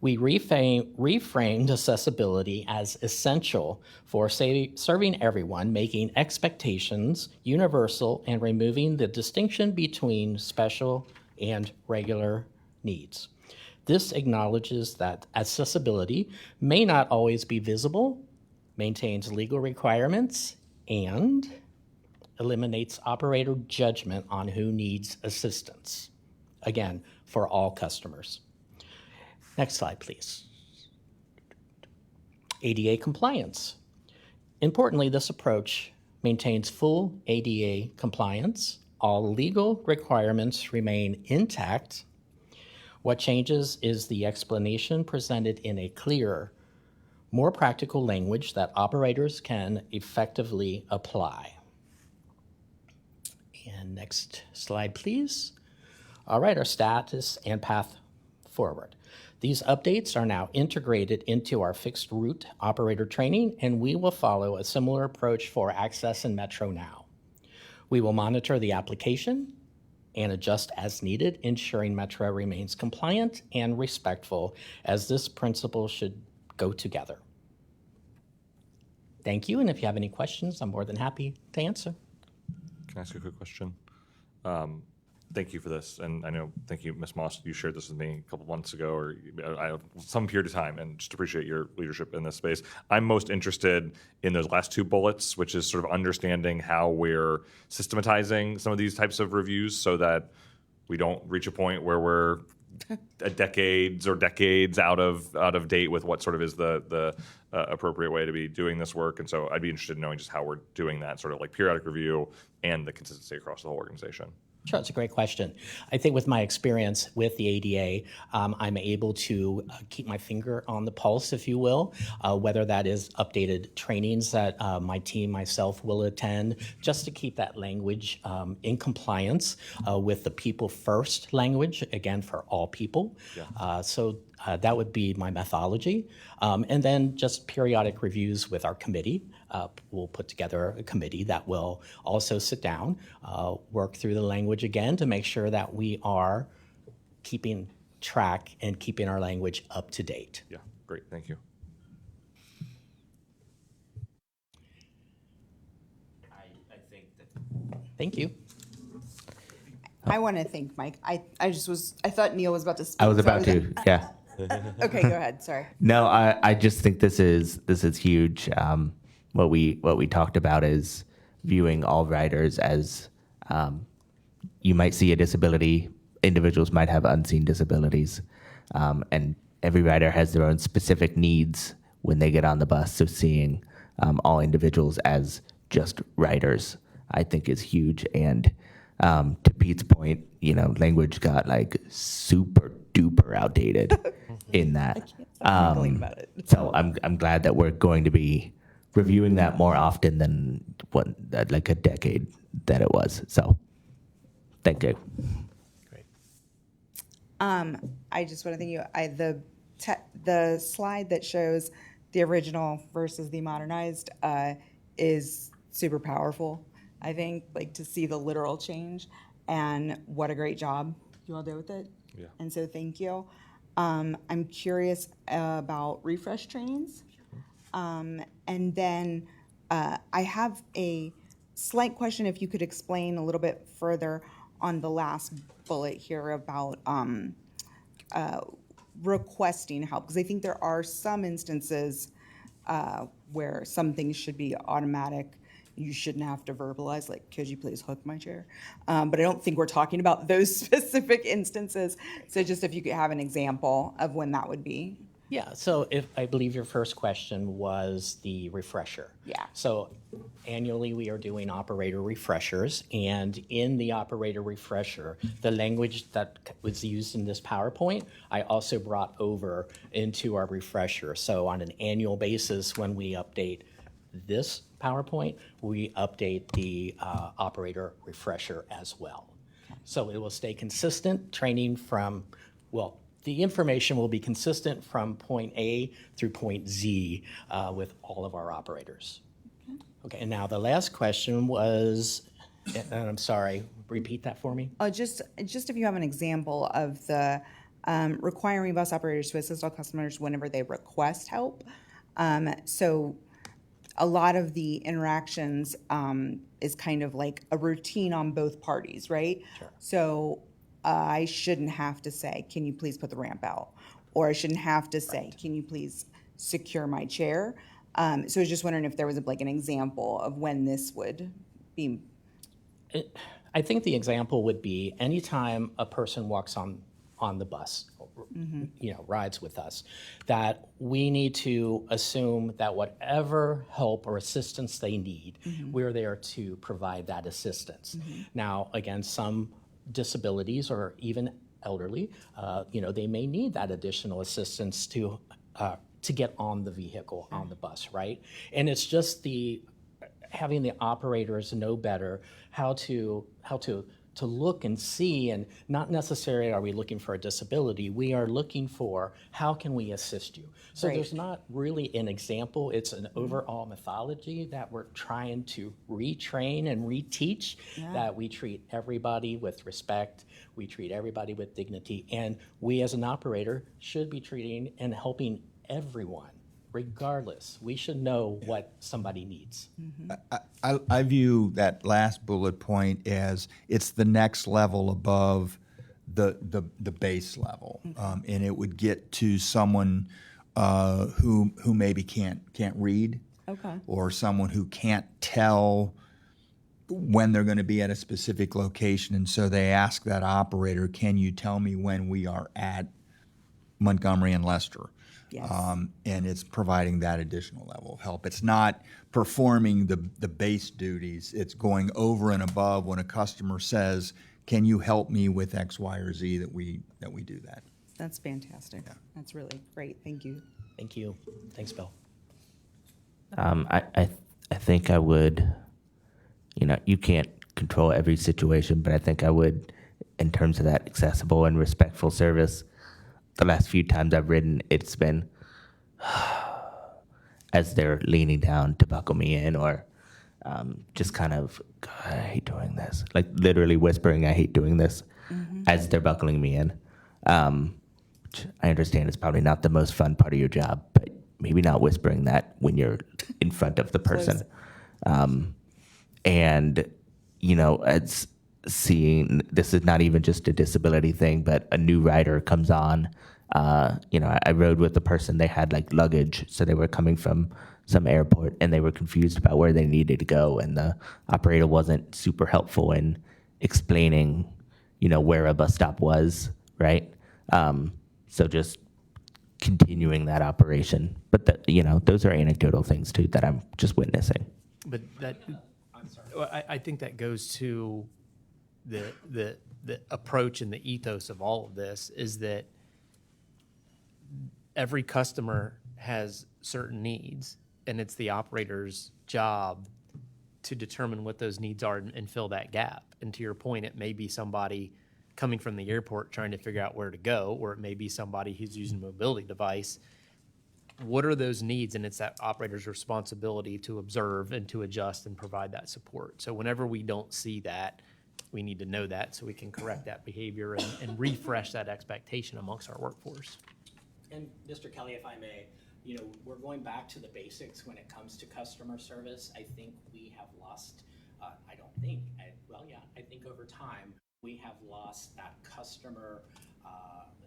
We reframed accessibility as essential for serving everyone, making expectations universal and removing the distinction between special and regular needs. This acknowledges that accessibility may not always be visible, maintains legal requirements, and eliminates operator judgment on who needs assistance. Again, for all customers. Next slide, please. ADA compliance. Importantly, this approach maintains full ADA compliance. All legal requirements remain intact. What changes is the explanation presented in a clearer, more practical language that operators can effectively apply. And next slide, please. All right, our status and path forward. These updates are now integrated into our fixed route operator training, and we will follow a similar approach for Access and Metro now. We will monitor the application and adjust as needed, ensuring Metro remains compliant and respectful, as this principle should go together. Thank you, and if you have any questions, I'm more than happy to answer. Can I ask a quick question? Thank you for this, and I know, thank you, Ms. Moss, you shared this with me a couple months ago, or some period of time, and just appreciate your leadership in this space. I'm most interested in those last two bullets, which is sort of understanding how we're systematizing some of these types of reviews so that we don't reach a point where we're decades out of date with what sort of is the appropriate way to be doing this work. And so I'd be interested in knowing just how we're doing that, sort of like periodic review and the consistency across the whole organization. Sure, it's a great question. I think with my experience with the ADA, I'm able to keep my finger on the pulse, if you will, whether that is updated trainings that my team, myself will attend, just to keep that language in compliance with the people first language, again, for all people. Yeah. So That would be my methodology. And then just periodic reviews with our committee. We'll put together a committee that will also sit down, work through the language again to make sure that we are keeping track and keeping our language up to date. Yeah, great, thank you. I think that. Thank you. I want to thank Mike. I thought Neil was about to speak. I was so about to, yeah. Okay, go ahead. Sorry. No, I just think this is huge. What we talked about is viewing all riders as you might see a disability. Individuals might have unseen disabilities, and every rider has their own specific needs when they get on the bus. So seeing all individuals as just riders, I think, is huge. And to Pete's point, language got like super duper outdated in that. About it. So I'm glad that we're going to be reviewing that more often than like a decade that it was. So thank you. I just want to thank you. The slide that shows the original versus the modernized is super powerful. I think, like, to see the literal change, and what a great job you all did with it. Yeah. And so thank you. I'm curious about refresh trainings. And then I have a slight question, if you could explain a little bit further on the last bullet here about requesting help, because I think there are some instances where some things should be automatic. You shouldn't have to verbalize, like, could you please hook my chair? But I don't think we're talking about those specific instances. So just if you could have an example of when that would be. Yeah, so I believe your first question was the refresher. Yeah. So annually, we are doing operator refreshers, and in the operator refresher, the language that was used in this PowerPoint, I also brought over into our refresher. So on an annual basis, when we update this PowerPoint, we update the operator refresher as well. So it will stay consistent, training from, well, the information will be consistent from point A through point Z with all of our operators. Okay, and now the last question was, and I'm sorry, repeat that for me? Just if you have an example of the requiring bus operators to assist all customers whenever they request help. So a lot of the interactions is kind of like a routine on both parties, right? Sure. So I shouldn't have to say, can you please put the ramp out? Or I shouldn't have to say, can you please secure my chair? So I was just wondering if there was an example of when this would be. I think the example would be anytime a person walks on the bus, rides with us, that we need to assume that whatever help or assistance they need, we're there to provide that assistance. Now, again, some disabilities or even elderly, they may need that additional assistance to get on the vehicle, on the bus, right? And it's just having the operators know better how to look and see, and not necessarily are we looking for a disability, we are looking for how can we assist you. So there's not really an example, it's an overall methodology that we're trying to retrain and reteach, that we treat everybody with respect, we treat everybody with dignity, and we as an operator should be treating and helping everyone. Regardless, we should know what somebody needs. I view that last bullet point as it's the next level above the base level, and it would get to someone who maybe can't read, or someone who can't tell when they're going to be at a specific location, and so they ask that operator, "Can you tell me when we are at Montgomery and Leicester?" Yes. And it's providing that additional level of help. It's not performing the base duties. It's going over and above when a customer says, "Can you help me with X, Y, or Z?" That we do that. That's fantastic. Yeah. That's really great. Thank you. Thank you. Thanks, Bill. I think I would, you can't control every situation, but I think I would, in terms of that accessible and respectful service, the last few times I've ridden, it's been as they're leaning down to buckle me in, or just kind of, God, I hate doing this. Like literally whispering, I hate doing this as they're buckling me in. Which I understand is probably not the most fun part of your job, but maybe not whispering that when you're in front of the person. And, you know, it's seeing, this is not even just a disability thing, but a new rider comes on. You know, I rode with the person, they had like luggage, so they were coming from some airport and they were confused about where they needed to go, and the operator wasn't super helpful in explaining, you know, where a bus stop was, right? So just continuing that operation. But, you know, those are anecdotal things too that I'm just witnessing. But that, I think that goes to the approach and the ethos of all of this, is that every customer has certain needs, and it's the operator's job to determine what those needs are and fill that gap. And to your point, it may be somebody coming from the airport trying to figure out where to go, or it may be somebody who's using a mobility device. What are those needs? And it's that operator's responsibility to observe and to adjust and provide that support. So whenever we don't see that, we need to know that so we can correct that behavior and refresh that expectation amongst our workforce. And Mr. Kelly, if I may, you know, we're going back to the basics when it comes to customer service. I think we have lost, I think over time, we have lost that customer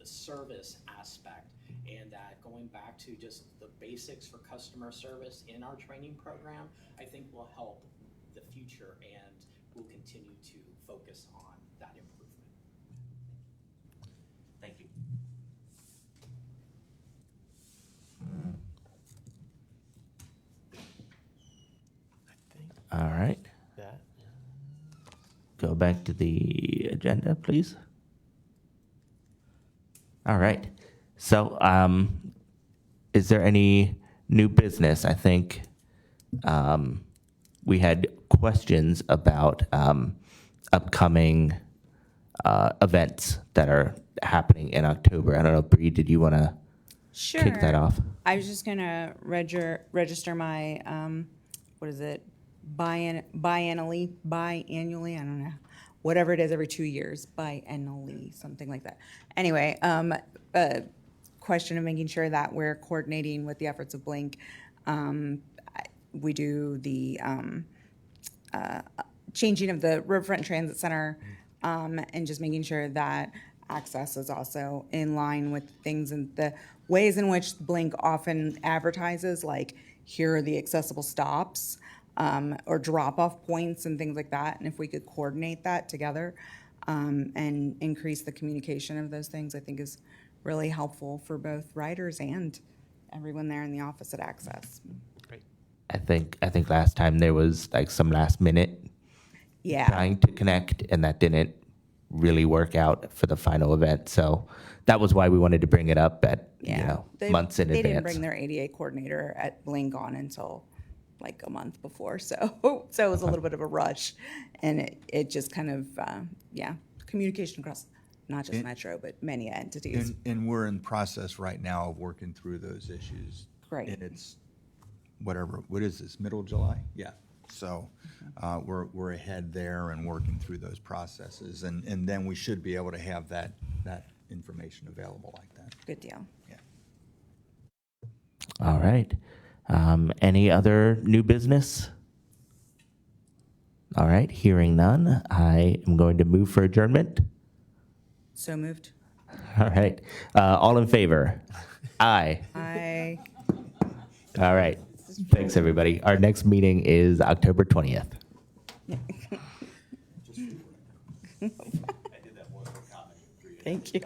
service aspect, and that going back to just the basics for customer service in our training program, I think will help the future, and we'll continue to focus on that improvement. Thank you. All right. That. Go back to the agenda, please. All right. So, is there any new business? I think we had questions about upcoming events that are happening in October. I don't know, Bree, did you want to kick that off? I was just gonna register my, biannually, I don't know, whatever it is, every 2 years, biannually, something like that. Anyway, question of making sure that we're coordinating with the efforts of Blink. We do the changing of the Riverfront Transit Center, and just making sure that access is also in line with things and the ways in which Blink often advertises, like here are the accessible stops, or drop-off points and things like that. And if we could coordinate that together and increase the communication of those things, I think is really helpful for both riders and everyone there in the office at Access. Great. I think last time there was like some last minute trying to connect, and that didn't really work out for the final event. So that was why we wanted to bring it up at months in advance. They didn't bring their ADA coordinator at Blink on until like a month before, so it was a little bit of a rush, and it just kind of communication across not just Metro but many entities. And we're in process right now of working through those issues. Great. And it's what is this, middle of July? Yeah. So we're ahead there and working through those processes, and then we should be able to have that information available like that. Good deal. Yeah. All right. Any other new business? All right. Hearing none, I am going to move for adjournment. So moved. All right. All in favor? Aye. Aye. All right. Thanks, everybody. Our next meeting is October 20th. Thank you.